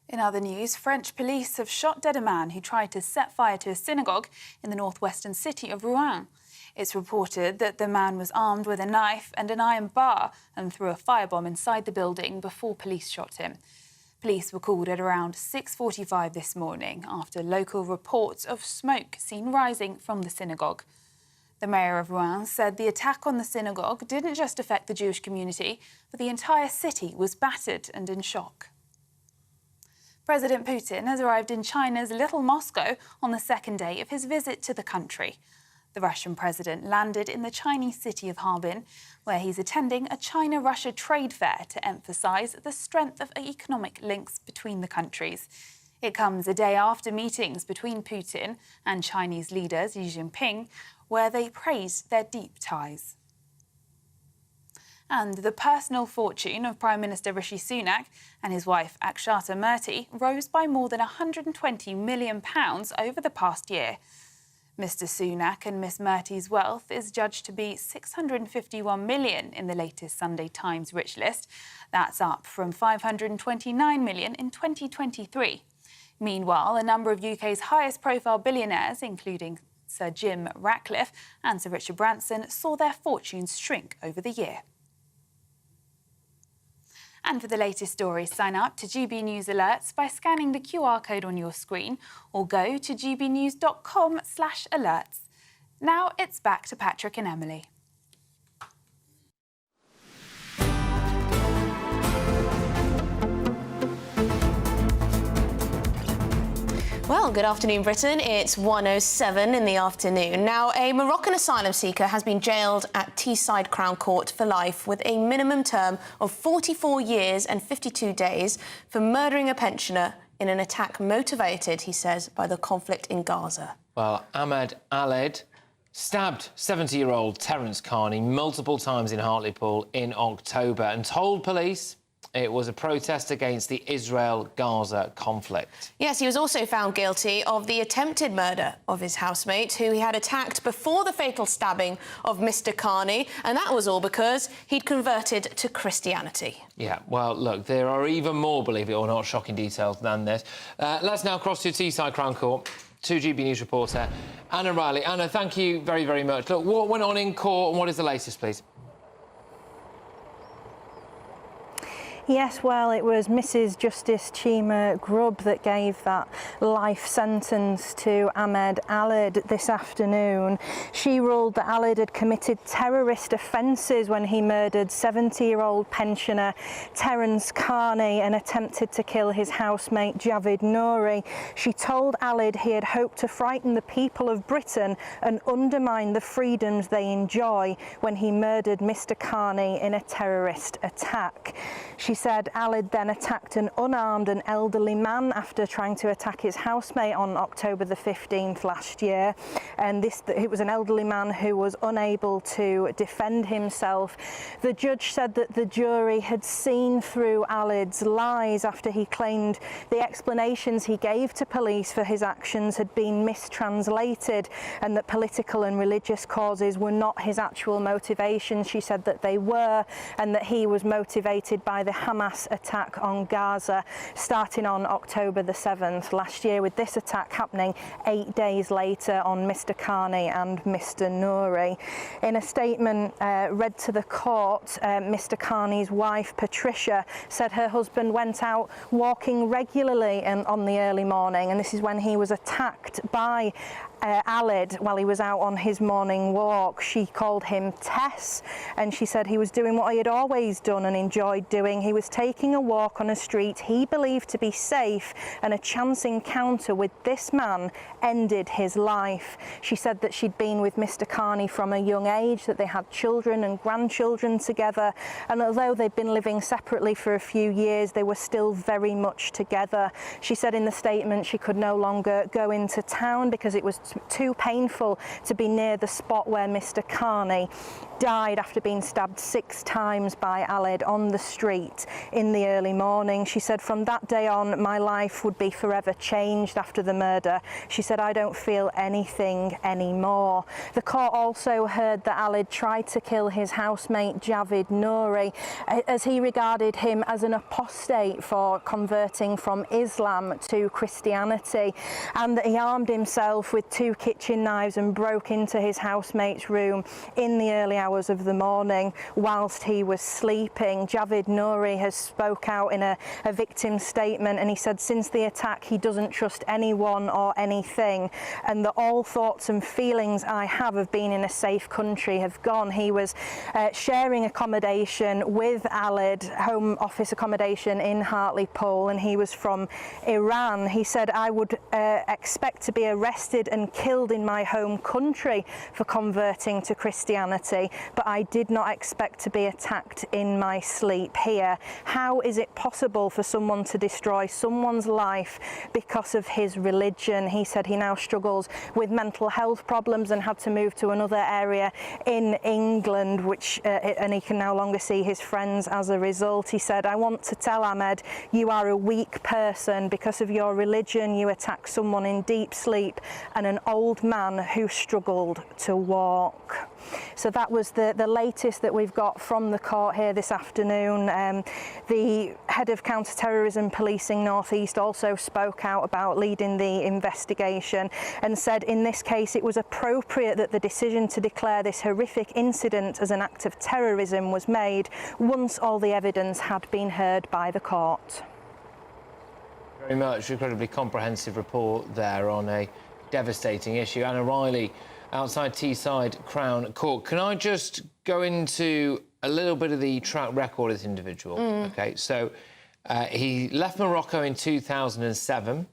In other news, French police have shot dead a man who tried to set fire to a synagogue in the northwestern city of Rouen. It's reported that the man was armed with a knife and an iron bar and threw a firebomb inside the building before police shot him. Police were called at around 6:45 this morning after local reports of smoke seen rising from the synagogue. The mayor of Rouen said the attack on the synagogue didn't just affect the Jewish community, but the entire city was battered and in shock. President Putin has arrived in China's Little Moscow on the second day of his visit to the country. The Russian president landed in the Chinese city of Harbin, where he's attending a China-Russia trade fair to emphasise the strength of economic links between the countries. It comes a day after meetings between Putin and Chinese leader Xi Jinping, where they praised their deep ties. And the personal fortune of Prime Minister Rishi Sunak and his wife Akshata Murthy rose by more than £120 million over the past year. Mr Sunak and Miss Murthy's wealth is judged to be £651 million in the latest Sunday Times rich list. That's up from £529 million in 2023. Meanwhile, a number of UK's highest profile billionaires, including Sir Jim Ratcliffe and Sir Richard Branson, saw their fortunes shrink over the year. And for the latest stories, sign up to GB News Alerts by scanning the QR code on your screen or go to gbnews.com/alerts. Now it's back to Patrick and Emily. Well, good afternoon, Britain. It's 1:07 in the afternoon. Now, a Moroccan asylum seeker has been jailed at Teesside Crown Court for life with a minimum term of 44 years and 52 days for murdering a pensioner in an attack motivated, he says, by the conflict in Gaza. Well, Ahmed Aled stabbed 70-year-old Terence Carney multiple times in Harleypool in October and told police it was a protest against the Israel-Gaza conflict. Yes, he was also found guilty of the attempted murder of his housemate, who he had attacked before the fatal stabbing of Mr Carney, and that was all because he'd converted to Christianity. Yeah, well, look, there are even more, believe it or not, shocking details than this. Let's now cross to Teesside Crown Court to GB News reporter Anna Riley. Anna, thank you very, very much. Look, what went on in court and what is the latest, please? Yes, well, it was Mrs Justice Chima Grubb that gave that life sentence to Ahmed Aled this afternoon. She ruled that Aled had committed terrorist offences when he murdered 70-year-old pensioner Terence Carney and attempted to kill his housemate Javid Nouri. She told Aled he had hoped to frighten the people of Britain and undermine the freedoms they enjoy when he murdered Mr Carney in a terrorist attack. She She said Aled then attacked an unarmed and elderly man after trying to attack his housemate on October the 15th last year. And it was an elderly man who was unable to defend himself. The judge said that the jury had seen through Aled's lies after he claimed the explanations he gave to police for his actions had been mistranslated and that political and religious causes were not his actual motivations. She said that they were, and that he was motivated by the Hamas attack on Gaza starting on October the 7th last year, with this attack happening 8 days later on Mr. Carney and Mr. Nouri. In a statement read to the court, Mr. Carney's wife Patricia said her husband went out walking regularly on the early morning, and this is when he was attacked by Aled while he was out on his morning walk. She called him Tess, and she said he was doing what he had always done and enjoyed doing. He was taking a walk on a street he believed to be safe, and a chance encounter with this man ended his life. She said that she'd been with Mr. Carney from a young age, that they had children and grandchildren together, and although they'd been living separately for a few years, they were still very much together. She said in the statement she could no longer go into town because it was too painful to be near the spot where Mr. Carney died after being stabbed 6 times by Aled on the street in the early morning. She said, from that day on, my life would be forever changed after the murder. She said, I don't feel anything anymore. The court also heard that Aled tried to kill his housemate Javid Nouri as he regarded him as an apostate for converting from Islam to Christianity, and that he armed himself with 2 kitchen knives and broke into his housemate's room in the early hours of the morning whilst he was sleeping. Javid Nouri has spoke out in a victim statement, and he said since the attack he doesn't trust anyone or anything, and that all thoughts and feelings I have of being in a safe country have gone. He was sharing accommodation with Aled, home office accommodation in Harleypool, and he was from Iran. He said, I would expect to be arrested and killed in my home country for converting to Christianity, but I did not expect to be attacked in my sleep here. How is it possible for someone to destroy someone's life because of his religion? He said he now struggles with mental health problems and had to move to another area in England, and he can no longer see his friends as a result. He said, I want to tell Ahmed, you are a weak person. Because of your religion, you attack someone in deep sleep and an old man who struggled to walk. So that was the latest that we've got from the court here this afternoon. The head of counter-terrorism policing North East also spoke out about leading the investigation and said in this case it was appropriate that the decision to declare this horrific incident as an act of terrorism was made once all the evidence had been heard by the court. Very much. Incredibly comprehensive report there on a devastating issue. Anna Riley, outside Teesside Crown Court. Can I just go into a little bit of the track record of this individual? OK, so he left Morocco in 2007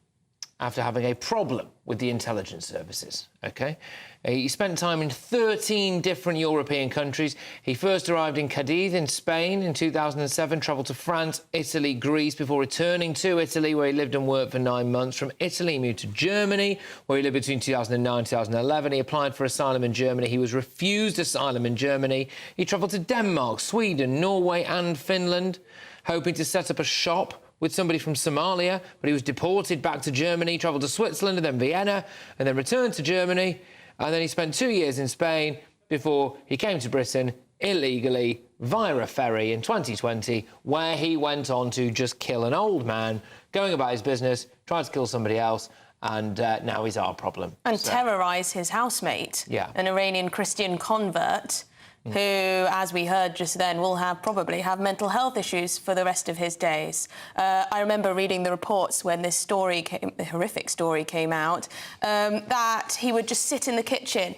after having a problem with the intelligence services, OK? He spent time in 13 different European countries. He first arrived in Cadiz in Spain in 2007, travelled to France, Italy, Greece, before returning to Italy, where he lived and worked for 9 months. From Italy, he moved to Germany, where he lived between 2009 and 2011. He applied for asylum in Germany. He was refused asylum in Germany. He travelled to Denmark, Sweden, Norway and Finland, hoping to set up a shop with somebody from Somalia, but he was deported back to Germany, travelled to Switzerland and then Vienna, and then returned to Germany. And then he spent 2 years in Spain before he came to Britain illegally via a ferry in 2020, where he went on to just kill an old man, going about his business, tried to kill somebody else, and now he's our problem. And terrorise his housemate, an Iranian Christian convert, who, as we heard just then, will probably have mental health issues for the rest of his days. I remember reading the reports when this story the horrific story came out, that he would just sit in the kitchen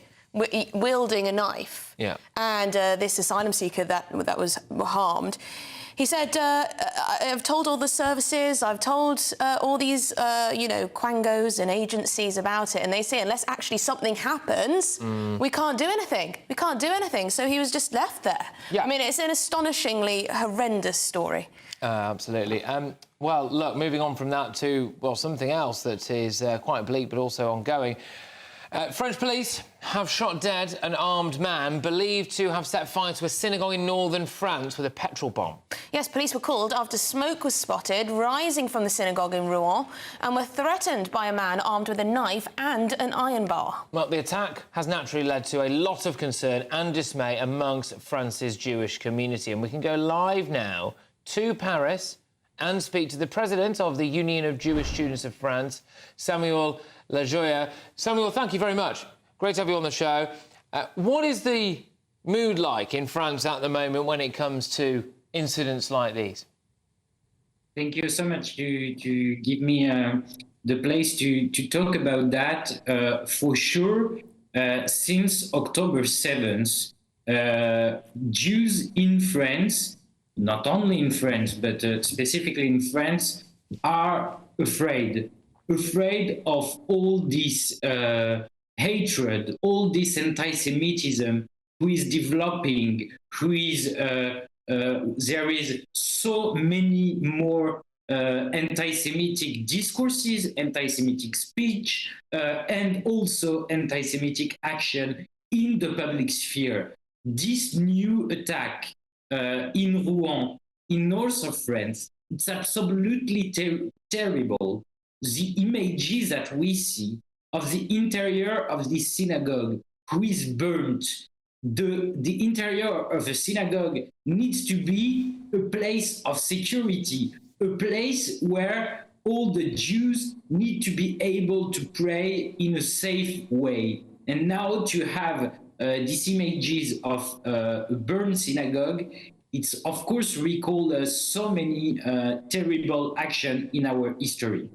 wielding a knife. And this asylum seeker that was harmed, He said, I've told all the services, I've told all these, quangos and agencies about it, and they say unless actually something happens, we can't do anything. We can't do anything. So he was just left there. Yeah. I mean, it's an astonishingly horrendous story. Absolutely. Well, look, moving on from that to, well, something else that is quite bleak but also ongoing. French police have shot dead an armed man believed to have set fire to a synagogue in northern France with a petrol bomb. Yes, police were called after smoke was spotted rising from the synagogue in Rouen and were threatened by a man armed with a knife and an iron bar. Well, the attack has naturally led to a lot of concern and dismay amongst France's Jewish community. And we can go live now to Paris and speak to the president of the Union of Jewish Students of France, Samuel Lajoya. Samuel, thank you very much. Great to have you on the show. What is the mood like in France at the moment when it comes to incidents like these? Thank you so much to give me the place to talk about that. For sure, since October 7th, Jews in France, not only in France, but specifically in France, are afraid of all this hatred, all this anti-Semitism who is developing, there is so many more anti-Semitic discourses, anti-Semitic speech, and also anti-Semitic action in the public sphere. This new attack in Rouen, in north of France, it's absolutely terrible. The images that we see of the interior of the synagogue, who is burnt. The interior of a synagogue needs to be a place of security, a place where all the Jews need to be able to pray in a safe way. And now to have these images of a burned synagogue, it's of course recalled so many terrible actions in our history.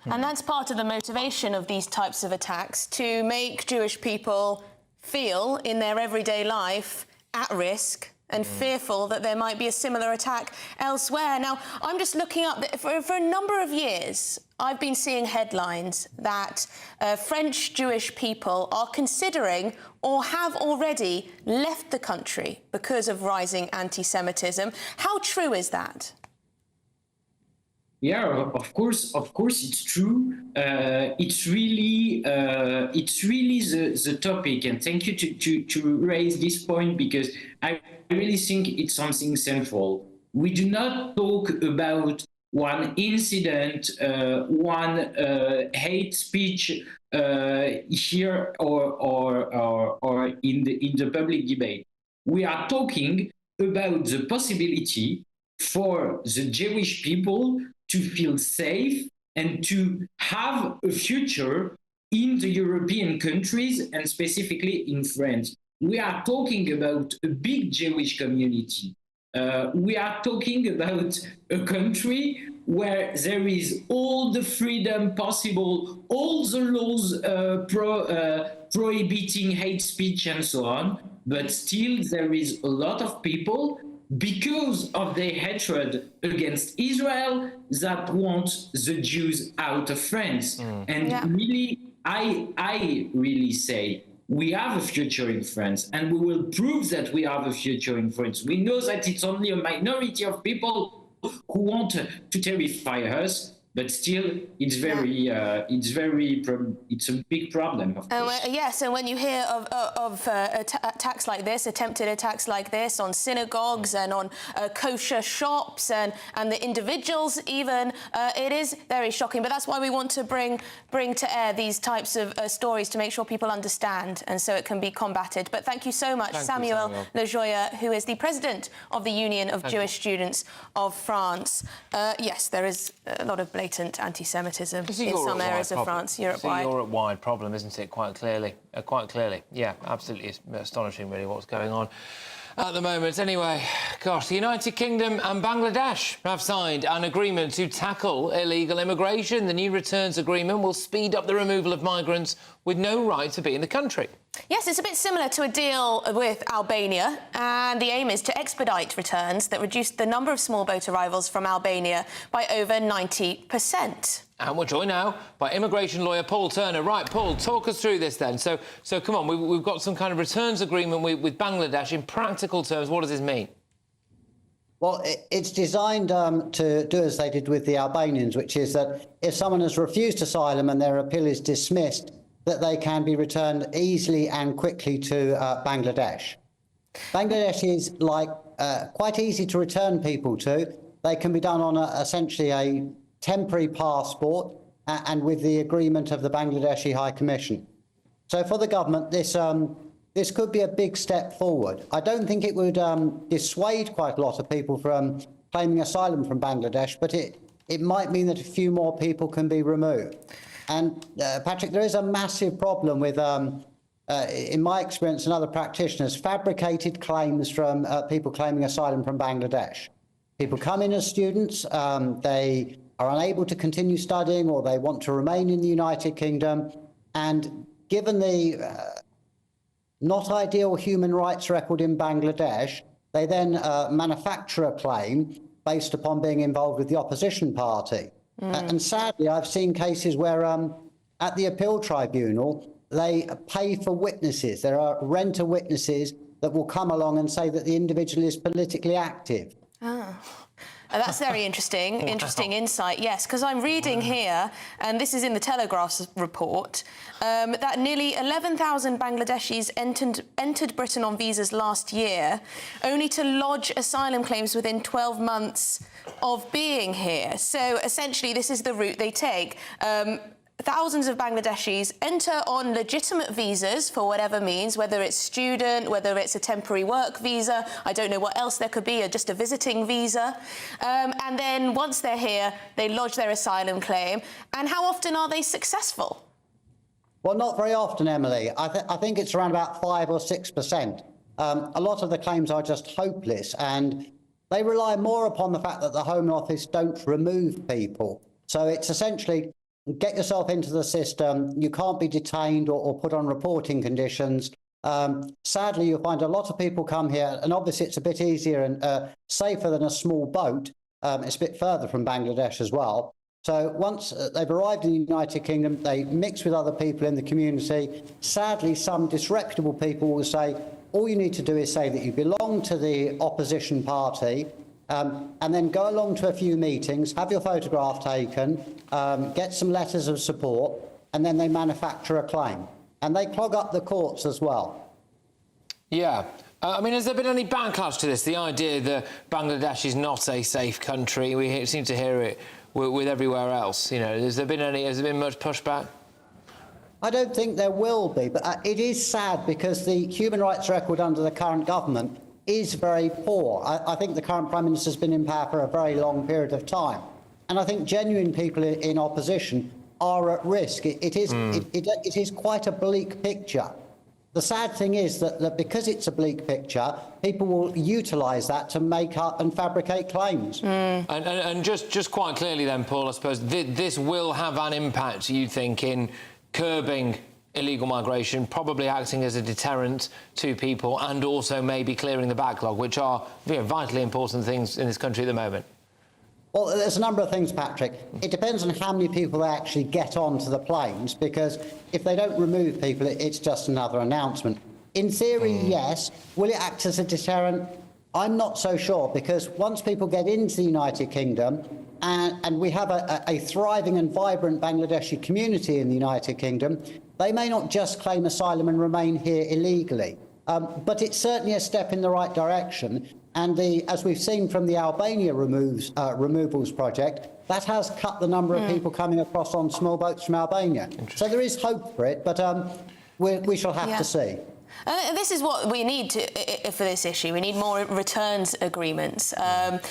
And that's part of the motivation of these types of attacks, to make Jewish people feel in their everyday life at risk and fearful that there might be a similar attack elsewhere. Now, I'm just looking up, for a number of years, I've been seeing headlines that French Jewish people are considering or have already left the country because of rising anti-Semitism. How true is that? Yeah, of course, it's true. It's really the topic, and thank you to raise this point, because I really think it's something central. We do not talk about one incident, one hate speech here or in the public debate. We are talking about the possibility for the Jewish people to feel safe and to have a future in the European countries and specifically in France. We are talking about a big Jewish community. We are talking about a country where there is all the freedom possible, all the laws prohibiting hate speech and so on, but still there is a lot of people, because of their hatred against Israel, that want the Jews out of France. And really, I really say, we have a future in France, and we will prove that we have a future in France. We know that it's only a minority of people who want to terrify us, but still, it's a big problem, of course. Yes, and when you hear of attacks like this, attempted attacks like this on synagogues and on kosher shops and the individuals even, it is very shocking. But that's why we want to bring to air these types of stories to make sure people understand, and so it can be combated. But thank you so much, Samuel Lajoya, who is the president of the Union of Jewish Students of France. Yes, there is a lot of blatant anti-Semitism in some areas of France, Europe-wide. It's a Europe-wide problem, isn't it? Quite clearly. Yeah, absolutely. It's astonishing, really, what's going on. at the moment. Anyway, gosh, the United Kingdom and Bangladesh have signed an agreement to tackle illegal immigration. The new returns agreement will speed up the removal of migrants with no right to be in the country. Yes, it's a bit similar to a deal with Albania, and the aim is to expedite returns that reduce the number of small boat arrivals from Albania by over 90%. And we're joined now by immigration lawyer Paul Turner. Right, Paul, talk us through this then. So come on, we've got some kind of returns agreement with Bangladesh. In practical terms, what does this mean? Well, it's designed to do as they did with the Albanians, which is that if someone has refused asylum and their appeal is dismissed, that they can be returned easily and quickly to Bangladesh. Bangladesh is quite easy to return people to. They can be done on essentially a temporary passport and with the agreement of the Bangladeshi High Commission. So for the government, this could be a big step forward. I don't think it would dissuade quite a lot of people from claiming asylum from Bangladesh, but it might mean that a few more people can be removed. And Patrick, there is a massive problem with, in my experience and other practitioners, fabricated claims from people claiming asylum from Bangladesh. People come in as students, they are unable to continue studying or they want to remain in the United Kingdom. And given the not ideal human rights record in Bangladesh, they then manufacture a claim based upon being involved with the opposition party. And sadly, I've seen cases where at the appeal tribunal, they pay for witnesses. There are renter witnesses that will come along and say that the individual is politically active. That's very interesting. Interesting insight, yes, because I'm reading here, and this is in the Telegraph's report, that nearly 11,000 Bangladeshis entered Britain on visas last year, only to lodge asylum claims within 12 months of being here. So essentially, this is the route they take. Thousands of Bangladeshis enter on legitimate visas for whatever means, whether it's student, whether it's a temporary work visa, I don't know what else there could be, or just a visiting visa. And then once they're here, they lodge their asylum claim. And how often are they successful? Well, not very often, Emily. I think it's around about 5 or 6%. A lot of the claims are just hopeless, and they rely more upon the fact that the Home Office don't remove people. So it's essentially get yourself into the system. You can't be detained or put on reporting conditions. Sadly, you'll find a lot of people come here, and obviously it's a bit easier and safer than a small boat. It's a bit further from Bangladesh as well. So once they've arrived in the United Kingdom, they mix with other people in the community. Sadly, some disreputable people will say, all you need to do is say that you belong to the opposition party, and then go along to a few meetings, have your photograph taken, get some letters of support, and then they manufacture a claim. And they clog up the courts as well. Yeah. I mean, has there been any backlash to this? The idea that Bangladesh is not a safe country, we seem to hear it with everywhere else. You know, has there been much pushback? I don't think there will be, but it is sad because the human rights record under the current government is very poor. I think the current Prime Minister has been in power for a very long period of time. And I think genuine people in opposition are at risk. It is quite a bleak picture. The sad thing is that because it's a bleak picture, people will utilise that to make up and fabricate claims. And just quite clearly then, Paul, I suppose this will have an impact, you think, in curbing illegal migration, probably acting as a deterrent to people, and also maybe clearing the backlog, which are vitally important things in this country at the moment. Well, there's a number of things, Patrick. It depends on how many people they actually get onto the planes, because if they don't remove people, it's just another announcement. In theory, yes. Will it act as a deterrent? I'm not so sure, because once people get into the United Kingdom, and we have a thriving and vibrant Bangladeshi community in the United Kingdom, they may not just claim asylum and remain here illegally. But it's certainly a step in the right direction. And as we've seen from the Albania removals project, that has cut the number of people coming across on small boats from Albania. So there is hope for it, but we shall have to see. This is what we need for this issue. We need more returns agreements.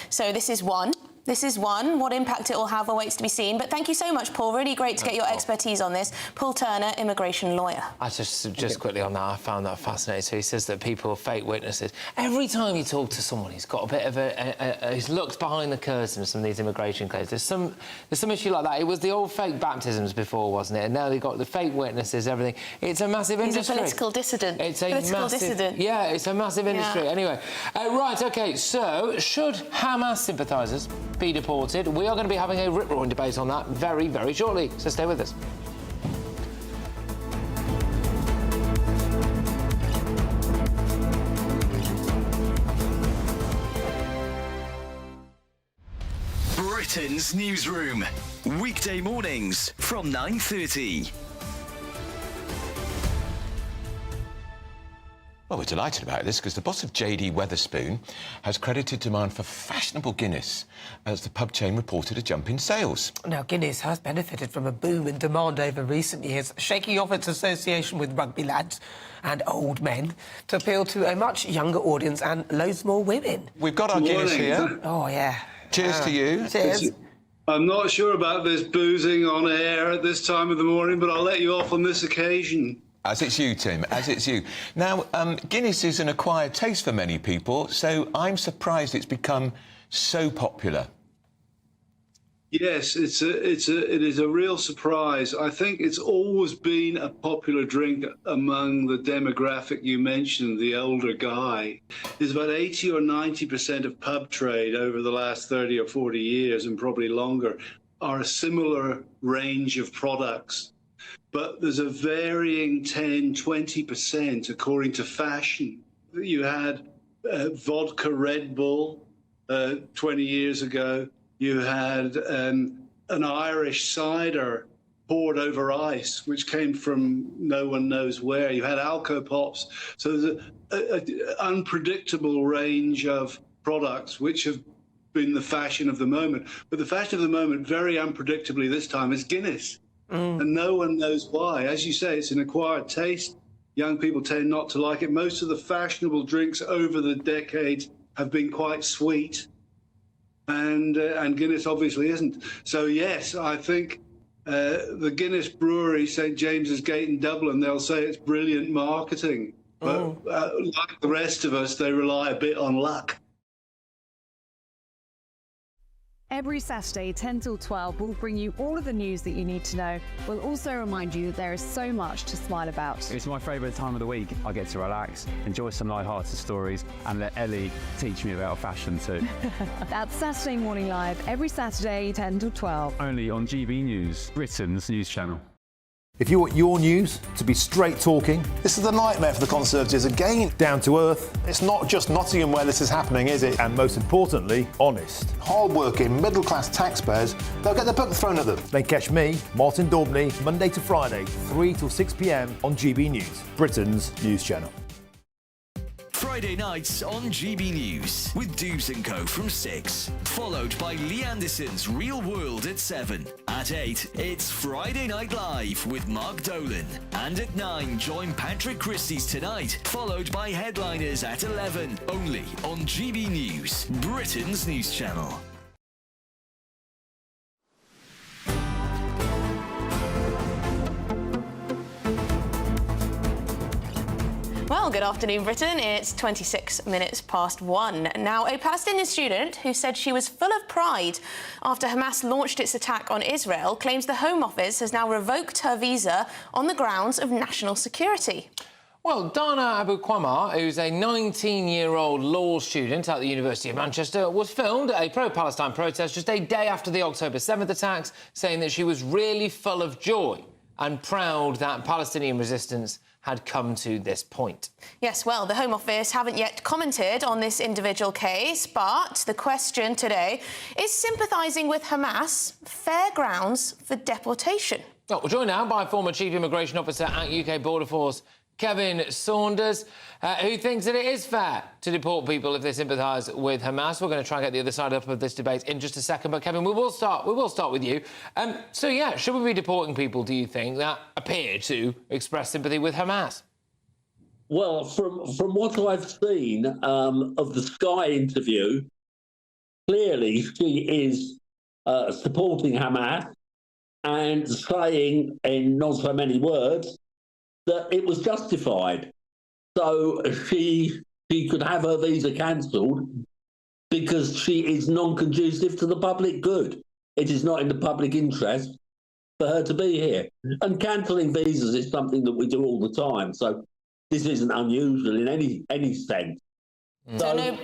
So this is one. This is one. What impact it will have awaits to be seen. But thank you so much, Paul. Really great to get your expertise on this. Paul Turner, immigration lawyer. I just quickly on that, I found that fascinating. So he says that people are fake witnesses. Every time you talk to someone, he's got a bit of he's looked behind the curtain of some of these immigration cases. There's some issue like that. It was the old fake baptisms before, wasn't it? And now they've got the fake witnesses, everything. It's a massive industry. He's a political dissident. It's a massive, yeah, it's a massive industry. Yeah. Anyway, right, OK, so should Hamas sympathisers be deported? We are going to be having a rip-roaring debate on that very, very shortly, so stay with us. Britain's newsroom, weekday mornings from 9:30. Well, we're delighted about this because the boss of Weatherspoon has credited demand for fashionable Guinness as the pub chain reported a jump in sales. Now, Guinness has benefited from a boom in demand over recent years, shaking off its association with rugby lads and old men to appeal to a much younger audience and loads more women. We've got our Guinness here. Oh, yeah. Cheers to you. Cheers. I'm not sure about this boozing on air at this time of the morning, but I'll let you off on this occasion. As it's you, Tim, as it's you. Now, Guinness is an acquired taste for many people, so I'm surprised it's become so popular. Yes, it is a real surprise. I think it's always been a popular drink among the demographic you mentioned, the older guy. There's about 80 or 90% of pub trade over the last 30 or 40 years, and probably longer, are a similar range of products. But there's a varying 10, 20% according to fashion. You had vodka Red Bull 20 years ago. You had an Irish cider poured over ice, which came from no one knows where. You had Alco Pops. So there's an unpredictable range of products which have been the fashion of the moment. But the fashion of the moment, very unpredictably this time, is Guinness. And no one knows why. As you say, it's an acquired taste. Young people tend not to like it. Most of the fashionable drinks over the decades have been quite sweet. And Guinness obviously isn't. So, yes, I think the Guinness brewery, St James's Gate in Dublin, they'll say it's brilliant marketing. But like the rest of us, they rely a bit on luck. Every Saturday, 10 till 12, we'll bring you all of the news that you need to know. We'll also remind you that there is so much to smile about. It's my favourite time of the week. I get to relax, enjoy some light-hearted stories, and let Ellie teach me about fashion too. That's Saturday Morning Live, every Saturday, 10 till 12. Only on GB News, Britain's news channel. If you want your news to be straight talking, this is a nightmare for the Conservatives again. Down to earth. It's not just Nottingham where this is happening, is it? And most importantly, honest. Hard-working, middle-class taxpayers, they'll get their book thrown at them. Then catch me, Martin Daubney, Monday to Friday, 3 till 6 p.m. on GB News, Britain's news channel. Friday nights on GB News with Dubes & Co from 6, followed by Lee Anderson's Real World at 7. At 8, it's Friday Night Live with Mark Dolan. And at 9, join Patrick Christie's Tonight, followed by Headliners at 11, only on GB News, Britain's news channel. Well, good afternoon, Britain. It's 26 minutes past 1. Now, a Palestinian student who said she was full of pride after Hamas launched its attack on Israel claims the Home Office has now revoked her visa on the grounds of national security. Well, Dana Abu Qamar, who's a 19-year-old law student at the University of Manchester, was filmed at a pro-Palestine protest just a day after the October 7th attacks, saying that she was really full of joy and proud that Palestinian resistance had come to this point. Yes, well, the Home Office haven't yet commented on this individual case, but the question today is sympathising with Hamas fair grounds for deportation? Well, we're joined now by former Chief Immigration Officer at UK Border Force, Kevin Saunders, who thinks that it is fair to deport people if they sympathise with Hamas. We're going to try and get the other side up of this debate in just a second. But, Kevin, we will start with you. So, yeah, should we be deporting people, do you think, that appear to express sympathy with Hamas? Well, from what I've seen of the Sky interview, clearly she is supporting Hamas and saying in not so many words that it was justified. So she could have her visa cancelled because she is non-conducive to the public good. It is not in the public interest for her to be here. And cancelling visas is something that we do all the time. So this isn't unusual in any sense. So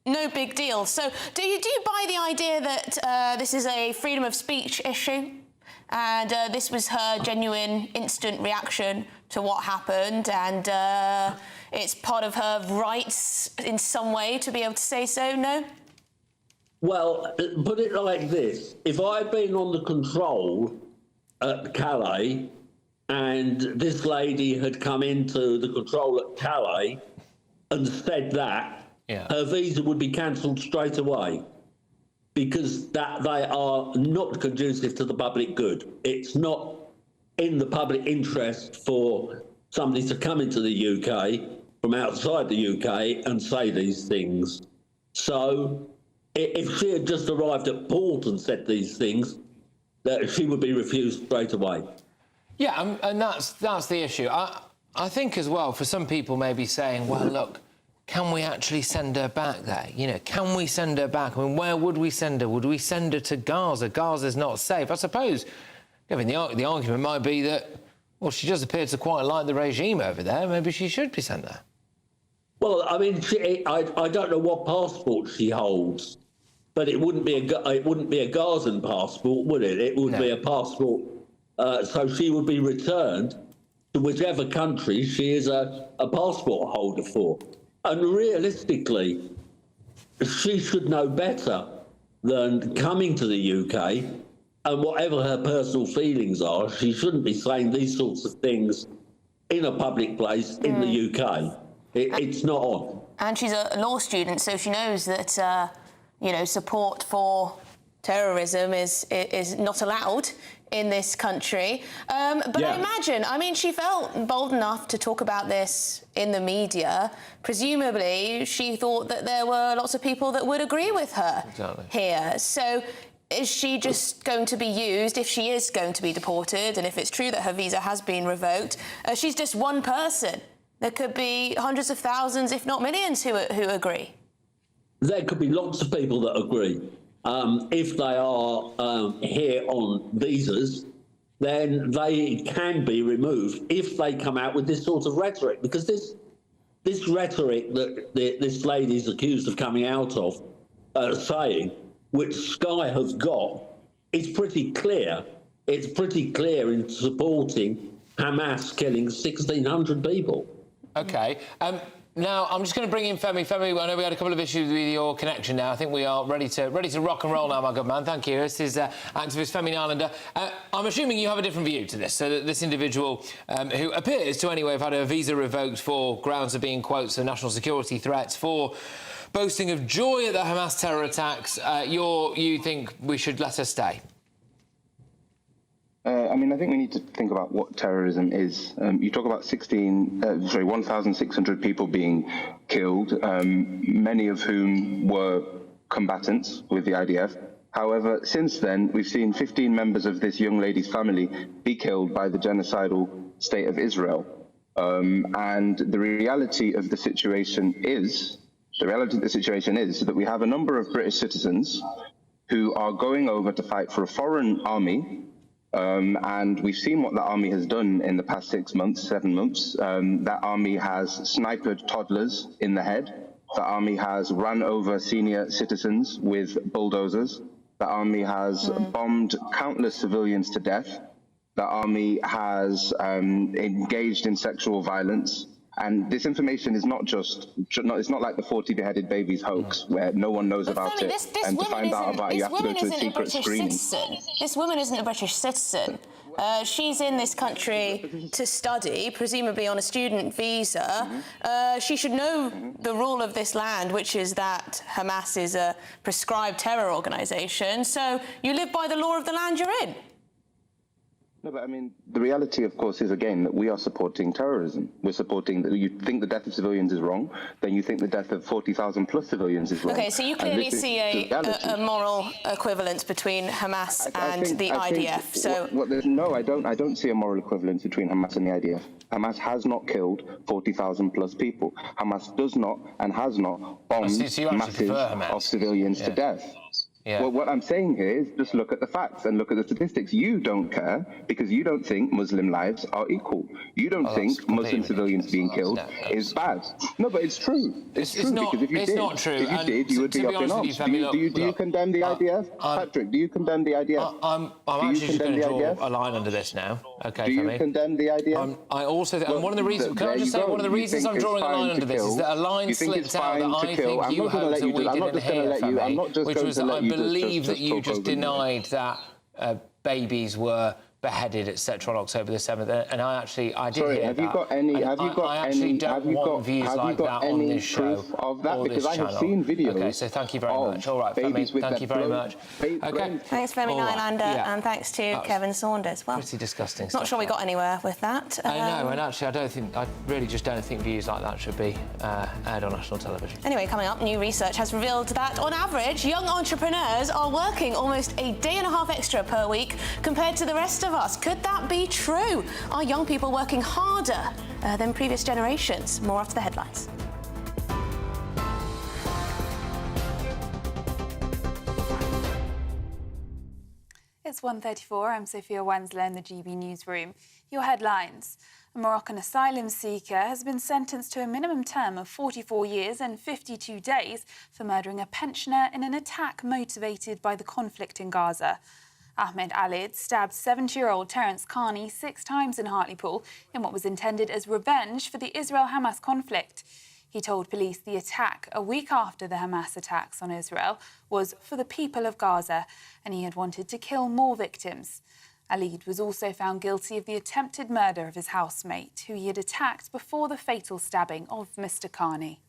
no big deal. So do you buy the idea that this is a freedom of speech issue, and this was her genuine instant reaction to what happened, and it's part of her rights in some way to be able to say so? No? Well, put it like this. If I'd been on the control at Calais and this lady had come into the control at Calais and said that, her visa would be cancelled straight away, because that they are not conducive to the public good. It's not in the public interest for somebody to come into the UK from outside the UK and say these things. So if she had just arrived at port and said these things, that she would be refused straight away. Yeah, and that's the issue. I think as well, for some people maybe saying, well, look, can we actually send her back there? You know, can we send her back? I mean, where would we send her? Would we send her to Gaza? Gaza's not safe. I suppose, I mean, the argument might be that, well, she does appear to quite like the regime over there. Maybe she should be sent there. Well, I mean, I don't know what passport she holds, but it wouldn't be a Gazan passport, would it? It would be a passport. So she would be returned to whichever country she is a passport holder for. And realistically, she should know better than coming to the UK, and whatever her personal feelings are, she shouldn't be saying these sorts of things in a public place in the UK. It's not on. And she's a law student, so she knows that, you know, support for terrorism is not allowed in this country. But I imagine, I mean, she felt bold enough to talk about this in the media. Presumably, she thought that there were lots of people that would agree with her here. So is she just going to be used, if she is going to be deported, and if it's true that her visa has been revoked, she's just one person? There could be hundreds of thousands, if not millions, who agree. There could be lots of people that agree. If they are here on visas, then they can be removed if they come out with this sort of rhetoric, because this rhetoric that this lady is accused of coming out of, saying, which Sky has got, is pretty clear. It's pretty clear in supporting Hamas killing 1,600 people. OK. Now, I'm just going to bring in Femi. Femi, I know we had a couple of issues with your connection now. I think we are ready to rock and roll now, my good man. Thank you. This is activist Femi Nylander. I'm assuming you have a different view to this, so that this individual, who appears to anyway have had her visa revoked for grounds of being, quotes, of national security threats, for boasting of joy at the Hamas terror attacks, you think we should let her stay? I mean, I think we need to think about what terrorism is. You talk about 1,600 people being killed, many of whom were combatants with the IDF. However, since then, we've seen 15 members of this young lady's family be killed by the genocidal state of Israel. And the reality of the situation is that we have a number of British citizens who are going over to fight for a foreign army. And we've seen what that army has done in the past 7 months. That army has sniped toddlers in the head. That army has run over senior citizens with bulldozers. That army has bombed countless civilians to death. That army has engaged in sexual violence. And this information is it's not like the 40 beheaded babies hoax where no one knows about it. And to find out about it, you have to go to a secret screening. This woman isn't a British citizen. She's in this country to study, presumably on a student visa. She should know the rule of this land, which is that Hamas is a prescribed terror organisation. So you live by the law of the land you're in. No, but I mean, the reality, of course, is, again, that we are supporting terrorism. We're supporting that. You think the death of civilians is wrong, then you think the death of 40,000 plus civilians is wrong. OK, so you clearly see a moral equivalence between Hamas and the IDF. No, I don't see a moral equivalence between Hamas and the IDF. Hamas has not killed 40,000 plus people. Hamas does not and has not bombed masses of civilians to death. Yeah. Well, what I'm saying here is just look at the facts and look at the statistics. You don't care because you don't think Muslim lives are equal. You don't think Muslim civilians being killed is bad. No, but it's true. It's true because if you did, you would be up in arms. Do you condemn the IDF? Patrick, do you condemn the IDF? I'm actually just going to draw a line under this now. Okay, do you condemn the IDF? I also think, and one of the reasons, can I just say, one of the reasons I'm drawing a line under this is that a line slipped out that I think you hoped that we didn't hear from me, which was that I believe that you just denied that babies were beheaded, etc. on October the 7th, and I did hear that. Have you got any? Have you got any? Have you got views like that on this show of that? Because I have seen videos. Okay, so thank you very much. All right, Femi, thank you very much. Okay, thanks Femi Nylander, and thanks to Kevin Saunders. Well, pretty disgusting. Not sure we got anywhere with that. I know, and actually, I really just don't think views like that should be aired on national television. Anyway, coming up, new research has revealed that on average, young entrepreneurs are working almost a day and a half extra per week compared to the rest of us. Could that be true? Are young people working harder than previous generations? More after the headlines. It's 1:34. I'm Sophia Wensler in the GB newsroom. Your headlines. A Moroccan asylum seeker has been sentenced to a minimum term of 44 years and 52 days for murdering a pensioner in an attack motivated by the conflict in Gaza. Ahmed Alid stabbed 70-year-old Terence Carney 6 times in Harleypool in what was intended as revenge for the Israel-Hamas conflict. He told police the attack, a week after the Hamas attacks on Israel, was for the people of Gaza, and he had wanted to kill more victims. Alid was also found guilty of the attempted murder of his housemate, who he had attacked before the fatal stabbing of Mr. Carney.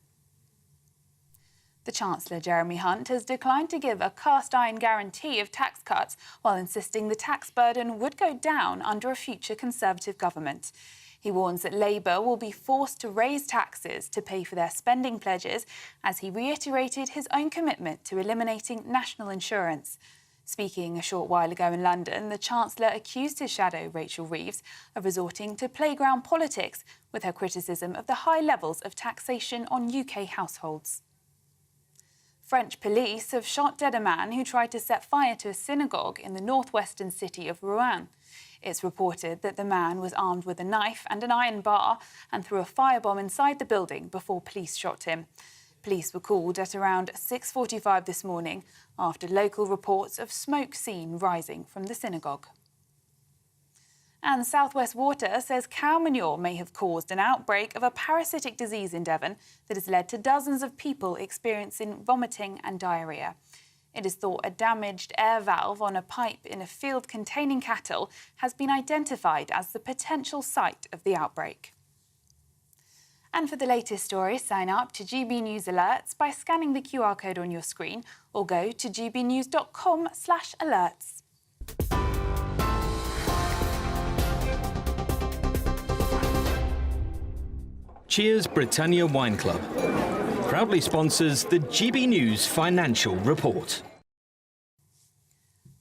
The Chancellor, Jeremy Hunt, has declined to give a cast-iron guarantee of tax cuts while insisting the tax burden would go down under a future Conservative government. He warns that Labour will be forced to raise taxes to pay for their spending pledges, as he reiterated his own commitment to eliminating national insurance. Speaking a short while ago in London, the Chancellor accused his shadow, Rachel Reeves, of resorting to playground politics with her criticism of the high levels of taxation on UK households. French police have shot dead a man who tried to set fire to a synagogue in the northwestern city of Rouen. It's reported that the man was armed with a knife and an iron bar and threw a firebomb inside the building before police shot him. Police were called at around 6:45 this morning after local reports of smoke seen rising from the synagogue. And South West Water says cow manure may have caused an outbreak of a parasitic disease in Devon that has led to dozens of people experiencing vomiting and diarrhoea. It is thought a damaged air valve on a pipe in a field containing cattle has been identified as the potential site of the outbreak. And for the latest stories, sign up to GB News Alerts by scanning the QR code on your screen or go to gbnews.com/alerts. Cheers Britannia Wine Club proudly sponsors the GB News Financial Report.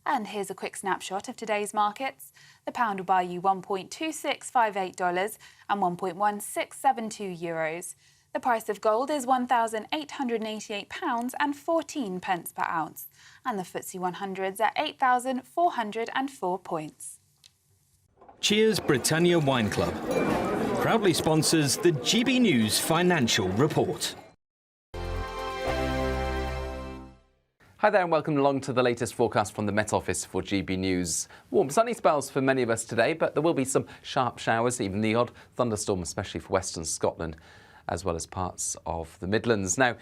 And here's a quick snapshot of today's markets. The pound will buy you $1.2658 and €1.1672. The price of gold is £1,888 and 14 pence per ounce. And the FTSE 100's at 8,404 points. Cheers Britannia Wine Club proudly sponsors the GB News Financial Report. Hi there and welcome along to the latest forecast from the Met Office for GB News. Warm sunny spells for many of us today, but there will be some sharp showers, even the odd thunderstorm, especially for western Scotland, as well as parts of the Midlands. Now,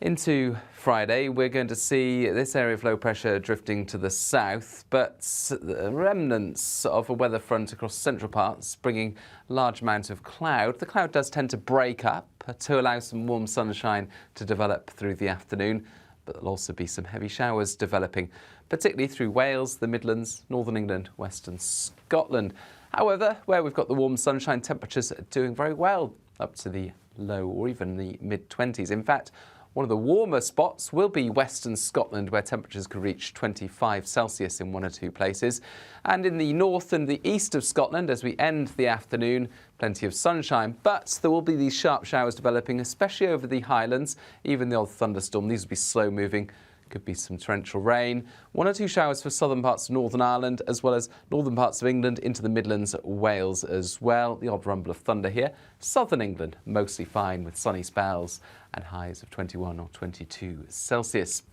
into Friday, we're going to see this area of low pressure drifting to the south, but remnants of a weather front across central parts, bringing a large amount of cloud. The cloud does tend to break up to allow some warm sunshine to develop through the afternoon, but there'll also be some heavy showers developing, particularly through Wales, the Midlands, Northern England, Western Scotland. However, where we've got the warm sunshine, temperatures are doing very well, up to the low or even the mid-20s. In fact, one of the warmer spots will be Western Scotland, where temperatures could reach 25 Celsius in one or two places. And in the north and the east of Scotland, as we end the afternoon, plenty of sunshine. But there will be these sharp showers developing, especially over the Highlands, even the odd thunderstorm. These will be slow moving. Could be some torrential rain. One or two showers for southern parts of Northern Ireland, as well as northern parts of England into the Midlands, Wales as well. The odd rumble of thunder here. Southern England, mostly fine with sunny spells and highs of 21 or 22 Celsius.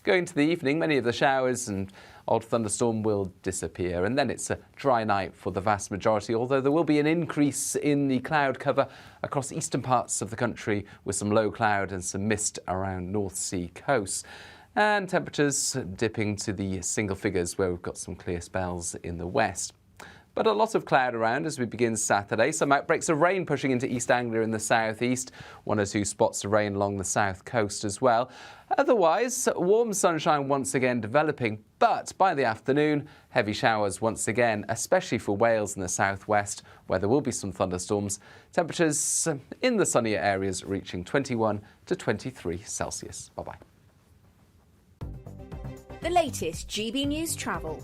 Going to the evening, many of the showers and odd thunderstorm will disappear, and then it's a dry night for the vast majority, although there will be an increase in the cloud cover across eastern parts of the country with some low cloud and some mist around North Sea coasts. And temperatures dipping to the single figures where we've got some clear spells in the west. But a lot of cloud around as we begin Saturday. Some outbreaks of rain pushing into East Anglia in the southeast. One or two spots of rain along the south coast as well. Otherwise, warm sunshine once again developing. But by the afternoon, heavy showers once again, especially for Wales and the southwest, where there will be some thunderstorms. Temperatures in the sunnier areas reaching 21 to 23 Celsius. Bye-bye. The latest GB News travel.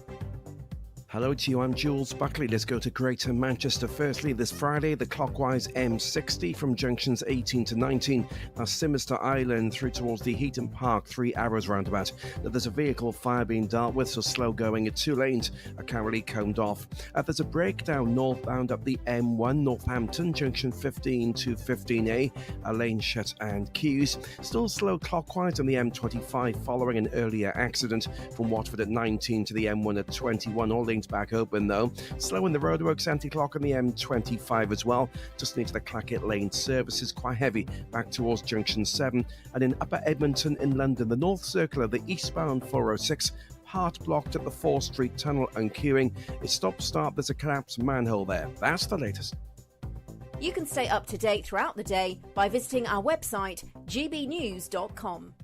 Hello to you, I'm Jules Buckley. Let's go to Greater Manchester. Firstly, this Friday, the clockwise M60 from junctions 18 to 19. That's Simister Island through towards the Heaton Park 3 Arrows roundabout. There's a vehicle fire being dealt with, so slow going at 2 lanes are currently combed off. There's a breakdown northbound up the M1 Northampton, junction 15 to 15A, a lane shut and queues. Still slow clockwise on the M25 following an earlier accident from Watford at 19 to the M1 at 21. All lanes back open though. Slow in the roadworks anti-clock on the M25 as well. Just into the Clackett Lane services quite heavy back towards junction 7. And in Upper Edmonton in London, the North Circular, the eastbound 406, part blocked at the 4th Street Tunnel and queuing. It's stop-start, there's a collapsed manhole there. That's the latest. You can stay up to date throughout the day by visiting our website, gbnews.com.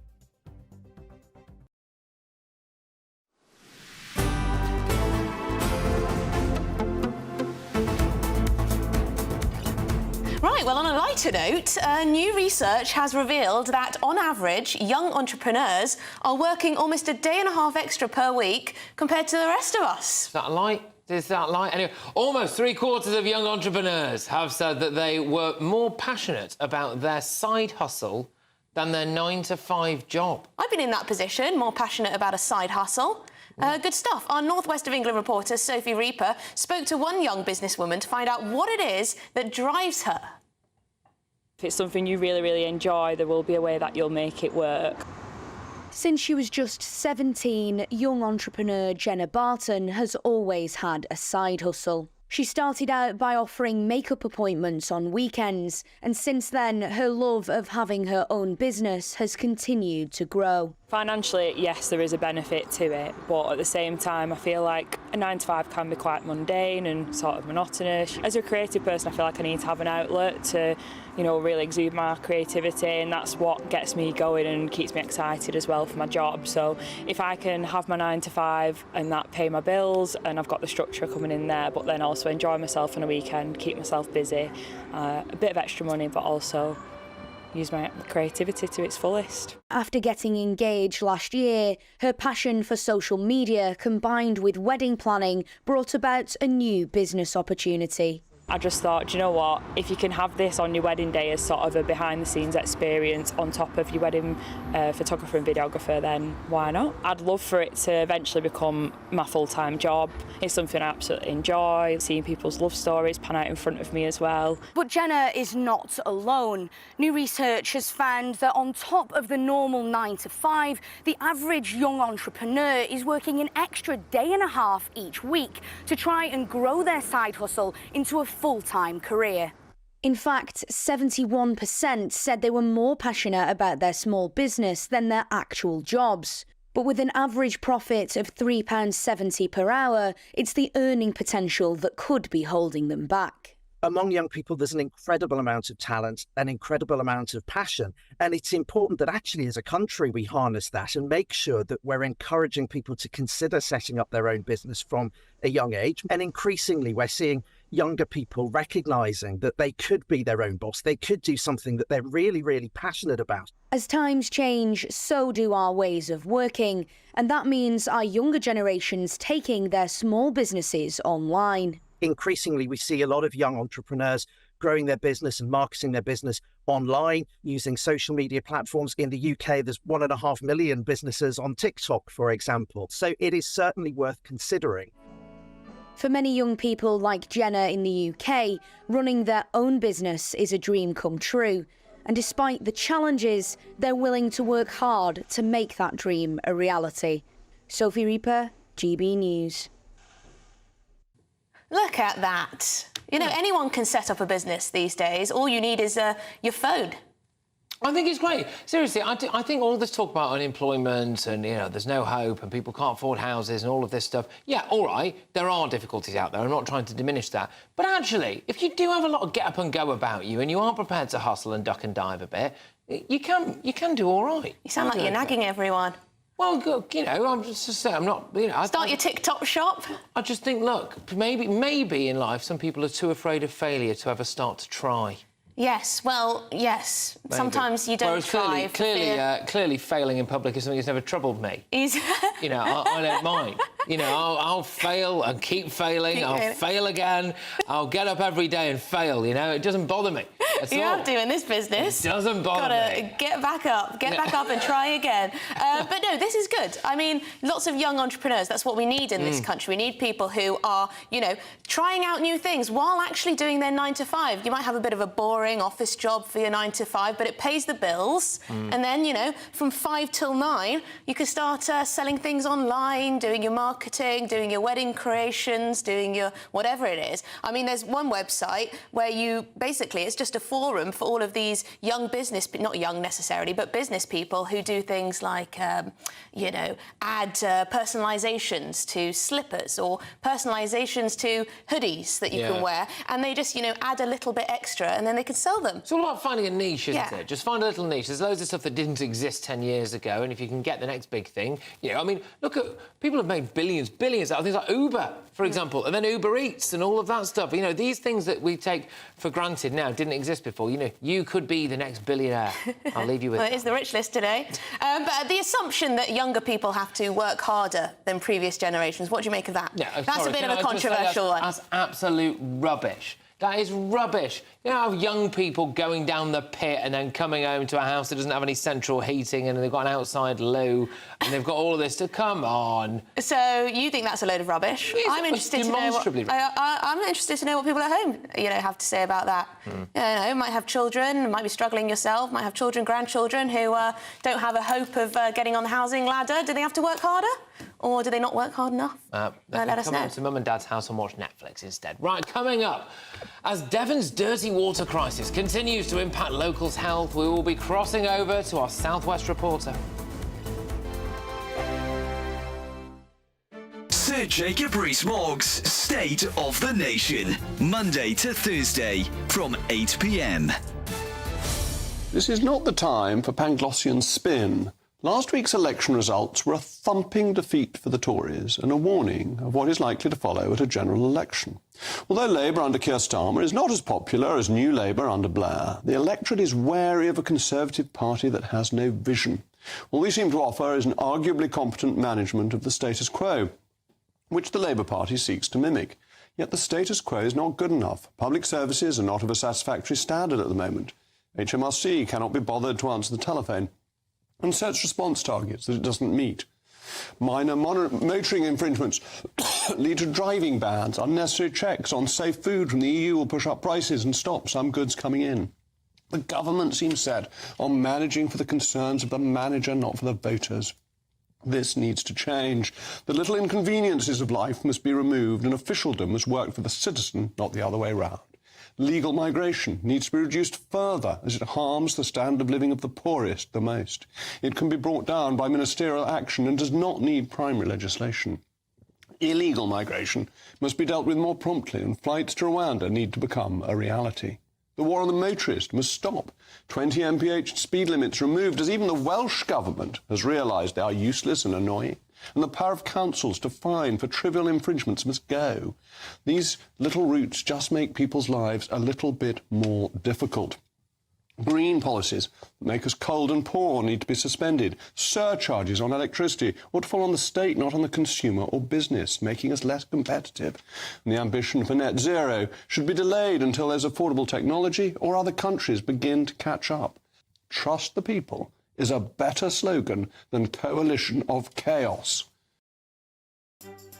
Right, well, on a lighter note, new research has revealed that, on average, young entrepreneurs are working almost a day and a half extra per week compared to the rest of us. Is that light? Is that light? Anyway, almost 3/4 of young entrepreneurs have said that they were more passionate about their side hustle than their 9-to-5 job. I've been in that position, more passionate about a side hustle. Good stuff. Our North West of England reporter, Sophie Reaper, spoke to one young businesswoman to find out what it is that drives her. If it's something you really, really enjoy, there will be a way that you'll make it work. Since she was just 17, young entrepreneur Jenna Barton has always had a side hustle. She started out by offering makeup appointments on weekends, and since then, her love of having her own business has continued to grow. Financially, yes, there is a benefit to it, but at the same time, I feel like a 9-to-5 can be quite mundane and sort of monotonous. As a creative person, I feel like I need to have an outlet to, really exude my creativity, and that's what gets me going and keeps me excited as well for my job. So if I can have my 9-to-5 and that pay my bills, and I've got the structure coming in there, but then also enjoy myself on a weekend, keep myself busy, a bit of extra money, but also use my creativity to its fullest. After getting engaged last year, her passion for social media combined with wedding planning brought about a new business opportunity. I just thought, do you know what, if you can have this on your wedding day as sort of a behind-the-scenes experience on top of your wedding photographer and videographer, then why not? I'd love for it to eventually become my full-time job. It's something I absolutely enjoy, seeing people's love stories pan out in front of me as well. But Jenna is not alone. New research has found that on top of the normal 9-to-5, the average young entrepreneur is working an extra day and a half each week to try and grow their side hustle into a full-time career. In fact, 71% said they were more passionate about their small business than their actual jobs. But with an average profit of £3.70 per hour, it's the earning potential that could be holding them back. Among young people, there's an incredible amount of talent, an incredible amount of passion. And it's important that actually as a country we harness that and make sure that we're encouraging people to consider setting up their own business from a young age. And increasingly, we're seeing younger people recognising that they could be their own boss. They could do something that they're really, really passionate about. As times change, so do our ways of working. And that means our younger generations taking their small businesses online. Increasingly, we see a lot of young entrepreneurs growing their business and marketing their business online using social media platforms. In the UK, there's 1.5 million businesses on TikTok, for example. So it is certainly worth considering. For many young people like Jenna in the UK, running their own business is a dream come true. And despite the challenges, they're willing to work hard to make that dream a reality. Sophie Reaper, GB News. Look at that. You know, anyone can set up a business these days. All you need is your phone. I think it's great. Seriously, I think all this talk about unemployment and, you know, there's no hope and people can't afford houses and all of this stuff, yeah, all right, there are difficulties out there. I'm not trying to diminish that. But actually, if you do have a lot of get up and go about you and you aren't prepared to hustle and duck and dive a bit, you can do all right. You sound like you're nagging everyone. Well, you know, I'm just saying, I'm not, you know... Start your TikTok shop? I just think, look, maybe in life some people are too afraid of failure to ever start to try. Yes, well, yes. Maybe. Sometimes you don't try. Clearly failing in public is something that's never troubled me. You know, I don't mind. You know, I'll fail and keep failing. I'll fail again. I'll get up every day and fail, you know. It doesn't bother me. You have to in this business. It doesn't bother me. Gotta get back up and try again. But no, this is good. I mean, lots of young entrepreneurs, that's what we need in this country. We need people who are, you know, trying out new things while actually doing their 9 to 5. You might have a bit of a boring office job for your 9 to 5, but it pays the bills. And then, you know, from 5 till 9, you can start selling things online, doing your marketing, doing your wedding creations, doing your whatever it is. I mean, there's one website where you basically, it's just a forum for all of these young business, not young necessarily, but business people who do things like, you know, add personalizations to slippers or personalizations to hoodies that you can wear, and they just, you know, add a little bit extra and then they can sell them. It's all about finding a niche, isn't it? Just find a little niche. There's loads of stuff that didn't exist 10 years ago, and if you can get the next big thing, you know, I mean, look at, people have made billions out of things like Uber, for example, and then Uber Eats and all of that stuff. You know, these things that we take for granted now didn't exist before. You know, you could be the next billionaire. I'll leave you with Well, it is the rich list today. But the assumption that younger people have to work harder than previous generations, what do you make of that? Yeah, that's a bit of a controversial one. That's absolute rubbish. That is rubbish. You know, have young people going down the pit and then coming home to a house that doesn't have any central heating and they've got an outside loo and they've got all of this to come on. So you think that's a load of rubbish? I'm interested to know what, I'm interested to know what people at home, you know, have to say about that. You know, might have children, might be struggling yourself, might have children, grandchildren who don't have a hope of getting on the housing ladder. Do they have to work harder? Or do they not work hard enough? Let us know. Come to Mum and Dad's house and watch Netflix instead. Right, coming up, as Devon's dirty water crisis continues to impact locals' health, we will be crossing over to our South West reporter. Sir Jacob Rees-Mogg's State of the Nation, Monday to Thursday from 8 p.m. This is not the time for Panglossian spin. Last week's election results were a thumping defeat for the Tories and a warning of what is likely to follow at a general election. Although Labour under Keir Starmer is not as popular as New Labour under Blair, the electorate is wary of a Conservative party that has no vision. All they seem to offer is an arguably competent management of the status quo, which the Labour Party seeks to mimic. Yet the status quo is not good enough. Public services are not of a satisfactory standard at the moment. HMRC cannot be bothered to answer the telephone and sets response targets that it doesn't meet. Minor motoring infringements lead to driving bans. Unnecessary checks on safe food from the EU will push up prices and stop some goods coming in. The government seems set on managing for the concerns of the manager, not for the voters. This needs to change. The little inconveniences of life must be removed, and officialdom must work for the citizen, not the other way round. Legal migration needs to be reduced further as it harms the standard of living of the poorest the most. It can be brought down by ministerial action and does not need primary legislation. illegal migration must be dealt with more promptly, and flights to Rwanda need to become a reality. The war on the motorist must stop. 20 mph speed limits removed, as even the Welsh government has realised they are useless and annoying. And the power of councils to fine for trivial infringements must go. These little routes just make people's lives a little bit more difficult. Green policies that make us cold and poor need to be suspended. Surcharges on electricity ought to fall on the state, not on the consumer or business, making us less competitive. And the ambition for net zero should be delayed until there's affordable technology or other countries begin to catch up. Trust the people is a better slogan than coalition of chaos.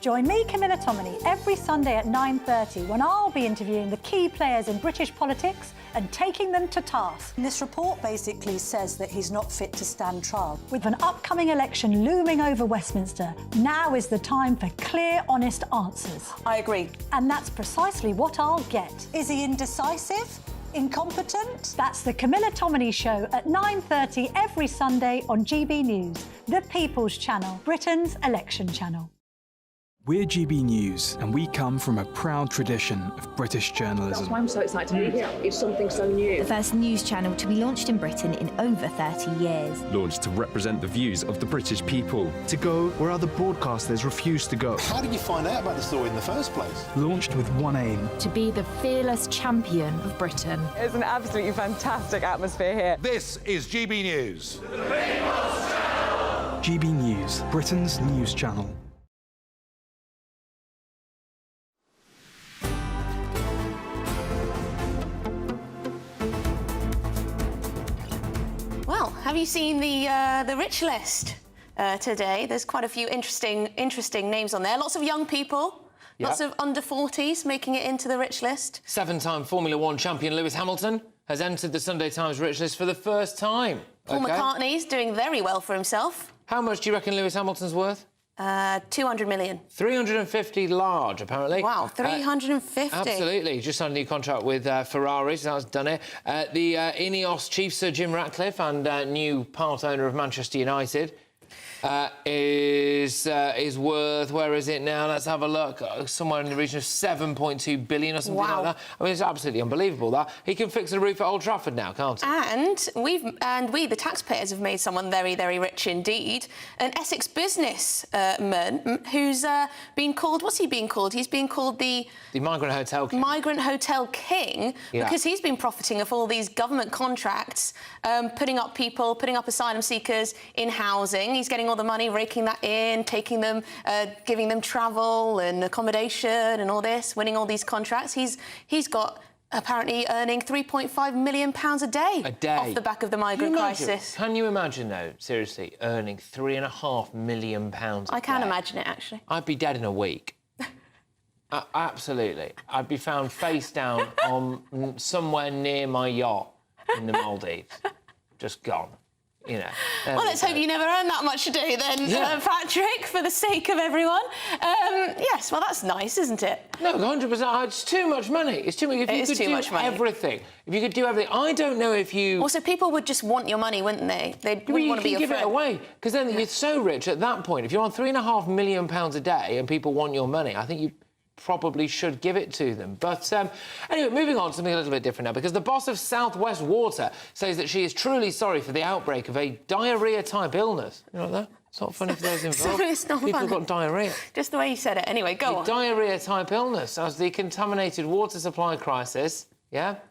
Join me, Camilla Tominey, every Sunday at 9:30 when I'll be interviewing the key players in British politics and taking them to task. This report basically says that he's not fit to stand trial. With an upcoming election looming over Westminster, now is the time for clear, honest answers. I agree. And that's precisely what I'll get. Is he indecisive? Incompetent? That's the Camilla Tominey Show at 9:30 every Sunday on GB News, the People's Channel, Britain's election channel. We're GB News, and we come from a proud tradition of British journalism. That's why I'm so excited to be here. It's something so new. The first news channel to be launched in Britain in over 30 years. Launched to represent the views of the British people. To go where other broadcasters refuse to go. How did you find out about the story in the first place? Launched with one aim. To be the fearless champion of Britain. It's an absolutely fantastic atmosphere here. This is GB News. GB News, Britain's news channel. Well, have you seen the rich list today? There's quite a few interesting names on there. Lots of young people, lots of under 40s making it into the rich list. 7-time Formula One champion Lewis Hamilton has entered the Sunday Times rich list for the first time. Paul McCartney's doing very well for himself. How much do you reckon Lewis Hamilton's worth? 200 million. 350 large, apparently. Wow, 350. Absolutely. Just signed a new contract with Ferrari, so that's done it. The Ineos chief, Sir Jim Ratcliffe, and new part owner of Manchester United, is worth, where is it now? Let's have a look. Somewhere in the region of 7.2 billion or something like that. I mean, it's absolutely unbelievable, that. He can fix the roof at Old Trafford now, can't he? And we, the taxpayers, have made someone very, very rich indeed. An Essex businessman who's been called... What's he being called? He's being called the Migrant Hotel King. Migrant Hotel King, because he's been profiting off all these government contracts, putting up asylum seekers in housing. He's getting all the money, raking that in, taking them, giving them travel and accommodation and all this, winning all these contracts. He's got apparently earning £3.5 million a day off the back of the migrant crisis. Can you imagine, though, seriously, earning £3.5 million a day? I can imagine it, actually. I'd be dead in a week. Absolutely. I'd be found face down on somewhere near my yacht in the Maldives. Just gone. You know. Well, let's hope you never earn that much a day then, Patrick, for the sake of everyone. Yes, well, that's nice, isn't it? No, 100%. It's too much money. It's too much. If you could do everything, if you could do everything, I don't know if you... Also, people would just want your money, wouldn't they? They wouldn't want to be your friend. You give it away, because then you're so rich at that point. If you're on £3.5 million a day and people want your money, I think you probably should give it to them. But anyway, moving on to something a little bit different now, because the boss of South West Water says that she is truly sorry for the outbreak of a diarrhea-type illness. You know that? It's not funny for those involved. Sorry, it's not People funny. have got diarrhea. Just the way you said it. Anyway, go on. Diarrhea-type illness as the contaminated water supply crisis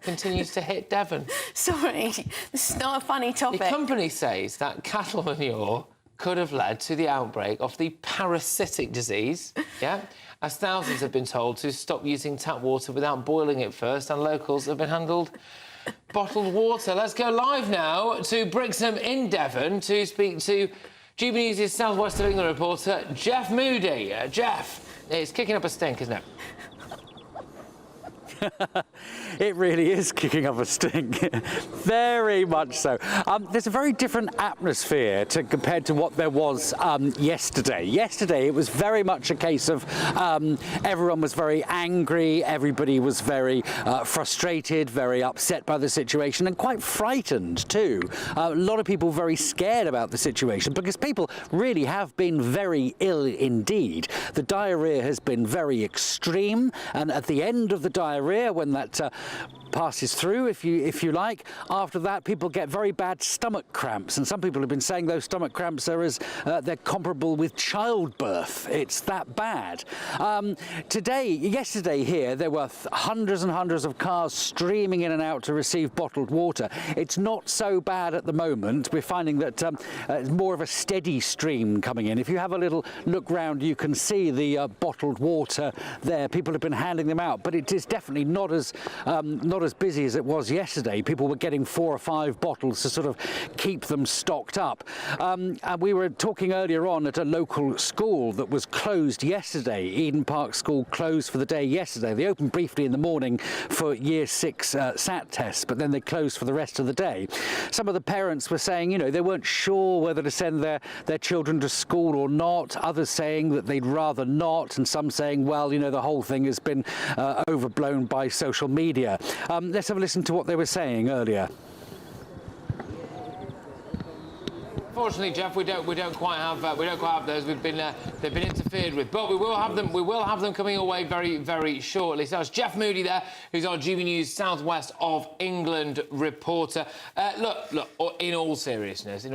continues to hit Devon. Sorry, this is not a funny topic. The company says that cattle manure could have led to the outbreak of the parasitic disease, as thousands have been told to stop using tap water without boiling it first, and locals have been handled bottled water. Let's go live now to Brixham in Devon to speak to GB News' South West of England reporter, Jeff Moody. Jeff, it's kicking up a stink, isn't it? It really is kicking up a stink, very much so. There's a very different atmosphere compared to what there was yesterday. Yesterday it was very much a case of everyone was very angry, everybody was very frustrated, very upset by the situation and quite frightened too. A lot of people very scared about the situation because people really have been very ill indeed. The diarrhea has been very extreme, and at the end of the diarrhea, when that passes through, if you like, after that people get very bad stomach cramps, and some people have been saying those stomach cramps are they're comparable with childbirth. It's that bad. Yesterday here there were hundreds and hundreds of cars streaming in and out to receive bottled water. It's not so bad at the moment. We're finding that it's more of a steady stream coming in. If you have a little look round, you can see the bottled water there. People have been handing them out, but it is definitely not as busy as it was yesterday. People were getting 4 or 5 bottles to sort of keep them stocked up. And we were talking earlier on at a local school that was closed yesterday. Eden Park School closed for the day yesterday. They opened briefly in the morning for Year 6 SAT tests, but then they closed for the rest of the day. Some of the parents were saying, you know, they weren't sure whether to send their children to school or not. Others saying that they'd rather not, and some saying, well, you know, the whole thing has been overblown by social media. Let's have a listen to what they were saying earlier. Fortunately, Jeff, we don't quite have those. They've been interfered with, but we will have them. We will have them coming away very, very shortly. So that's Jeff Moody there, who's our GB News Southwest of England reporter. Look. In all seriousness,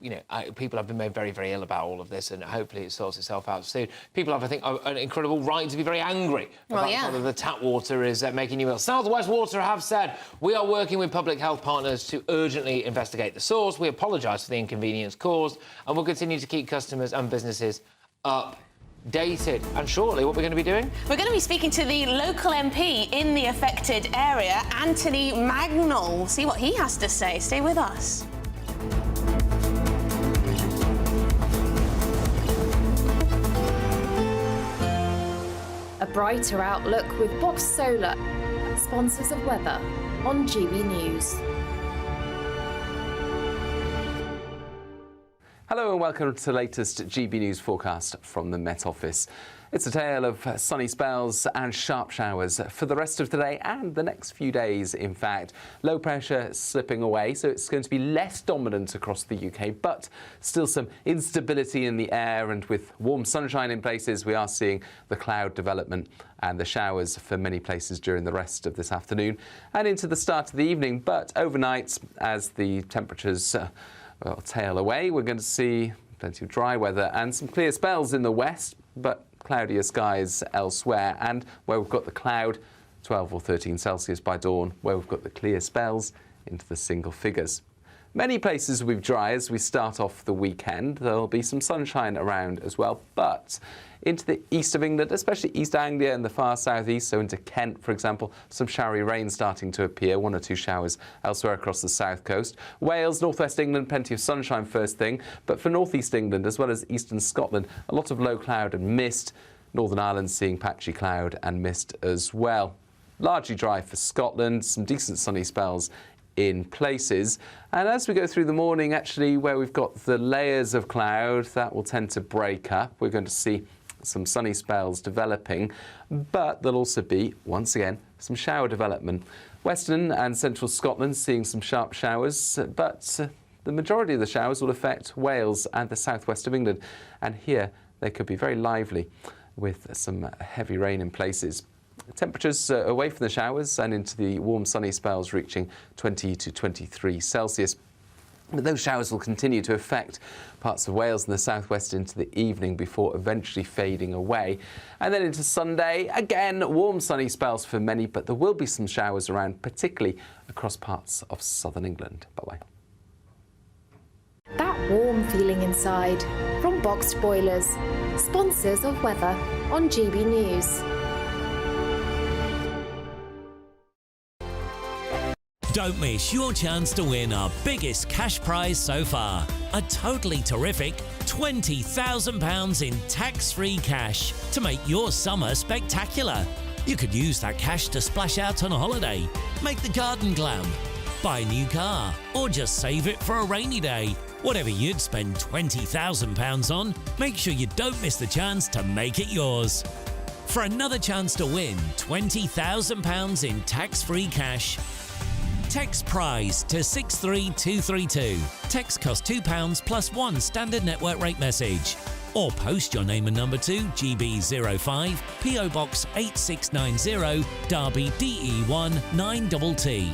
you know, people have been made very, very ill about all of this, and hopefully it sorts itself out soon. People have, I think, an incredible right to be very angry about whether the tap water is making you ill. Southwest Water have said we are working with public health partners to urgently investigate the source. We apologise for the inconvenience caused, and we'll continue to keep customers and businesses updated. And shortly, what we're going to be doing? We're going to be speaking to the local MP in the affected area, Anthony Magnol. See what he has to say. Stay with us. A brighter outlook with Box Solar, sponsors of weather on GB News. Hello and welcome to the latest GB News forecast from the Met Office. It's a tale of sunny spells and sharp showers for the rest of today and the next few days, in fact. Low pressure slipping away, so it's going to be less dominant across the UK, but still some instability in the air, and with warm sunshine in places, we are seeing the cloud development and the showers for many places during the rest of this afternoon and into the start of the evening. But overnight, as the temperatures tail away, we're going to see plenty of dry weather and some clear spells in the west, but cloudier skies elsewhere. And where we've got the cloud, 12 or 13 Celsius by dawn, where we've got the clear spells into the single figures. Many places will be dry as we start off the weekend. There'll be some sunshine around as well, but into the east of England, especially East Anglia and the far southeast, so into Kent, for example, some showery rain starting to appear, 1 or 2 showers elsewhere across the south coast. Wales, northwest England, plenty of sunshine first thing, but for northeast England as well as eastern Scotland, a lot of low cloud and mist. Northern Ireland seeing patchy cloud and mist as well. Largely dry for Scotland, some decent sunny spells in places. And as we go through the morning, actually, where we've got the layers of cloud, that will tend to break up. We're going to see some sunny spells developing, but there'll also be, once again, some shower development. Western and central Scotland seeing some sharp showers, but the majority of the showers will affect Wales and the southwest of England. And here they could be very lively with some heavy rain in places. Temperatures away from the showers and into the warm sunny spells reaching 20 to 23 Celsius. But those showers will continue to affect parts of Wales and the southwest into the evening before eventually fading away. And then into Sunday, again, warm sunny spells for many, but there will be some showers around, particularly across parts of southern England. Bye-bye. That warm feeling inside from Boxed Boilers, sponsors of weather on GB News. Don't miss your chance to win our biggest cash prize so far. A totally terrific £20,000 in tax-free cash to make your summer spectacular. You could use that cash to splash out on a holiday, make the garden glam, buy a new car, or just save it for a rainy day. Whatever you'd spend £20,000 on, make sure you don't miss the chance to make it yours. For another chance to win £20,000 in tax-free cash, text PRIZE to 63232. Text costs £2 plus one standard network rate message. Or post your name and number to GB05 PO Box 8690 Derby DE1 9TT.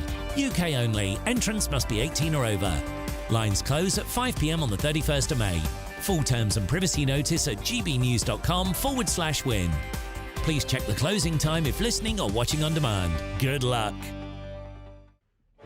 UK only. Entrance must be 18 or over. Lines close at 5 p.m. on the 31st of May. Full terms and privacy notice at gbnews.com/win. Please check the closing time if listening or watching on demand. Good luck.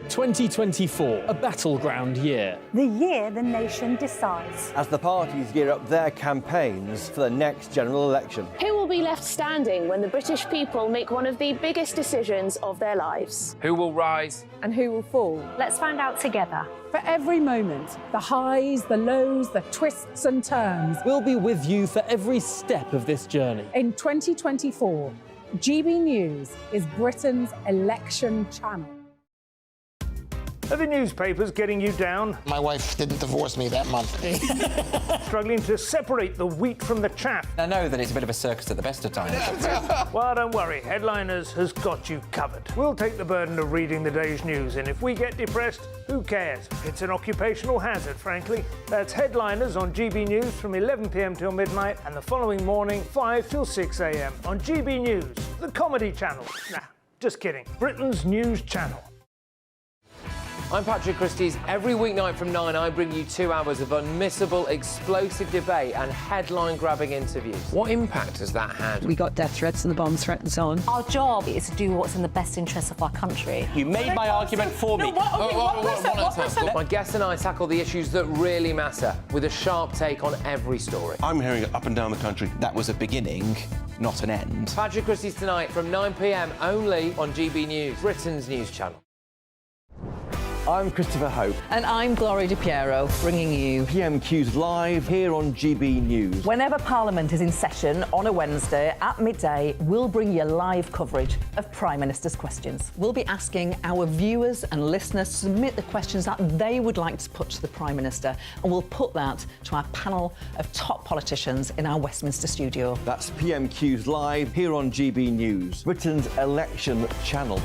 2024, a battleground year. The year the nation decides. As the parties gear up their campaigns for the next general election. Who will be left standing when the British people make one of the biggest decisions of their lives? Who will rise? And who will fall? Let's find out together. For every moment, the highs, the lows, the twists and turns. We'll be with you for every step of this journey. In 2024, GB News is Britain's election channel. Are the newspapers getting you down? My wife didn't divorce me that month. Struggling to separate the wheat from the chaff? I know that it's a bit of a circus at the best of times. Well, don't worry. Headliners has got you covered. We'll take the burden of reading the day's news, and if we get depressed, who cares? It's an occupational hazard, frankly. That's Headliners on GB News from 11 p.m. till midnight, and the following morning, 5 till 6 a.m. on GB News, the comedy channel. Nah, just kidding. Britain's news channel. I'm Patrick Christie's. Every weeknight from 9, I bring you 2 hours of unmissable, explosive debate and headline-grabbing interviews. What impact has that had? We got death threats and the bomb threats on. Our job is to do what's in the best interest of our country. You made my argument for me. My guests and I tackle the issues that really matter, with a sharp take on every story. I'm hearing it up and down the country. That was a beginning, not an end. Patrick Christie's tonight from 9 p.m. only on GB News, Britain's news channel. I'm Christopher Hope. And I'm Gloria Di Piero, bringing you PMQs live here on GB News. Whenever Parliament is in session on a Wednesday at midday, we'll bring you live coverage of Prime Minister's questions. We'll be asking our viewers and listeners to submit the questions that they would like to put to the Prime Minister, and we'll put that to our panel of top politicians in our Westminster studio. That's PMQs live here on GB News, Britain's election channel.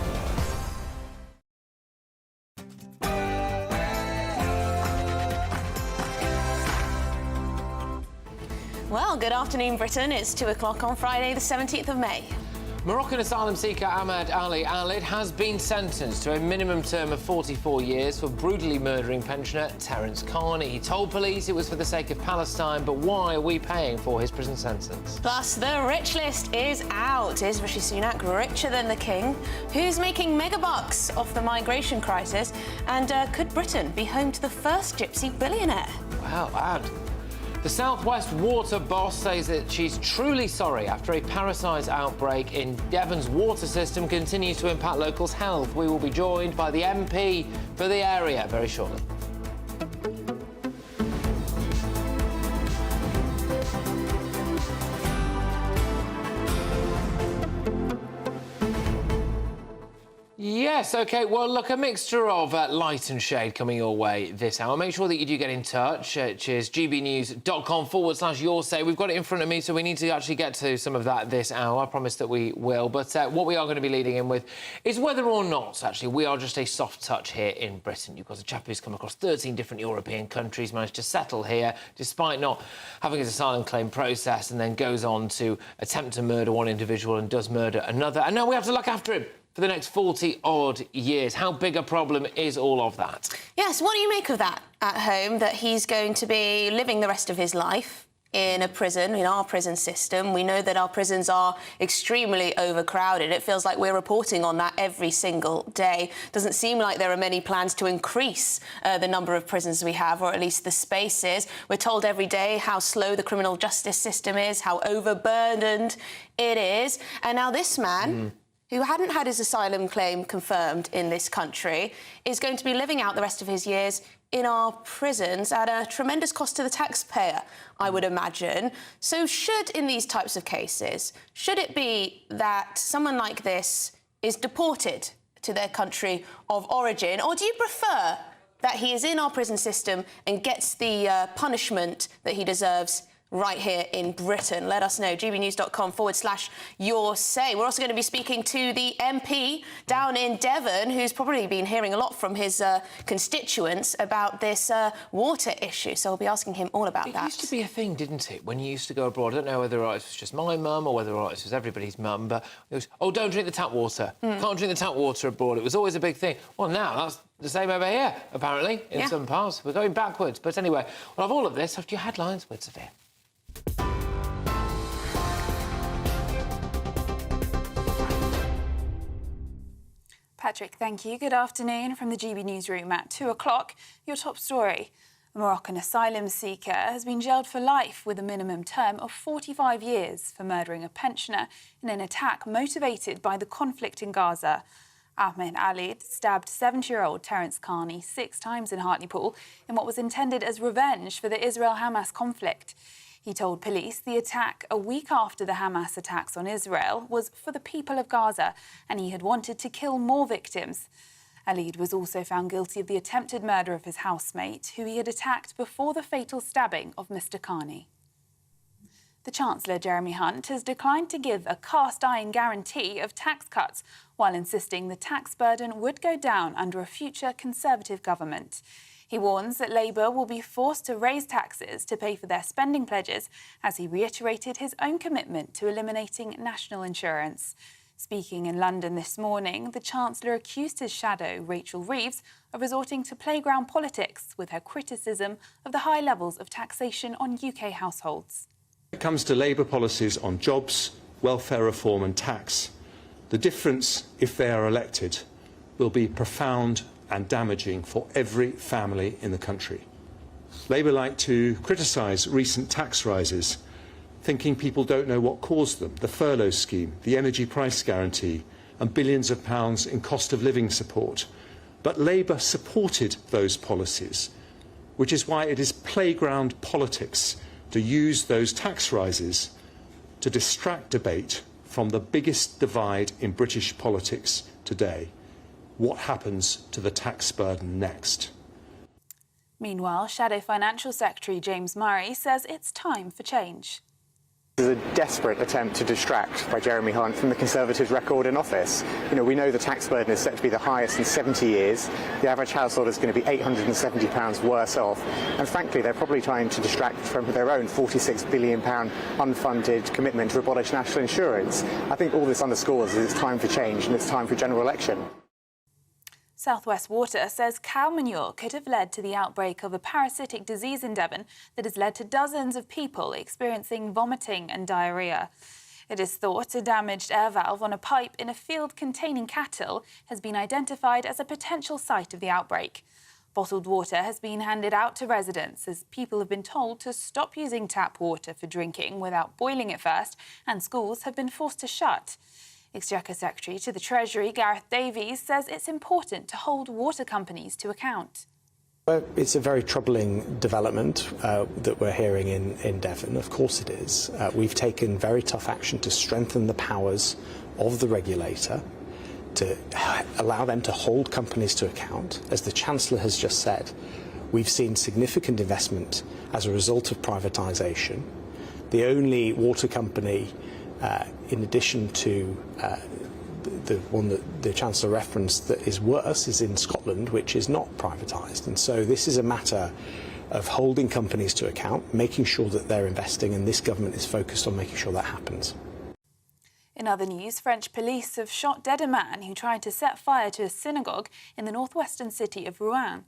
Well, good afternoon, Britain. It's 2 o'clock on Friday, the 17th of May. Moroccan asylum seeker Ahmed Ali Alid has been sentenced to a minimum term of 44 years for brutally murdering pensioner Terence Carney. He told police it was for the sake of Palestine, but why are we paying for his prison sentence? Plus, the rich list is out. Is Rishi Sunak richer than the king? Who's making mega bucks off the migration crisis? And could Britain be home to the first gypsy billionaire? Wow, and the Southwest Water boss says that she's truly sorry after a parasite outbreak in Devon's water system continues to impact locals' health. We will be joined by the MP for the area very shortly. Yes, OK, well, look, a mixture of light and shade coming your way this hour. Make sure that you do get in touch. Cheers, gbnews.com/your say. We've got it in front of me, so we need to actually get to some of that this hour. I promise that we will. But what we are going to be leading in with is whether or not, actually, we are just a soft touch here in Britain. You've got a chap who's come across 13 different European countries, managed to settle here, despite not having his asylum claim processed, and then goes on to attempt to murder one individual and does murder another. And now we have to look after him for the next 40-odd years. How big a problem is all of that? Yes, what do you make of that at home, that he's going to be living the rest of his life in a prison, in our prison system? We know that our prisons are extremely overcrowded. It feels like we're reporting on that every single day. Doesn't seem like there are many plans to increase the number of prisons we have, or at least the spaces. We're told every day how slow the criminal justice system is, how overburdened it is. And now this man, who hadn't had his asylum claim confirmed in this country, is going to be living out the rest of his years in our prisons at a tremendous cost to the taxpayer, I would imagine. So in these types of cases, should it be that someone like this is deported to their country of origin, or do you prefer that he is in our prison system and gets the punishment that he deserves right here in Britain? Let us know, gbnews.com/your say. We're also going to be speaking to the MP down in Devon, who's probably been hearing a lot from his constituents about this water issue. So we'll be asking him all about that. It used to be a thing, didn't it, when you used to go abroad? I don't know whether it was just my mum or whether it was everybody's mum, but it was, oh, don't drink the tap water. Can't drink the tap water abroad. It was always a big thing. Well, now that's the same over here, apparently, in some parts. We're going backwards. But anyway, we'll have all of this after your headlines with Sophia. Patrick, thank you. Good afternoon from the GB newsroom at 2 o'clock. Your top story. A Moroccan asylum seeker has been jailed for life with a minimum term of 45 years for murdering a pensioner in an attack motivated by the conflict in Gaza. Ahmed Ali stabbed 70-year-old Terence Carney 6 times in Harleypool in what was intended as revenge for the Israel-Hamas conflict. He told police the attack a week after the Hamas attacks on Israel was for the people of Gaza, and he had wanted to kill more victims. Alid was also found guilty of the attempted murder of his housemate, who he had attacked before the fatal stabbing of Mr. Carney. The Chancellor, Jeremy Hunt, has declined to give a cast-iron guarantee of tax cuts, while insisting the tax burden would go down under a future Conservative government. He warns that Labour will be forced to raise taxes to pay for their spending pledges, as he reiterated his own commitment to eliminating national insurance. Speaking in London this morning, the Chancellor accused his shadow, Rachel Reeves, of resorting to playground politics with her criticism of the high levels of taxation on UK households. When it comes to Labour policies on jobs, welfare reform and tax, the difference, if they are elected, will be profound and damaging for every family in the country. Labour like to criticise recent tax rises, thinking people don't know what caused them: the furlough scheme, the energy price guarantee and billions of pounds in cost of living support. But Labour supported those policies, which is why it is playground politics to use those tax rises to distract debate from the biggest divide in British politics today: what happens to the tax burden next? Meanwhile, Shadow Financial Secretary James Murray says it's time for change. This is a desperate attempt to distract by Jeremy Hunt from the Conservatives' record in office. You know, we know the tax burden is set to be the highest in 70 years. The average household is going to be £870 worse off. And frankly, they're probably trying to distract from their own £46 billion unfunded commitment to abolish national insurance. I think all this underscores that it's time for change and it's time for a general election. South West Water says cow manure could have led to the outbreak of a parasitic disease in Devon that has led to dozens of people experiencing vomiting and diarrhoea. It is thought a damaged air valve on a pipe in a field containing cattle has been identified as a potential site of the outbreak. Bottled water has been handed out to residents as people have been told to stop using tap water for drinking without boiling it first, and schools have been forced to shut. Exchequer Secretary to the Treasury, Gareth Davies, says it's important to hold water companies to account. It's a very troubling development that we're hearing in Devon. Of course it is. We've taken very tough action to strengthen the powers of the regulator, to allow them to hold companies to account. As the Chancellor has just said, we've seen significant investment as a result of privatisation. The only water company in addition to the one that the Chancellor referenced that is worse is in Scotland, which is not privatised. And so this is a matter of holding companies to account, making sure that they're investing, and this government is focused on making sure that happens. In other news, French police have shot dead a man who tried to set fire to a synagogue in the northwestern city of Rouen.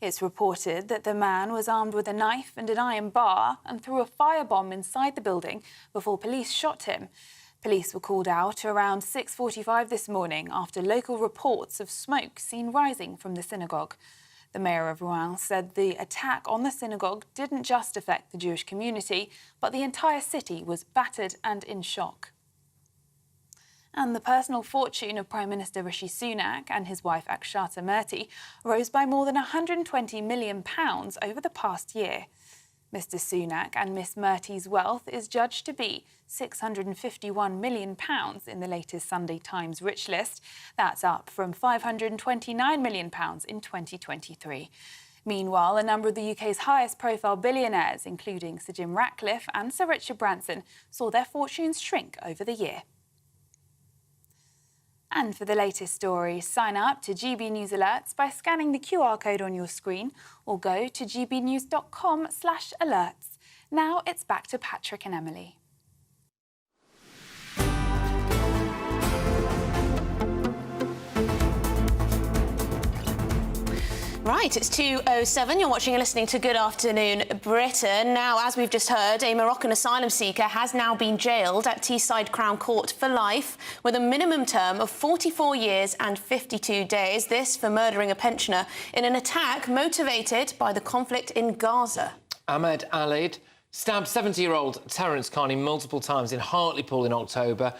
It's reported that the man was armed with a knife and an iron bar and threw a firebomb inside the building before police shot him. Police were called out around 6:45 this morning after local reports of smoke seen rising from the synagogue. The mayor of Rouen said the attack on the synagogue didn't just affect the Jewish community, but the entire city was battered and in shock. And the personal fortune of Prime Minister Rishi Sunak and his wife Akshata Murty rose by more than £120 million over the past year. Mr Sunak and Miss Murty's wealth is judged to be £651 million in the latest Sunday Times Rich List. That's up from £529 million in 2023. Meanwhile, a number of the UK's highest-profile billionaires, including Sir Jim Ratcliffe and Sir Richard Branson, saw their fortunes shrink over the year. And for the latest stories, sign up to GB News Alerts by scanning the QR code on your screen or go to gbnews.com/alerts. Now it's back to Patrick and Emily. Right, it's 2:07. You're watching and listening to Good Afternoon Britain. Now, as we've just heard, a Moroccan asylum seeker has now been jailed at Teesside Crown Court for life with a minimum term of 44 years and 52 days. This for murdering a pensioner in an attack motivated by the conflict in Gaza. Ahmed Alid stabbed 70-year-old Terence Carney multiple times in Hartlepool in October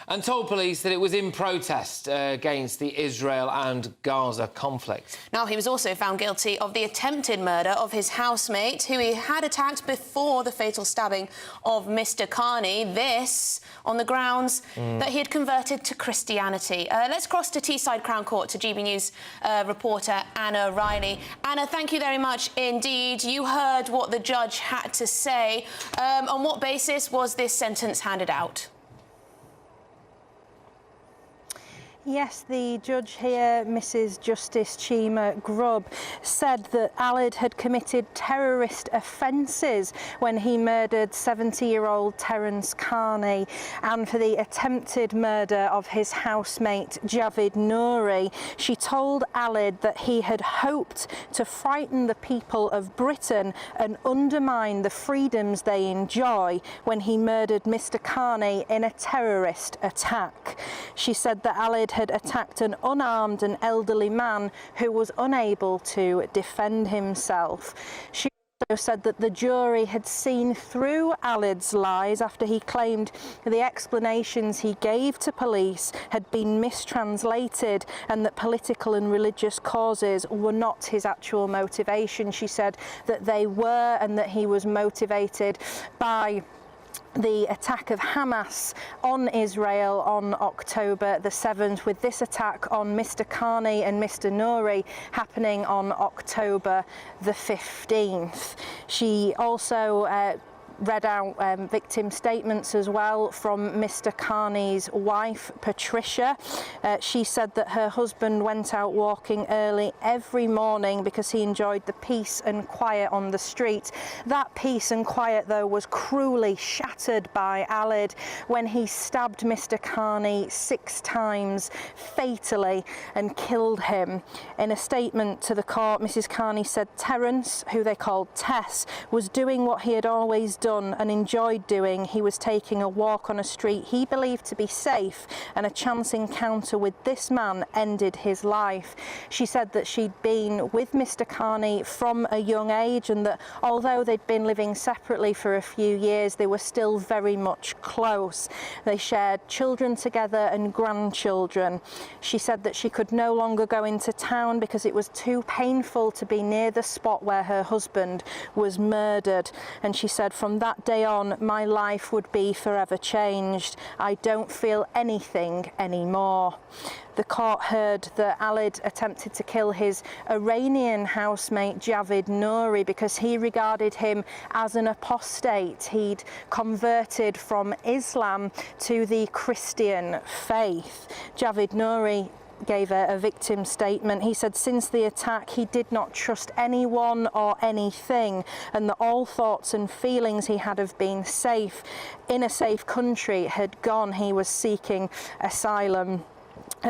and told police that it was in protest against the Israel and Gaza conflict. Now, he was also found guilty of the attempted murder of his housemate, who he had attacked before the fatal stabbing of Mr Carney. This on the grounds that he had converted to Christianity. Let's cross to Teesside Crown Court to GB News reporter Anna Riley. Anna, thank you very much indeed. You heard what the judge had to say. On what basis was this sentence handed out? Yes, the judge here, Mrs Justice Chima Grubb, said that Alid had committed terrorist offences when he murdered 70-year-old Terence Carney and for the attempted murder of his housemate Javid Nouri. She told Alid that he had hoped to frighten the people of Britain and undermine the freedoms they enjoy when he murdered Mr Carney in a terrorist attack. She said that Alid had attacked an unarmed and elderly man who was unable to defend himself. She also said that the jury had seen through Alid's lies after he claimed the explanations he gave to police had been mistranslated and that political and religious causes were not his actual motivation. She said that they were and that he was motivated by the attack of Hamas on Israel on October the 7th, with this attack on Mr Carney and Mr Nouri happening on October the 15th. She also read out victim statements as well from Mr Carney's wife, Patricia. She said that her husband went out walking early every morning because he enjoyed the peace and quiet on the street. That peace and quiet, though, was cruelly shattered by Alid when he stabbed Mr Carney 6 times fatally and killed him. In a statement to the court, Mrs Carney said Terence, who they called Tess, was doing what he had always done and enjoyed doing. He was taking a walk on a street he believed to be safe, and a chance encounter with this man ended his life. She said that she'd been with Mr Carney from a young age and that although they'd been living separately for a few years, they were still very much close. They shared children together and grandchildren. She said that she could no longer go into town because it was too painful to be near the spot where her husband was murdered. And she said, from that day on, my life would be forever changed. I don't feel anything anymore. The court heard that Alid attempted to kill his Iranian housemate Javid Nouri because he regarded him as an apostate. He'd converted from Islam to the Christian faith. Javid Nouri gave a victim statement. He said since the attack he did not trust anyone or anything, and that all thoughts and feelings he had of being safe in a safe country had gone. He was seeking asylum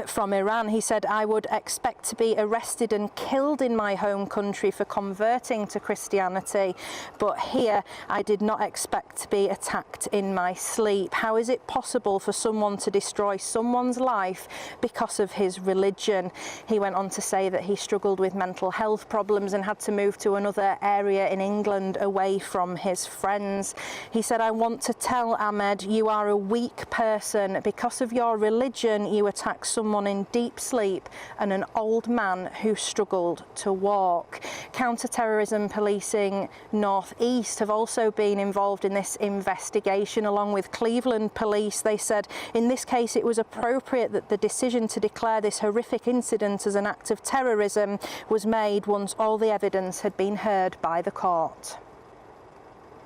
from Iran. He said, I would expect to be arrested and killed in my home country for converting to Christianity, but here I did not expect to be attacked in my sleep. How is it possible for someone to destroy someone's life because of his religion? He went on to say that he struggled with mental health problems and had to move to another area in England away from his friends. He said, I want to tell Ahmed, you are a weak person. Because of your religion, you attacked someone in deep sleep and an old man who struggled to walk. Counter-terrorism policing North East have also been involved in this investigation, along with Cleveland Police. They said in this case it was appropriate that the decision to declare this horrific incident as an act of terrorism was made once all the evidence had been heard by the court.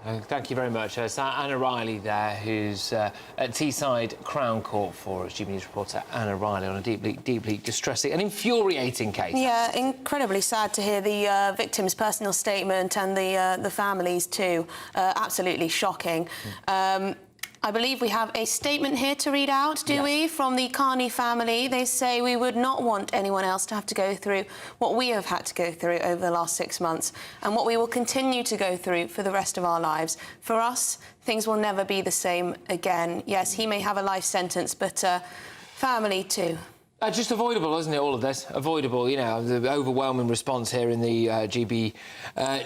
Thank you very much. It's Anna Riley there, who's at Teesside Crown Court for us. GBNews reporter Anna Riley on a deeply distressing and infuriating case. Yeah, incredibly sad to hear the victim's personal statement and the families too. Absolutely shocking. I believe we have a statement here to read out, do we, from the Carney family. They say we would not want anyone else to have to go through what we have had to go through over the last 6 months and what we will continue to go through for the rest of our lives. For us, things will never be the same again. Yes, he may have a life sentence, but family too. Just avoidable, isn't it, all of this? Avoidable, you know. The overwhelming response here in the GB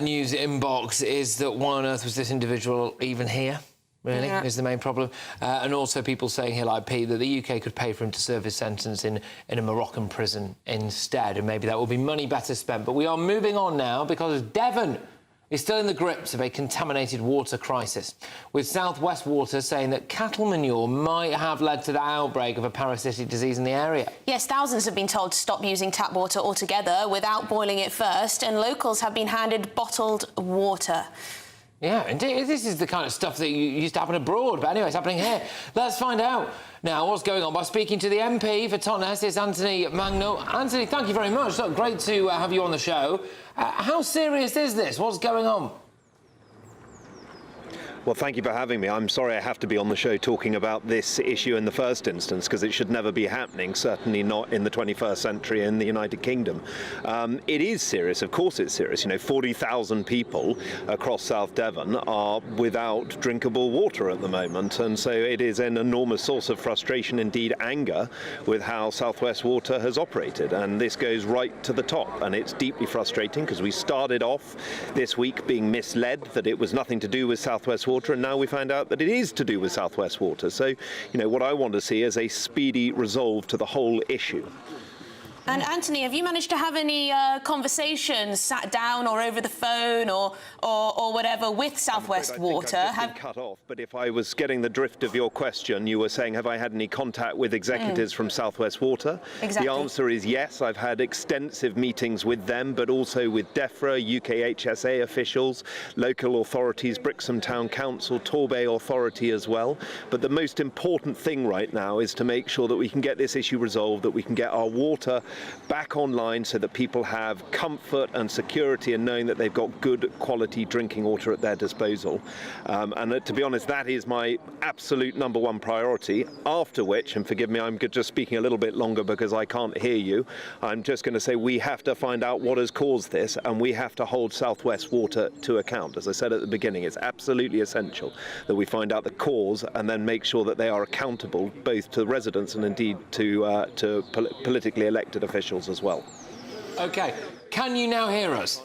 News inbox is that why on earth was this individual even here? Really, is the main problem. And also people saying here, like Pete, that the UK could pay for him to serve his sentence in a Moroccan prison instead, and maybe that will be money better spent. But we are moving on now because Devon is still in the grips of a contaminated water crisis, with South West Water saying that cattle manure might have led to the outbreak of a parasitic disease in the area. Yes, thousands have been told to stop using tap water altogether without boiling it first, and locals have been handed bottled water. Yeah, indeed. This is the kind of stuff that used to happen abroad, but anyway, it's happening here. Let's find out now what's going on by speaking to the MP for Totnes. It's Anthony Magno. Anthony, thank you very much. Look, great to have you on the show. How serious is this? What's going on? Well, thank you for having me. I'm sorry I have to be on the show talking about this issue in the first instance, because it should never be happening, certainly not in the 21st century in the United Kingdom. It is serious, of course it's serious. You know, 40,000 people across South Devon are without drinkable water at the moment, and so it is an enormous source of frustration, indeed anger, with how South West Water has operated, and this goes right to the top, and it's deeply frustrating because we started off this week being misled that it was nothing to do with South West Water, and now we find out that it is to do with South West Water. So, you know, what I want to see is a speedy resolve to the whole issue. And Anthony, have you managed to have any conversations, sat down or over the phone or whatever, with South West Water? I've been cut off, but if I was getting the drift of your question, you were saying, have I had any contact with executives from South West Water? Exactly. The answer is yes. I've had extensive meetings with them, but also with DEFRA, UKHSA officials, local authorities, Brixham Town Council, Torbay Authority as well. But the most important thing right now is to make sure that we can get this issue resolved, that we can get our water back online so that people have comfort and security in knowing that they've got good quality drinking water at their disposal. And to be honest, that is my absolute #1 priority, after which, and forgive me, I'm just speaking a little bit longer because I can't hear you, I'm just going to say we have to find out what has caused this, and we have to hold South West Water to account. As I said at the beginning, it's absolutely essential that we find out the cause and then make sure that they are accountable both to residents and indeed to politically elected officials as well. OK. Can you now hear us?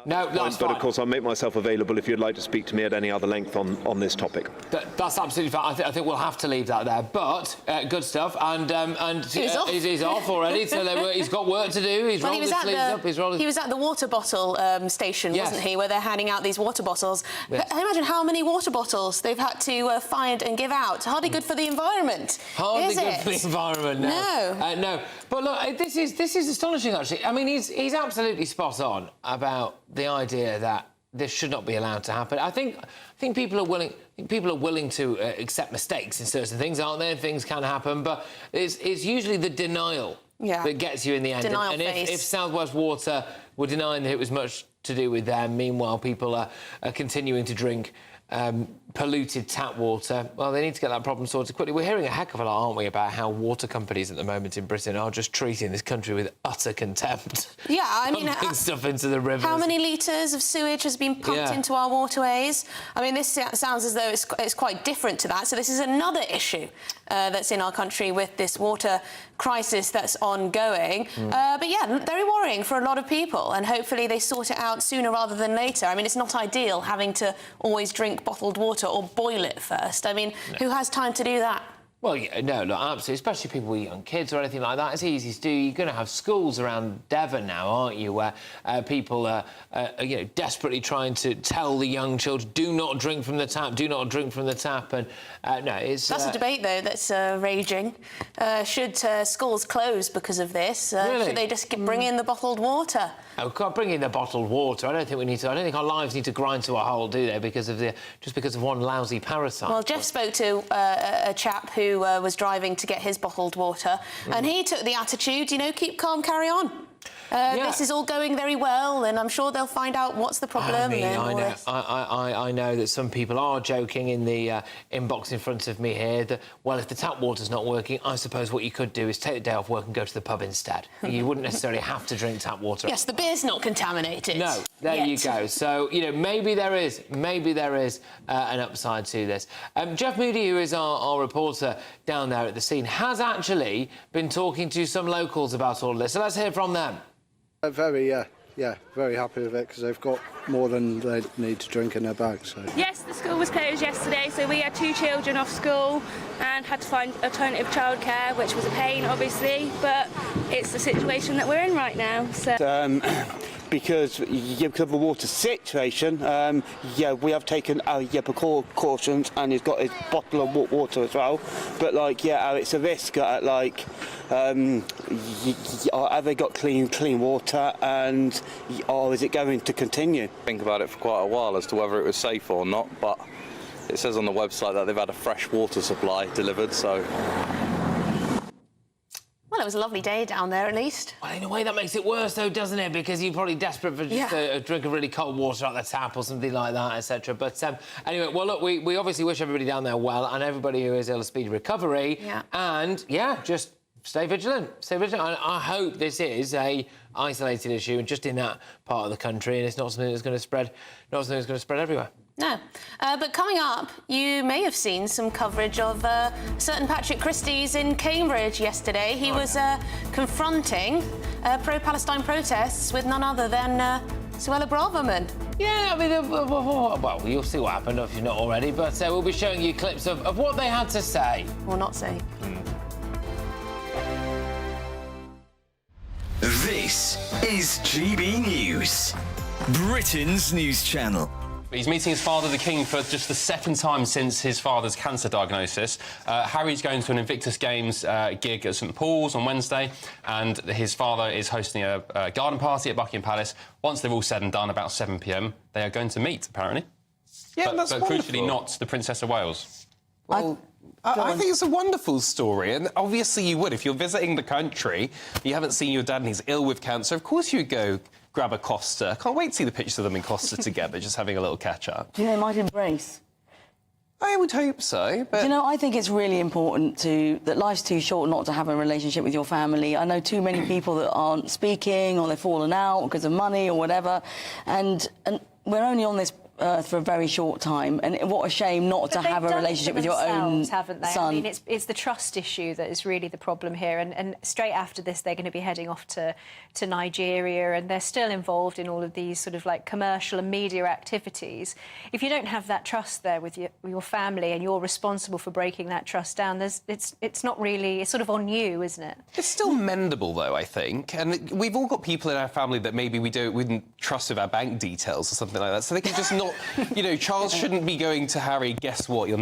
No, that's fine. But of course, I'll make myself available if you'd like to speak to me at any other length on this topic. That's absolutely fine. I think we'll have to leave that there. But good stuff. And he's off already. So he's got work to do. He's rolled his sleeves up. He was at the water bottle station, wasn't he, where they're handing out these water bottles. Yes. I imagine how many water bottles they've had to find and give out. Hardly good for the environment. Hardly good for the environment. No. No. But look, this is astonishing. Actually, I mean, he's absolutely spot on about the idea that this should not be allowed to happen. I think people are willing. People are willing to accept mistakes in certain things, aren't they? Things can happen, but it's usually the denial that gets you in the end. And if South West Water were denying that it was much to do with them, meanwhile people are continuing to drink polluted tap water, well, they need to get that problem sorted quickly. We're hearing a heck of a lot, aren't we, about how water companies at the moment in Britain are just treating this country with utter contempt. Yeah, I mean... pumping stuff into the rivers. How many litres of sewage has been pumped into our waterways? I mean, this sounds as though it's quite different to that. So this is another issue that's in our country with this water crisis that's ongoing. But yeah, very worrying for a lot of people, and hopefully they sort it out sooner rather than later. I mean, it's not ideal having to always drink bottled water or boil it first. I mean, who has time to do that? Well, yeah, no, look, absolutely, especially people with young kids or anything like that. It's easy to do. You're going to have schools around Devon now, aren't you, where people are, you know, desperately trying to tell the young children, do not drink from the tap, do not drink from the tap. And no, it's... That's a debate, though, that's raging. Should schools close because of this? Really? Should they just bring in the bottled water? Oh, God, bring in the bottled water. I don't think we need to. I don't think our lives need to grind to a halt, do they? Because of just because of one lousy parasite. Well, Jeff spoke to a chap who was driving to get his bottled water, and he took the attitude, you know, keep calm, carry on. This is all going very well, and I'm sure they'll find out what's the problem. I mean, I know that some people are joking in the inbox in front of me here that, well, if the tap water's not working, I suppose what you could do is take the day off work and go to the pub instead. You wouldn't necessarily have to drink tap water. Yes, the beer's not contaminated. No, there you go. So, you know, maybe there is an upside to this. Jeff Moody, who is our reporter down there at the scene, has actually been talking to some locals about all of this. So let's hear from them. Very happy with it because they've got more than they need to drink in their bags. So. Yes, the school was closed yesterday, so we had 2 children off school and had to find alternative childcare, which was a pain, obviously, but it's the situation that we're in right now. So. Because of the water situation, we have taken our precautions, and he's got his bottle of water as well. But it's a risk. Have they got clean water, and or is it going to continue? Think about it for quite a while as to whether it was safe or not. But it says on the website that they've had a fresh water supply delivered. So. Well, it was a lovely day down there, at least. Well, in a way, that makes it worse, though, doesn't it? Because you're probably desperate for just a drink of really cold water out the tap or something like that, etc. But anyway, well, look, we obviously wish everybody down there well, and everybody who is ill a speedy recovery. Yeah. And, just stay vigilant. Stay vigilant. I hope this is a isolated issue and just in that part of the country, and it's not something that's going to spread, everywhere. No. But coming up, you may have seen some coverage of certain Patrick Christie's in Cambridge yesterday. He was confronting pro-Palestine protests with none other than Suella Braverman. Yeah, I mean, well, you'll see what happened if you're not already, but we'll be showing you clips of what they had to say. Or not say. This is GB News, Britain's news channel. He's meeting his father, the King, for just the 2nd time since his father's cancer diagnosis. Harry's going to an Invictus Games gig at St Paul's on Wednesday, and his father is hosting a garden party at Buckingham Palace. Once they're all said and done, about 7 p.m, they are going to meet, apparently. Yeah, but crucially not the Princess of Wales. Well, I think it's a wonderful story, and obviously you would. If you're visiting the country, you haven't seen your dad and he's ill with cancer, of course you'd go grab a Costa. Can't wait to see the pictures of them in Costa together, just having a little catch-up. Do you know they might embrace? I would hope so, but... Do you know, I think it's really important that life's too short not to have a relationship with your family. I know too many people that aren't speaking, or they've fallen out because of money or whatever, and we're only on this earth for a very short time, and what a shame not to have a relationship with your own haven't they? son. I mean, it's the trust issue that is really the problem here, and straight after this they're going to be heading off to Nigeria, and they're still involved in all of these sort of like commercial and media activities. If you don't have that trust there with your family, and you're responsible for breaking that trust down, it's not really, it's sort of on you, isn't it? It's still mendable, though, I think, and we've all got people in our family that maybe we wouldn't trust with our bank details or something like that, so they can just not. You know, Charles shouldn't be going to Harry, guess what, you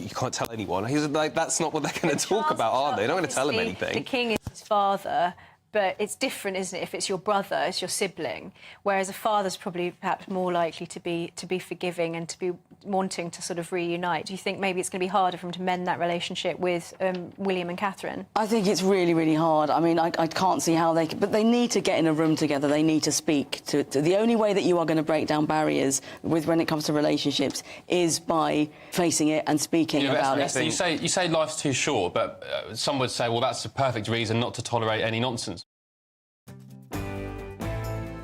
can't tell anyone. He's like, that's not what they're going to talk about, are they? They're not going to tell him anything. The King is his father, but it's different, isn't it, if it's your brother, it's your sibling, whereas a father's probably perhaps more likely to be forgiving and to be wanting to sort of reunite. Do you think maybe it's going to be harder for him to mend that relationship with William and Catherine? I think it's really, really hard. I mean, I can't see how they can... But they need to get in a room together. They need to speak. The only way that you are going to break down barriers when it comes to relationships is by facing it and speaking about it. You say life's too short, but some would say, well, that's a perfect reason not to tolerate any nonsense.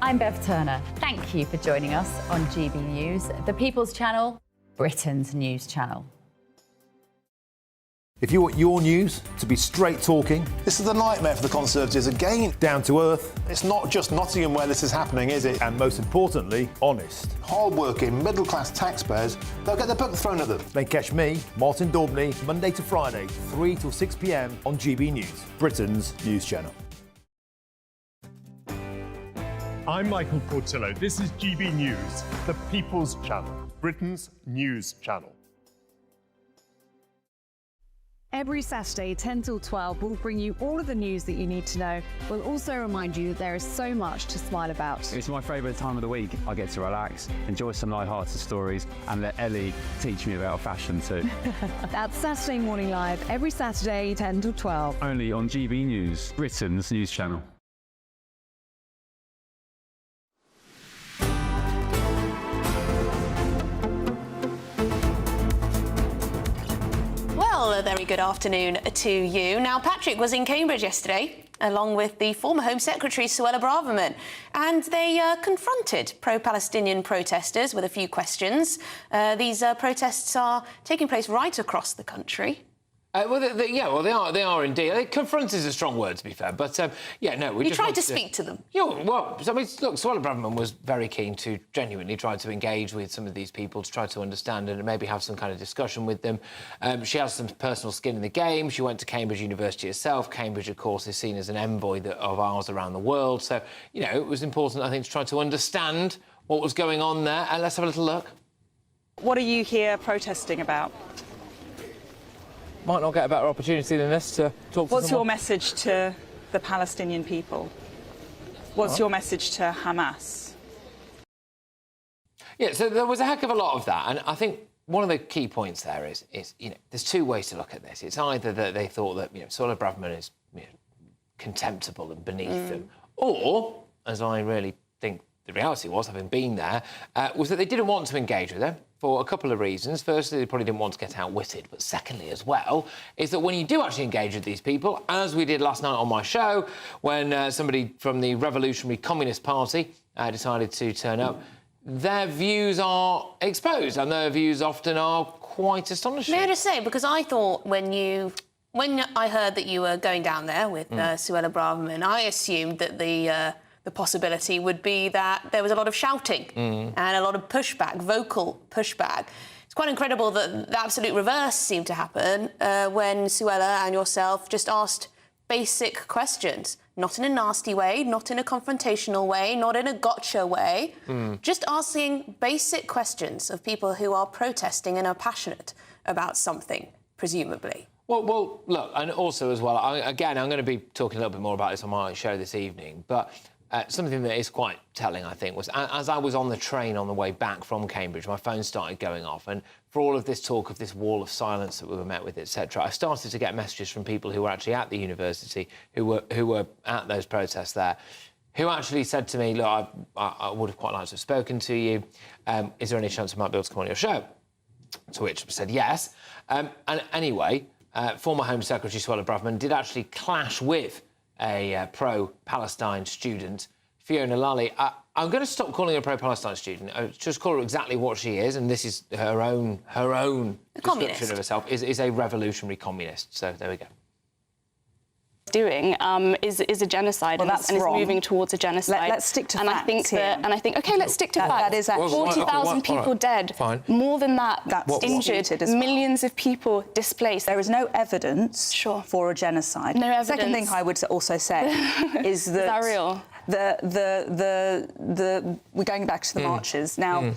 I'm Bev Turner. Thank you for joining us on GB News, the People's Channel, Britain's news channel. If you want your news to be straight talking... This is a nightmare for the Conservatives again. Down to earth. It's not just Nottingham where this is happening, is it? And most importantly, honest. Hard-working, middle-class taxpayers, they'll get their book thrown at them. Then catch me, Martin Daubney, Monday to Friday, 3 till 6 p.m. on GB News, Britain's news channel. I'm Michael Portillo. This is GB News, the People's Channel, Britain's news channel. Every Saturday, 10 till 12, we'll bring you all of the news that you need to know. We'll also remind you that there is so much to smile about. It's my favourite time of the week. I get to relax, enjoy some light-hearted stories, and let Ellie teach me about fashion too. That's Saturday Morning Live, every Saturday, 10 till 12. Only on GB News, Britain's news channel. Well, a very good afternoon to you. Now, Patrick was in Cambridge yesterday, along with the former Home Secretary, Suella Braverman, and they confronted pro-Palestinian protesters with a few questions. These protests are taking place right across the country. They are indeed. Confront is a strong word, to be fair, but we just tried to speak to them. Yeah, well, I mean, look, Suella Braverman was very keen to genuinely try to engage with some of these people, to try to understand and maybe have some kind of discussion with them. She has some personal skin in the game. She went to Cambridge University herself. Cambridge, of course, is seen as an envoy of ours around the world. So, it was important, I think, to try to understand what was going on there. And let's have a little look. What are you here protesting about? Might not get a better opportunity than this to talk to What's someone. your message to the Palestinian people? What's your message to Hamas? Yeah, so there was a heck of a lot of that, and I think one of the key points there is there's two ways to look at this. It's either that they thought that Suella Braverman is contemptible and beneath them, or, as I really think the reality was, having been there, was that they didn't want to engage with her for a couple of reasons. Firstly, they probably didn't want to get outwitted, but secondly as well, is that when you do actually engage with these people, as we did last night on my show, when somebody from the Revolutionary Communist Party decided to turn up, their views are exposed, and their views often are quite astonishing. May I just say, because I thought when I heard that you were going down there with Suella Braverman, I assumed that the possibility would be that there was a lot of shouting and a lot of pushback, vocal pushback. It's quite incredible that the absolute reverse seemed to happen when Suella and yourself just asked basic questions. Not in a nasty way, not in a confrontational way, not in a gotcha way. Just asking basic questions of people who are protesting and are passionate about something, presumably. Well, look, and also as well, I'm going to be talking a little bit more about this on my show this evening, but something that is quite telling, I think, was as I was on the train on the way back from Cambridge, my phone started going off, and for all of this talk of this wall of silence that we were met with, etc., I started to get messages from people who were actually at the university, who were at those protests there, who actually said to me, look, I would have quite liked to have spoken to you. Is there any chance I might be able to come on your show? To which I said yes. And anyway, former Home Secretary Suella Braverman did actually clash with a pro-Palestine student, Fiona Lally. I'm going to stop calling her a pro-Palestine student. Just call her exactly what she is, and this is her own description of herself, is a revolutionary communist. So there we go. Doing is a genocide, well, and is moving towards a genocide. Let's stick to facts. I think okay, let's stick to facts. That is actually 40,000 people dead. Fine. More than that, injured. Millions of people displaced. There is no evidence for a genocide. No evidence. Second thing I would also say is that, is that real? We're going back to the marches now.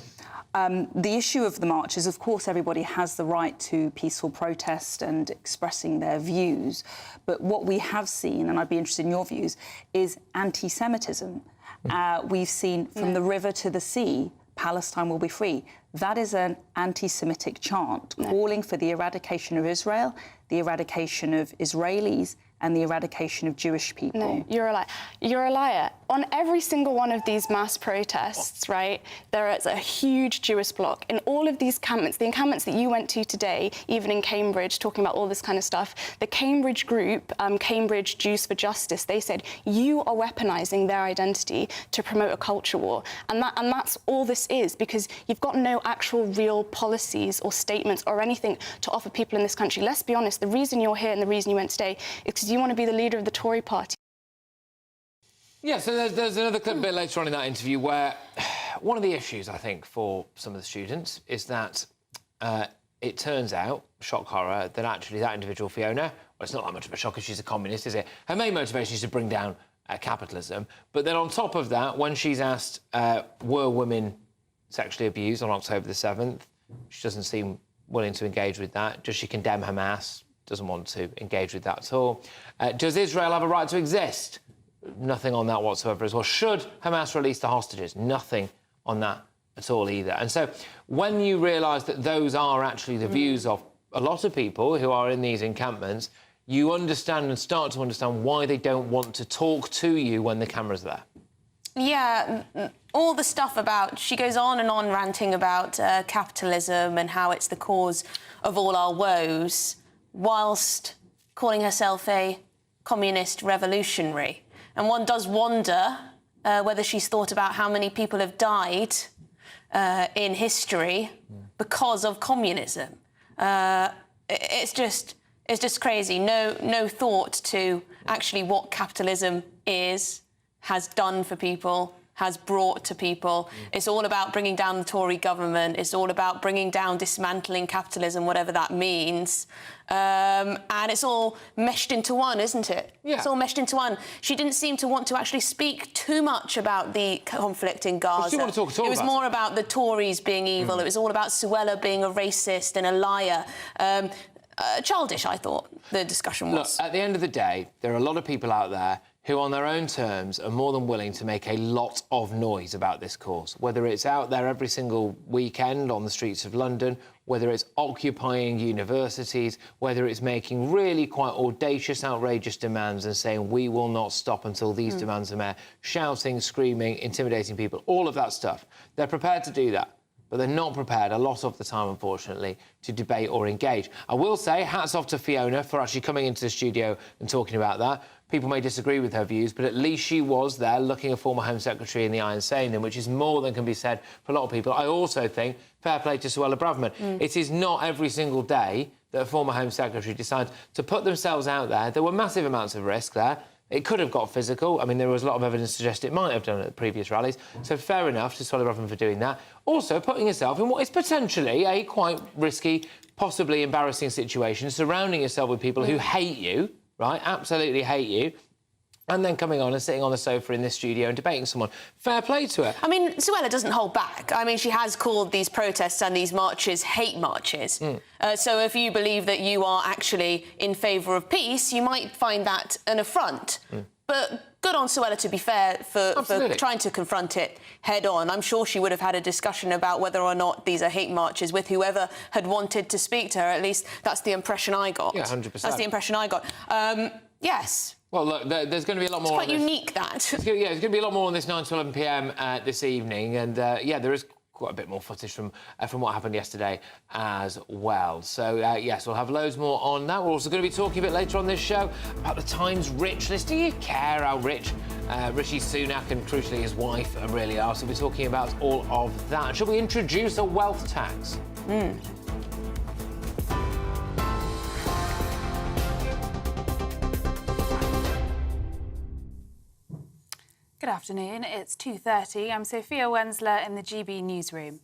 The issue of the marches, of course, everybody has the right to peaceful protest and expressing their views. But what we have seen, and I'd be interested in your views, is anti-Semitism. We've seen from the river to the sea, Palestine will be free. That is an anti-Semitic chant calling for the eradication of Israel, the eradication of Israelis and the eradication of Jewish people. No, you're a liar. You're a liar. On every single one of these mass protests, right, there is a huge Jewish bloc. In all of these encampments, the encampments that you went to today, even in Cambridge, talking about all this kind of stuff, the Cambridge group, Cambridge Jews for Justice, they said, you are weaponising their identity to promote a culture war. And that's all this is, because you've got no actual real policies or statements or anything to offer people in this country. Let's be honest, the reason you're here and the reason you went today is because you want to be the leader of the Tory party. Yeah, so there's another clip a bit later on in that interview where one of the issues, I think, for some of the students is that it turns out, shock horror, that actually that individual, Fiona, well, it's not that much of a shock because she's a communist, is it? Her main motivation is to bring down capitalism. But then on top of that, when she's asked, were women sexually abused on October the 7th, she doesn't seem willing to engage with that. Does she condemn Hamas? Doesn't want to engage with that at all. Does Israel have a right to exist? Nothing on that whatsoever as well. Should Hamas release the hostages? Nothing on that at all either. And so when you realise that those are actually the views of a lot of people who are in these encampments, you understand and start to understand why they don't want to talk to you when the camera's there. Yeah, all the stuff about... She goes on and on ranting about capitalism and how it's the cause of all our woes, whilst calling herself a communist revolutionary. And one does wonder whether she's thought about how many people have died in history because of communism. It's just crazy. No thought to actually what capitalism is, has done for people, has brought to people. It's all about bringing down the Tory government. It's all about bringing down, dismantling capitalism, whatever that means. And it's all meshed into one, isn't it? Yeah. It's all meshed into one. She didn't seem to want to actually speak too much about the conflict in Gaza. Well, she didn't want to talk at all. It was more about the Tories being evil. It was all about Suella being a racist and a liar. Childish, I thought, the discussion was. Look, at the end of the day, there are a lot of people out there who on their own terms are more than willing to make a lot of noise about this cause, whether it's out there every single weekend on the streets of London, whether it's occupying universities, whether it's making really quite audacious, outrageous demands and saying we will not stop until these demands are met, shouting, screaming, intimidating people, all of that stuff. They're prepared to do that, but they're not prepared a lot of the time, unfortunately, to debate or engage. I will say, hats off to Fiona for actually coming into the studio and talking about that. People may disagree with her views, but at least she was there looking a former Home Secretary in the eye and saying them, which is more than can be said for a lot of people. I also think, fair play to Suella Braverman. It is not every single day that a former Home Secretary decides to put themselves out there. There were massive amounts of risk there. It could have got physical. I mean, there was a lot of evidence to suggest it might have done at previous rallies. So fair enough to Suella Braverman for doing that. Also, putting yourself in what is potentially a quite risky, possibly embarrassing situation, surrounding yourself with people who hate you, right, absolutely hate you, and then coming on and sitting on the sofa in this studio and debating someone. Fair play to her. I mean, Suella doesn't hold back. I mean, she has called these protests and these marches hate marches. So if you believe that you are actually in favour of peace, you might find that an affront. But good on Suella, to be fair, for trying to confront it head-on. I'm sure she would have had a discussion about whether or not these are hate marches with whoever had wanted to speak to her. At least that's the impression I got. Yeah, 100%. That's the impression I got. Yes. Well, look, there's going to be a lot more. It's quite unique, that. There's going to be a lot more on this 9 to 11 p.m. This evening, and yeah, there is quite a bit more footage from what happened yesterday as well. So yes, we'll have loads more on that. We're also going to be talking a bit later on this show about the Times rich list. Do you care how rich Rishi Sunak and crucially his wife really are? So we'll be talking about all of that. Should we introduce a wealth tax? Good afternoon, it's 2:30. I'm Sophia Wensler in the GB newsroom.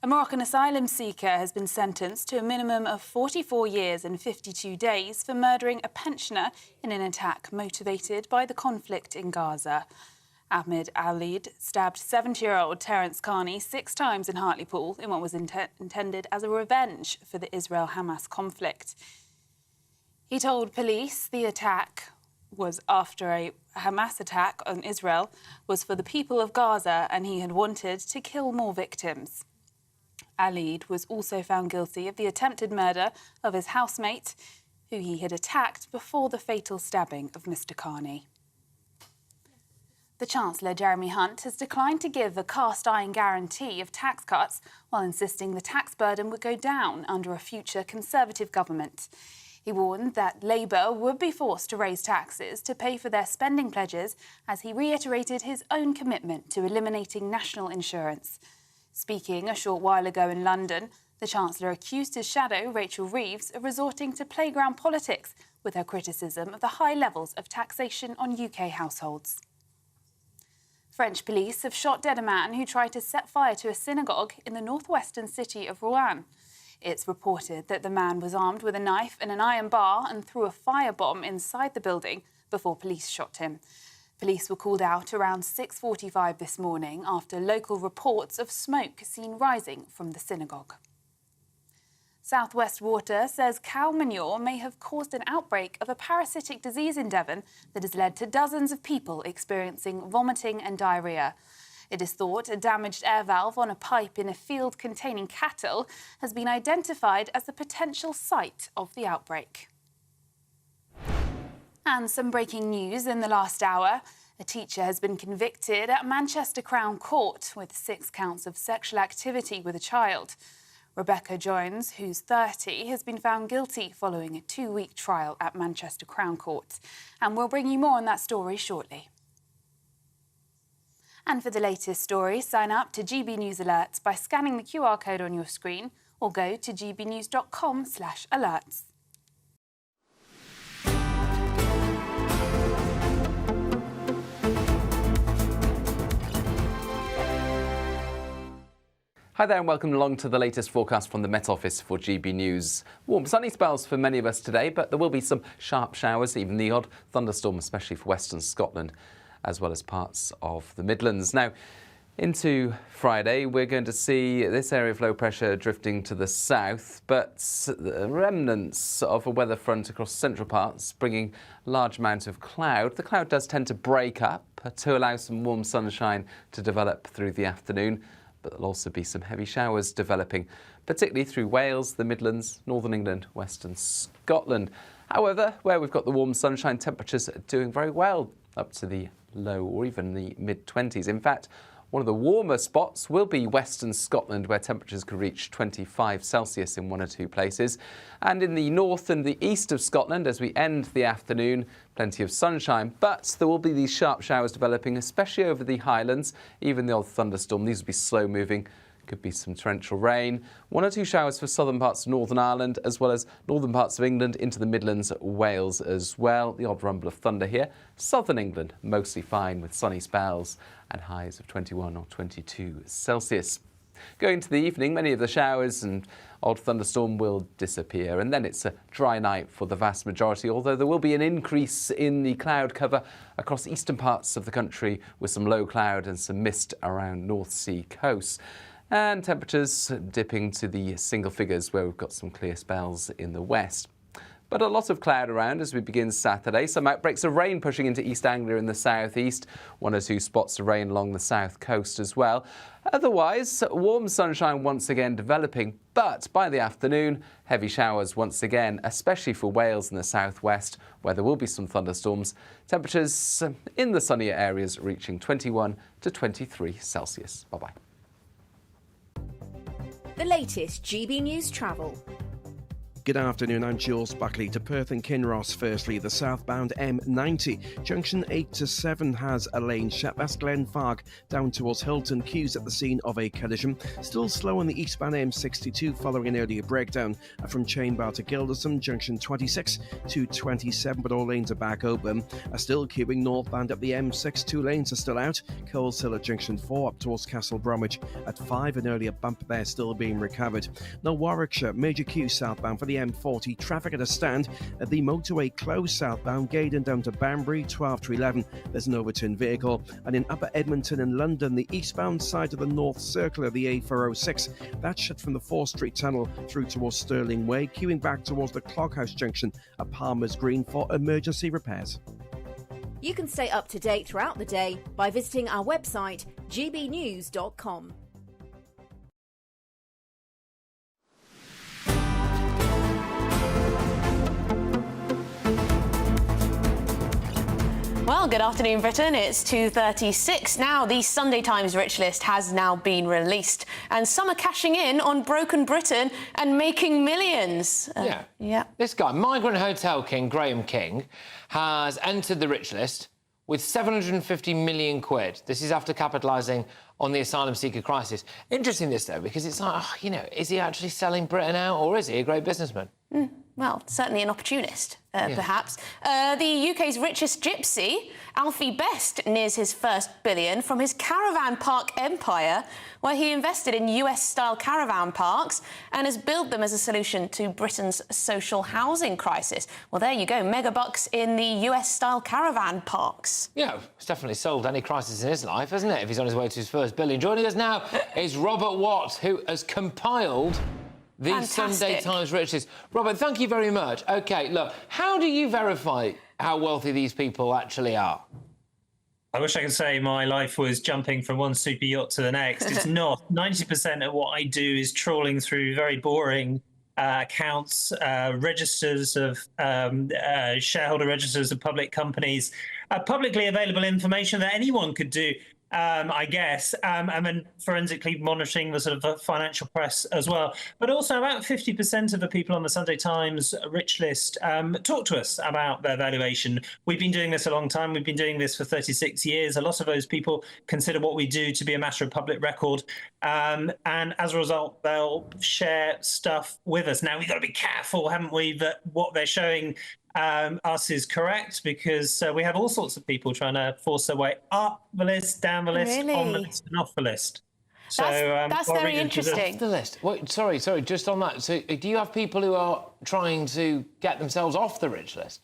A Moroccan asylum seeker has been sentenced to a minimum of 44 years and 52 days for murdering a pensioner in an attack motivated by the conflict in Gaza. Ahmed Alid stabbed 70-year-old Terence Carney 6 times in Harleypool in what was intended as a revenge for the Israel-Hamas conflict. He told police the attack was after a Hamas attack on Israel was for the people of Gaza and he had wanted to kill more victims. Alid was also found guilty of the attempted murder of his housemate, who he had attacked before the fatal stabbing of Mr Carney. The Chancellor, Jeremy Hunt, has declined to give a cast-iron guarantee of tax cuts while insisting the tax burden would go down under a future Conservative government. He warned that Labour would be forced to raise taxes to pay for their spending pledges as he reiterated his own commitment to eliminating national insurance. Speaking a short while ago in London, the Chancellor accused his shadow, Rachel Reeves, of resorting to playground politics with her criticism of the high levels of taxation on UK households. French police have shot dead a man who tried to set fire to a synagogue in the northwestern city of Rouen. It's reported that the man was armed with a knife and an iron bar and threw a firebomb inside the building before police shot him. Police were called out around 6:45 this morning after local reports of smoke seen rising from the synagogue. South West Water says cow manure may have caused an outbreak of a parasitic disease in Devon that has led to dozens of people experiencing vomiting and diarrhoea. It is thought a damaged air valve on a pipe in a field containing cattle has been identified as the potential site of the outbreak. And some breaking news in the last hour. A teacher has been convicted at Manchester Crown Court with 6 counts of sexual activity with a child. Rebecca Jones, who's 30, has been found guilty following a 2-week trial at Manchester Crown Court. And we'll bring you more on that story shortly. And for the latest story, sign up to GB News Alerts by scanning the QR code on your screen or go to gbnews.com/alerts. Hi there and welcome along to the latest forecast from the Met Office for GB News. Warm sunny spells for many of us today, but there will be some sharp showers, even the odd thunderstorm, especially for western Scotland, as well as parts of the Midlands. Now, into Friday, we're going to see this area of low pressure drifting to the south, but the remnants of a weather front across central parts, bringing a large amount of cloud. The cloud does tend to break up to allow some warm sunshine to develop through the afternoon, but there'll also be some heavy showers developing, particularly through Wales, the Midlands, Northern England, Western Scotland. However, where we've got the warm sunshine, temperatures are doing very well, up to the low or even the mid-20s. In fact, one of the warmer spots will be Western Scotland, where temperatures could reach 25 Celsius in 1 or 2 places. And in the north and the east of Scotland, as we end the afternoon, plenty of sunshine. But there will be these sharp showers developing, especially over the Highlands, even the odd thunderstorm. These will be slow moving. Could be some torrential rain. 1 or 2 showers for southern parts of Northern Ireland, as well as northern parts of England into the Midlands, Wales as well. The odd rumble of thunder here. Southern England, mostly fine with sunny spells and highs of 21 or 22 Celsius. Going to the evening, many of the showers and odd thunderstorm will disappear, and then it's a dry night for the vast majority, although there will be an increase in the cloud cover across eastern parts of the country with some low cloud and some mist around North Sea coasts. And temperatures dipping to the single figures where we've got some clear spells in the west. But a lot of cloud around as we begin Saturday. Some outbreaks of rain pushing into East Anglia in the southeast. 1 or 2 spots of rain along the south coast as well. Otherwise, warm sunshine once again developing. But by the afternoon, heavy showers once again, especially for Wales and the southwest, where there will be some thunderstorms. Temperatures in the sunnier areas reaching 21 to 23 Celsius. Bye-bye. The latest GB News travel. Good afternoon, I'm Jules Buckley to Perth and Kinross. Firstly, the southbound M90. Junction 8 to 7 has a lane shut. That's Glenfarg down towards Hilton. Queues at the scene of a collision. Still slow on the eastbound M62 following an earlier breakdown from Chainbar to Gilderson. Junction 26 to 27, but all lanes are back open. Still queuing northbound up the M6. 2 lanes are still out. Coleshill at Junction 4 up towards Castle Bromwich at 5. An earlier bump there still being recovered. Now Warwickshire, major queue southbound for the M40, traffic at a stand at the motorway closed southbound, Gaydon down to Banbury, 12 to 11. There's an overturned vehicle. And in Upper Edmonton and London, the eastbound side of the North Circle of the A406, that's shut from the 4th Street Tunnel through towards Stirling Way, queuing back towards the Clockhouse Junction at Palmer's Green for emergency repairs. You can stay up to date throughout the day by visiting our website, gbnews.com. Well, good afternoon, Britain. It's 2:36 now. The Sunday Times Rich List has now been released, and some are cashing in on broken Britain and making millions. Yeah. This guy, migrant hotel king Graham King, has entered the Rich List with 750 million quid. This is after capitalising on the asylum seeker crisis. Interesting, this, though, because it's like, is he actually selling Britain out, or is he a great businessman? Well, certainly an opportunist, perhaps. The UK's richest gypsy, Alfie Best, nears his first billion from his caravan park empire, where he invested in US-style caravan parks and has built them as a solution to Britain's social housing crisis. Well, there you go, mega bucks in the US-style caravan parks. Yeah, it's definitely solved any crisis in his life, hasn't it, if he's on his way to his first billion. Joining us now is Robert Watt, who has compiled the Fantastic. Sunday Times Rich List. Robert, thank you very much. OK, look, how do you verify how wealthy these people actually are? I wish I could say my life was jumping from one super yacht to the next. It's not. 90% of what I do is trawling through very boring accounts, registers of shareholder registers of public companies, publicly available information that anyone could do. I guess, and then forensically monitoring the sort of financial press as well. But also about 50% of the people on the Sunday Times Rich List talk to us about their valuation. We've been doing this a long time. We've been doing this for 36 years. A lot of those people consider what we do to be a matter of public record. And as a result, they'll share stuff with us. Now, we've got to be careful, haven't we, that what they're showing us is correct, because we have all sorts of people trying to force their way up the list, down the list, on the list, and off the list. So that's very interesting. The list. Wait, sorry, just on that. So, do you have people who are trying to get themselves off the Rich List?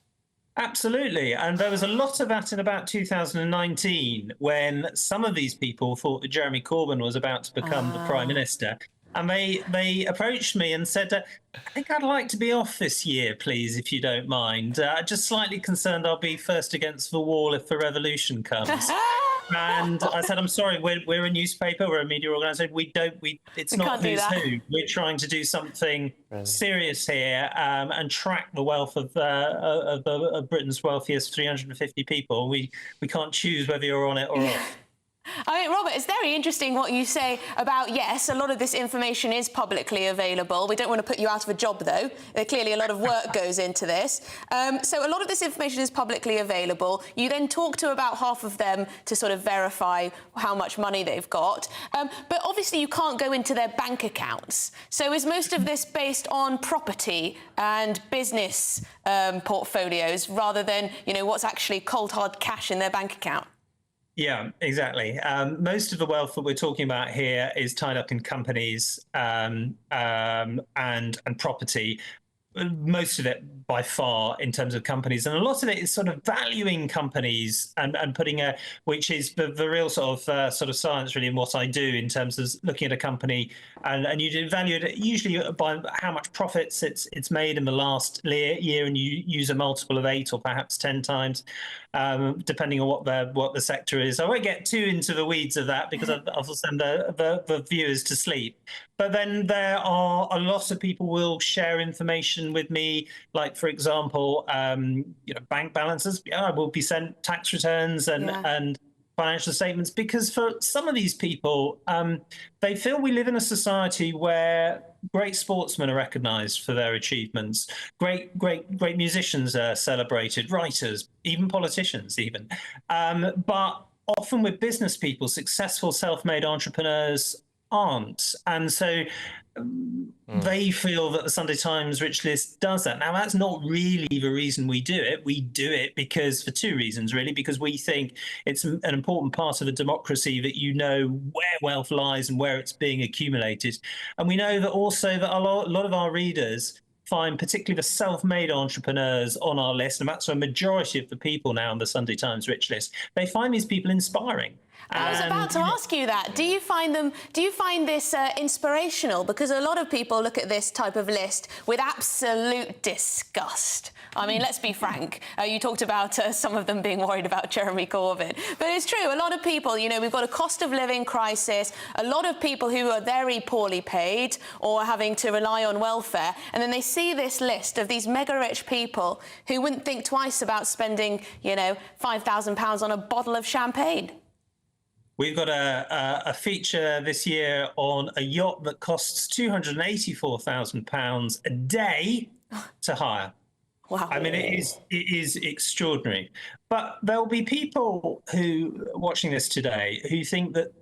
Absolutely, and there was a lot of that in about 2019 when some of these people thought that Jeremy Corbyn was about to become the Prime Minister. And they approached me and said, I think I'd like to be off this year, please, if you don't mind. Just slightly concerned I'll be first against the wall if the revolution comes. And I said, I'm sorry, we're a newspaper, we're a media organisation. It's not who's who. We're trying to do something serious here and track the wealth of Britain's wealthiest 350 people. We can't choose whether you're on it or off. I mean, Robert, it's very interesting what you say about, yes, a lot of this information is publicly available. We don't want to put you out of a job, though. Clearly, a lot of work goes into this. So a lot of this information is publicly available. You then talk to about half of them to sort of verify how much money they've got. But obviously, you can't go into their bank accounts. So is most of this based on property and business portfolios rather than, what's actually cold, hard cash in their bank account? Yeah, exactly. Most of the wealth that we're talking about here is tied up in companies and property. Most of it by far in terms of companies, and a lot of it is sort of valuing companies and putting which is the real sort of science really in what I do in terms of looking at a company and you value it usually by how much profits it's made in the last year, and you use a multiple of 8 or perhaps 10 times, depending on what the sector is. I won't get too into the weeds of that because I'll send the viewers to sleep. But then there are a lot of people will share information with me, like, for example, bank balances. I will be sent tax returns and financial statements, because for some of these people, they feel we live in a society where great sportsmen are recognised for their achievements, great musicians are celebrated, writers, even politicians, even. But often with business people, successful self-made entrepreneurs aren't, and so they feel that the Sunday Times Rich List does that. Now, that's not really the reason we do it. We do it because for 2 reasons, really, because we think it's an important part of a democracy that you know where wealth lies and where it's being accumulated, and we know that also that a lot of our readers find particularly the self-made entrepreneurs on our list, and that's a majority of the people now on the Sunday Times Rich List, they find these people inspiring. I was about to ask you that. Do you find this inspirational? Because a lot of people look at this type of list with absolute disgust. I mean, let's be frank. You talked about some of them being worried about Jeremy Corbyn. But it's true, a lot of people, you know, we've got a cost of living crisis, a lot of people who are very poorly paid or having to rely on welfare, and then they see this list of these mega-rich people who wouldn't think twice about spending, you know, £5,000 on a bottle of champagne. We've got a feature this year on a yacht that costs £284,000 a day to hire. Wow. I mean, it is extraordinary. But there'll be people who watching this today who think that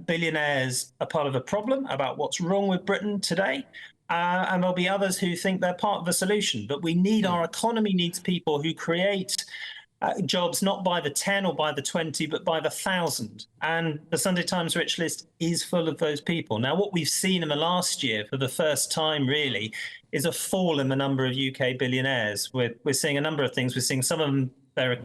billionaires are part of the problem about what's wrong with Britain today. And there'll be others who think they're part of the solution. But our economy needs people who create jobs not by the 10 or by the 20, but by the 1,000. And the Sunday Times Rich List is full of those people. Now, what we've seen in the last year for the first time, really, is a fall in the number of UK billionaires. We're seeing a number of things. We're seeing some of them, their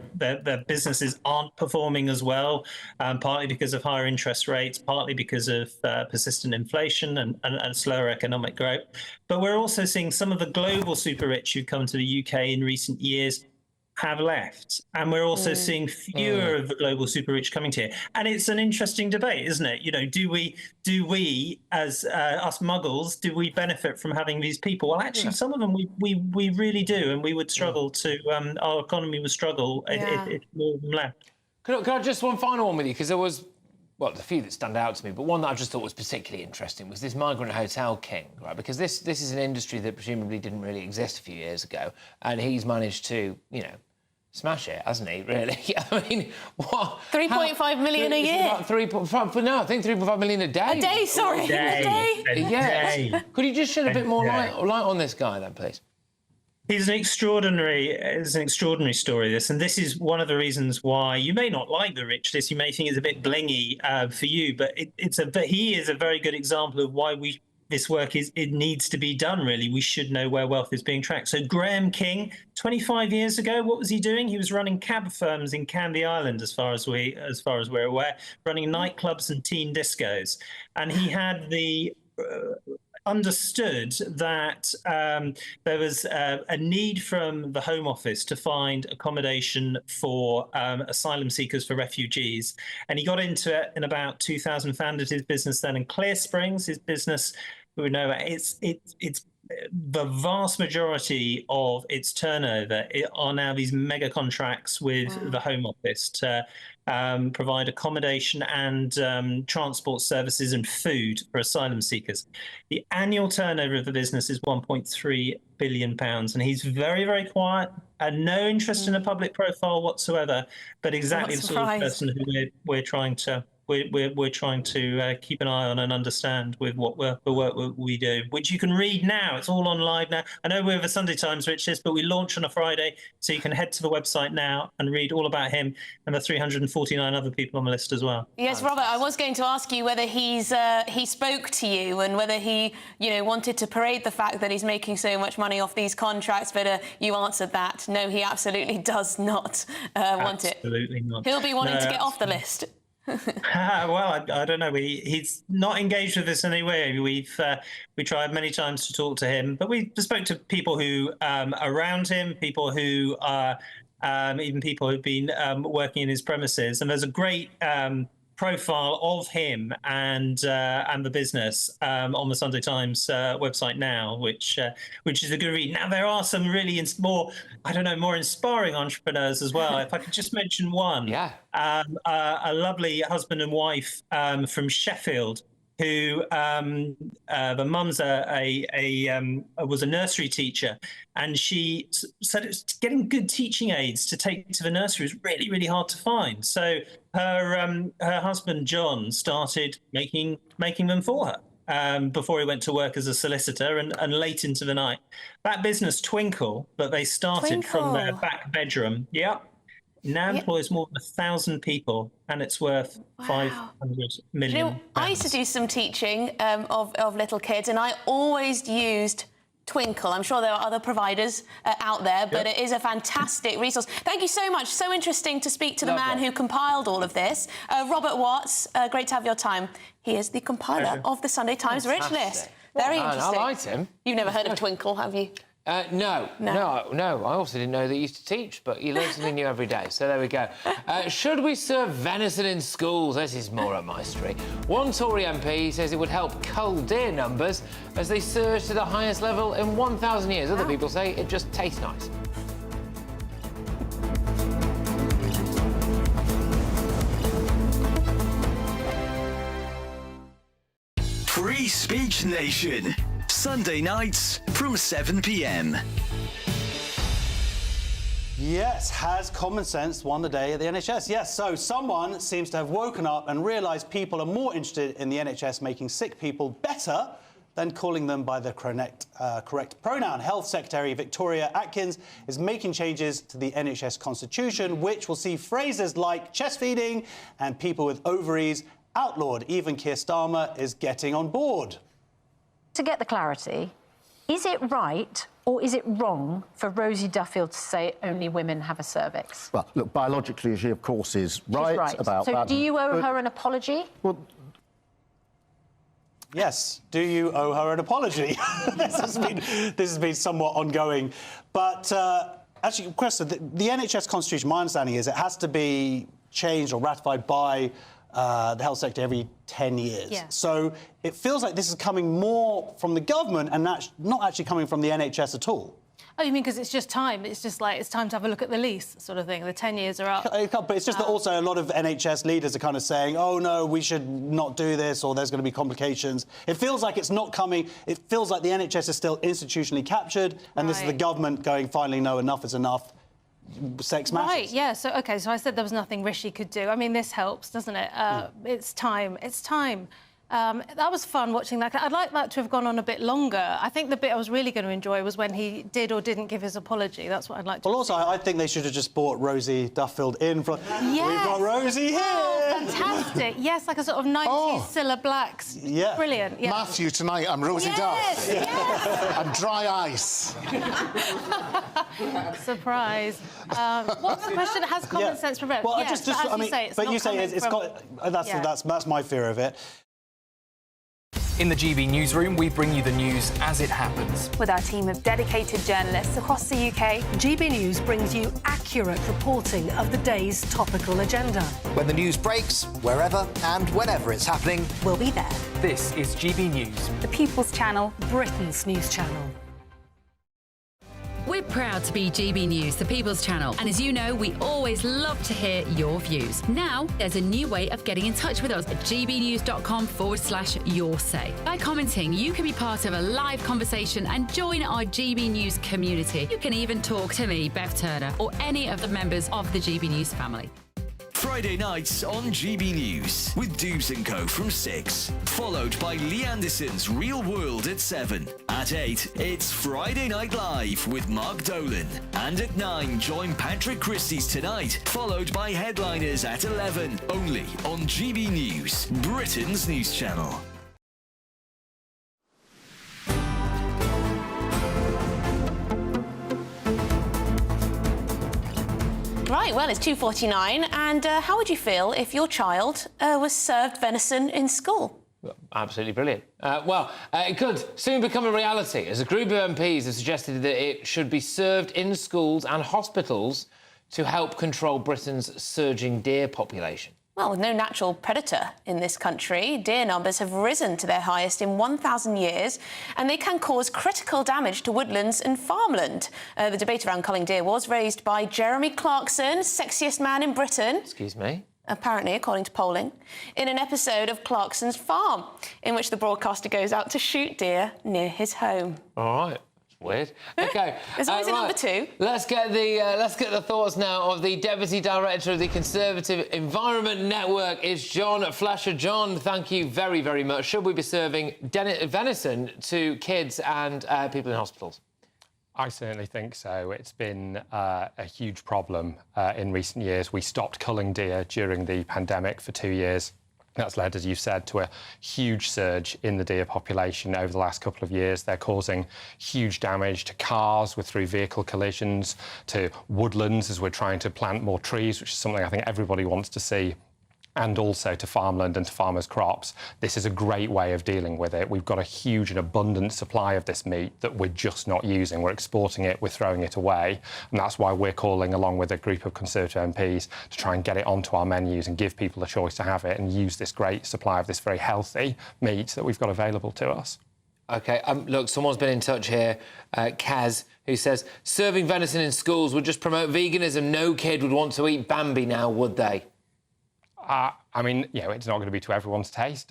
businesses aren't performing as well, partly because of higher interest rates, partly because of persistent inflation and slower economic growth. But we're also seeing some of the global super rich who've come to the UK in recent years have left, and we're also seeing fewer of the global super rich coming to here. And it's an interesting debate, isn't it? You know, do we as us muggles, do we benefit from having these people? Well, actually, some of them we really do, and we would struggle to our economy would struggle if more of them left. Could I just one final one with you, because there was, well, a few that stand out to me, but one that I just thought was particularly interesting was this migrant hotel king, right? Because this is an industry that presumably didn't really exist a few years ago, and he's managed to, you know, smash it, hasn't he, really? I mean, what? 3.5 million a year. I think 3.5 million a day. A day, sorry. A day. Day. Could you just shed a bit more light on this guy, then, please? It's an extraordinary story, this, and this is one of the reasons why you may not like the rich list. You may think it's a bit blingy for you, but he is a very good example of why this work needs to be done. Really, we should know where wealth is being tracked. So Graham King, 25 years ago, what was he doing? He was running cab firms in Canvey Island, as far as we're aware, running nightclubs and teen discos, and he had the understood that there was a need from the Home Office to find accommodation for asylum seekers, for refugees. And he got into it in about 2000, founded his business then in Clear Springs. His business, we know it's the vast majority of its turnover are now these mega contracts with the Home Office to provide accommodation and transport services and food for asylum seekers. The annual turnover of the business is £1.3 billion, and he's very, very quiet and no interest in a public profile whatsoever, but exactly the sort of person who we're trying to keep an eye on and understand with the work we do, which you can read now. It's all on live now. I know we're the Sunday Times Rich List, but we launch on a Friday, so you can head to the website now and read all about him and the 349 other people on the list as well. Yes, Robert, I was going to ask you whether he spoke to you and whether he, you know, wanted to parade the fact that he's making so much money off these contracts, but you answered that. No, he absolutely does not want it. Absolutely not. He'll be wanting to get off the list. Well, I don't know. He's not engaged with us anyway. We tried many times to talk to him, but we spoke to people who around him, people who are even people who've been working in his premises, and there's a great profile of him and the business on the Sunday Times website now, which is a good read. Now there are some really more inspiring entrepreneurs as well. If I could just mention one, a lovely husband and wife from Sheffield, who the mum's was a nursery teacher, and she said getting good teaching aids to take to the nursery was really, really hard to find. So her husband John started making them for her before he went to work as a solicitor, and late into the night. That business Twinkle that they started from their back bedroom, now employs more than 1,000 people, and it's worth 500 million. You know, I used to do some teaching of little kids, and I always used Twinkle. I'm sure there are other providers out there, but it is a fantastic resource. Thank you so much. So interesting to speak to the man who compiled all of this. Robert Watts, great to have your time. He is the compiler of the Sunday Times Rich List. Very interesting. I liked him. You've never heard of Twinkle, have you? No. I also didn't know that he used to teach, but you learn something new every day. So there we go. Should we serve venison in schools? This is more up my street. One Tory MP says it would help cull deer numbers as they surge to the highest level in 1,000 years. Other people say it just tastes nice. Free Speech Nation. Sunday nights from 7 p.m. Yes, has common sense won the day at the NHS? Yes, so someone seems to have woken up and realised people are more interested in the NHS making sick people better than calling them by the correct pronoun. Health Secretary Victoria Atkins is making changes to the NHS constitution, which will see phrases like chest feeding and people with ovaries outlawed. Even Keir Starmer is getting on board. To get the clarity, is it right or is it wrong for Rosie Duffield to say only women have a cervix? Well, look, biologically, she, of course, is right about that. So do you owe her an apology? Well, yes. Do you owe her an apology? This has been somewhat ongoing. But actually, Krista, the NHS constitution, my understanding is it has to be changed or ratified by the Health Secretary every 10 years. Yeah. So it feels like this is coming more from the government and not actually coming from the NHS at all. Oh, you mean because it's just time? It's just like, it's time to have a look at the lease sort of thing. The 10 years are up. But it's just that also a lot of NHS leaders are kind of saying, oh, no, we should not do this or there's going to be complications. It feels like it's not coming. It feels like the NHS is still institutionally captured and this is the government going, finally, no, enough is enough. Sex matters. Right, yeah. So, OK, so I said there was nothing Rishi could do. I mean, this helps, doesn't it? It's time. It's time. That was fun watching that. I'd like that to have gone on a bit longer. I think the bit I was really going to enjoy was when he did or didn't give his apology. That's what I'd like to Well, also, I think they should have just brought Rosie Duffield in. We've got Rosie here! Oh, fantastic. Yes, like a sort of 90s Cilla Blacks. Yeah. Brilliant. Yeah. Matthew, tonight, I'm Rosie Duff. Yes. I'm dry ice. Surprise. What's the question? Has common sense prevailed? Well, yes, you say it's got... That's my fear of it. In the GB Newsroom, we bring you the news as it happens. With our team of dedicated journalists across the UK, GB News brings you accurate reporting of the day's topical agenda. When the news breaks, wherever and whenever it's happening, we'll be there. This is GB News. The People's Channel, Britain's news channel. We're proud to be GB News, the People's Channel. And as you know, we always love to hear your views. Now, there's a new way of getting in touch with us at gbnews.com/yoursay. By commenting, you can be part of a live conversation and join our GB News community. You can even talk to me, Bev Turner, or any of the members of the GB News family. Friday nights on GB News with Dubes & Co from 6, followed by Lee Anderson's Real World at 7. At 8, it's Friday Night Live with Mark Dolan. And at 9, join Patrick Christie's Tonight, followed by Headliners at 11, only on GB News, Britain's news channel. Right, well, it's 2:49, and how would you feel if your child was served venison in school? Absolutely brilliant. It could soon become a reality, as a group of MPs have suggested that it should be served in schools and hospitals to help control Britain's surging deer population. Well, with no natural predator in this country, deer numbers have risen to their highest in 1,000 years, and they can cause critical damage to woodlands and farmland. The debate around culling deer was raised by Jeremy Clarkson, sexiest man in Britain. Excuse me? Apparently, according to polling, in an episode of Clarkson's Farm, in which the broadcaster goes out to shoot deer near his home. All right. Weird. OK. There's always a number 2. Let's get the thoughts now of the Deputy Director of the Conservative Environment Network. It's John Flasher. John, thank you very, very much. Should we be serving venison to kids and people in hospitals? I certainly think so. It's been a huge problem in recent years. We stopped culling deer during the pandemic for 2 years. That's led, as you said, to a huge surge in the deer population over the last couple of years. They're causing huge damage to cars through vehicle collisions, to woodlands as we're trying to plant more trees, which is something I think everybody wants to see, and also to farmland and to farmers' crops. This is a great way of dealing with it. We've got a huge and abundant supply of this meat that we're just not using. We're exporting it, we're throwing it away, and that's why we're calling, along with a group of Conservative MPs, to try and get it onto our menus and give people a choice to have it and use this great supply of this very healthy meat that we've got available to us. OK, look, someone's been in touch here, Kaz, who says, serving venison in schools would just promote veganism. No kid would want to eat Bambi now, would they? I mean, it's not going to be to everyone's taste.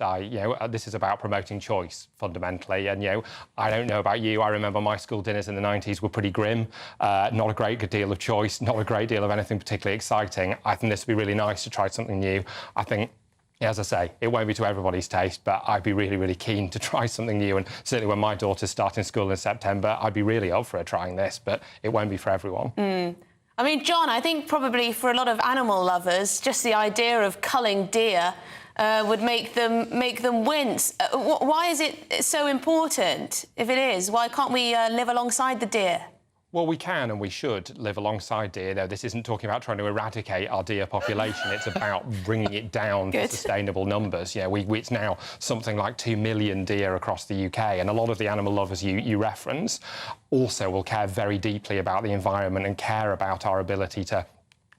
This is about promoting choice, fundamentally. And, I don't know about you. I remember my school dinners in the 90s were pretty grim. Not a great deal of choice, not a great deal of anything particularly exciting. I think this would be really nice to try something new. I think, as I say, it won't be to everybody's taste, but I'd be really, really keen to try something new. And certainly when my daughter's starting school in September, I'd be really up for her trying this, but it won't be for everyone. I mean, John, I think probably for a lot of animal lovers, just the idea of culling deer would make them wince. Why is it so important? If it is, why can't we live alongside the deer? Well, we can and we should live alongside deer. No, this isn't talking about trying to eradicate our deer population. It's about bringing it down to sustainable numbers. It's now something like 2 million deer across the UK, and a lot of the animal lovers you reference also will care very deeply about the environment and care about our ability to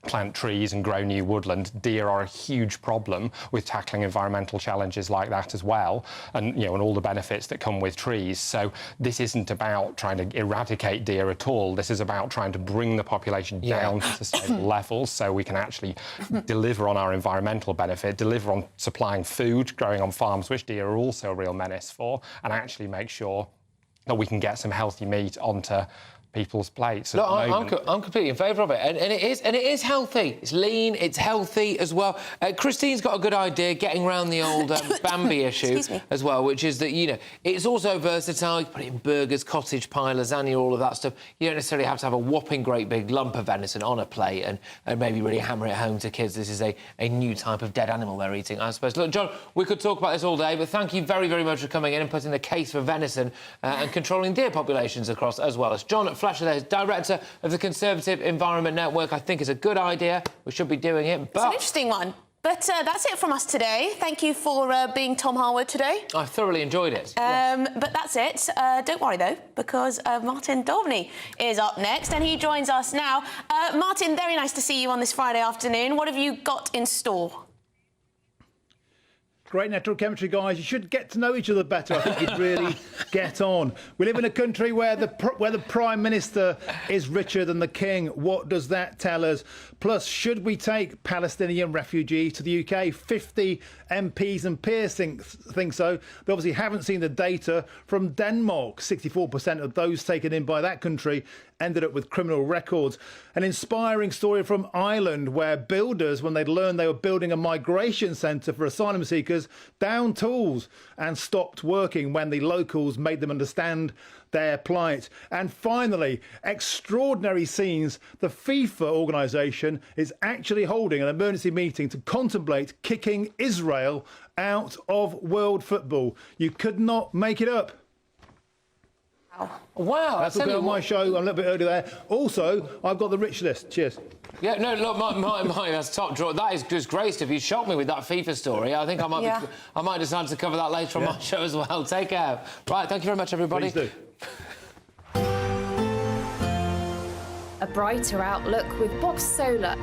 plant trees and grow new woodland. Deer are a huge problem with tackling environmental challenges like that as well, and and all the benefits that come with trees. So this isn't about trying to eradicate deer at all. This is about trying to bring the population down to sustainable levels so we can actually deliver on our environmental benefit, deliver on supplying food, growing on farms, which deer are also a real menace for, and actually make sure that we can get some healthy meat onto people's plates. Look, I'm completely in favour of it, and it is healthy. It's lean, it's healthy as well. Christine's got a good idea getting around the old Bambi issue as well, which is that it's also versatile. You put it in burgers, cottage pie, lasagna, all of that stuff. You don't necessarily have to have a whopping great big lump of venison on a plate and maybe really hammer it home to kids. This is a new type of dead animal they're eating, I suppose. Look, John, we could talk about this all day, but thank you very, very much for coming in and putting the case for venison and controlling deer populations across as well. As John Flasher there, director of the Conservative Environment Network. I think it's a good idea. We should be doing it, but... It's an interesting one. But that's it from us today. Thank you for being Tom Harwood today. I thoroughly enjoyed it. But that's it. Don't worry, though, because Martin Dovney is up next, and he joins us now. Martin, very nice to see you on this Friday afternoon. What have you got in store? Great natural chemistry, guys. You should get to know each other better. I think you'd really get on. We live in a country where the Prime Minister is richer than the King. What does that tell us? Plus, should we take Palestinian refugees to the UK? 50 MPs and peers think so. They obviously haven't seen the data from Denmark. 64% of those taken in by that country ended up with criminal records. An inspiring story from Ireland, where builders, when they'd learned they were building a migration centre for asylum seekers, downed tools and stopped working when the locals made them understand their plight. And finally, extraordinary scenes. The FIFA organisation is actually holding an emergency meeting to contemplate kicking Israel out of world football. You could not make it up. Wow, that's all on my show. I'm a little bit early there. Also, I've got the rich list. Cheers. Yeah, no, look, my that's top draw. That is just great stuff. You shocked me with that FIFA story. I think I might decide to cover that later on my show as well. Take care. Right, thank you very much, everybody. Please do. A brighter outlook with Box Solar,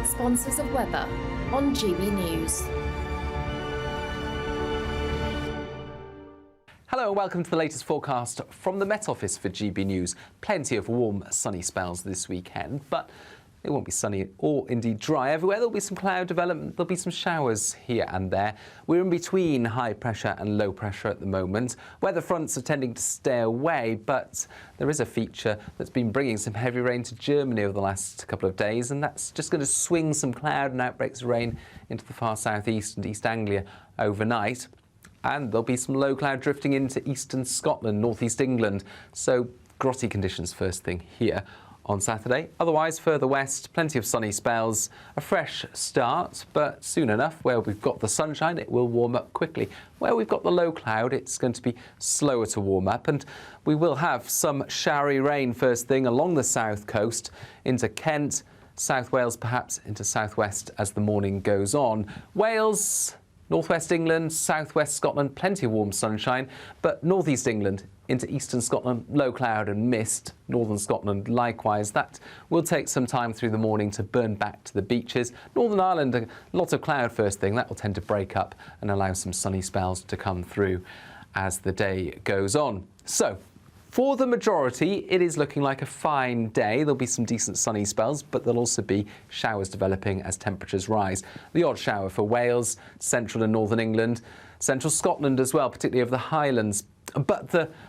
sponsors of weather on GB News. Hello and welcome to the latest forecast from the Met Office for GB News. Plenty of warm, sunny spells this weekend, but it won't be sunny or indeed dry everywhere. There'll be some cloud development, there'll be some showers here and there. We're in between high pressure and low pressure at the moment. Weather fronts are tending to stay away, but there is a feature that's been bringing some heavy rain to Germany over the last couple of days, and that's just going to swing some cloud and outbreaks of rain into the far southeast and East Anglia overnight. And there'll be some low cloud drifting into eastern Scotland, northeast England. So grotty conditions first thing here. on Saturday. Otherwise, further west, plenty of sunny spells, a fresh start, but soon enough, where we've got the sunshine, it will warm up quickly. Where we've got the low cloud, it's going to be slower to warm up, and we will have some showery rain first thing along the south coast into Kent, South Wales, perhaps into southwest as the morning goes on. Wales, northwest England, southwest Scotland, plenty of warm sunshine, but northeast England into eastern Scotland, low cloud and mist. Northern Scotland, likewise. That will take some time through the morning to burn back to the beaches. Northern Ireland, a lot of cloud first thing. That will tend to break up and allow some sunny spells to come through as the day goes on. So, for the majority, it is looking like a fine day. There'll be some decent sunny spells, but there'll also be showers developing as temperatures rise. The odd shower for Wales, central and northern England, central Scotland as well, particularly over the Highlands. But the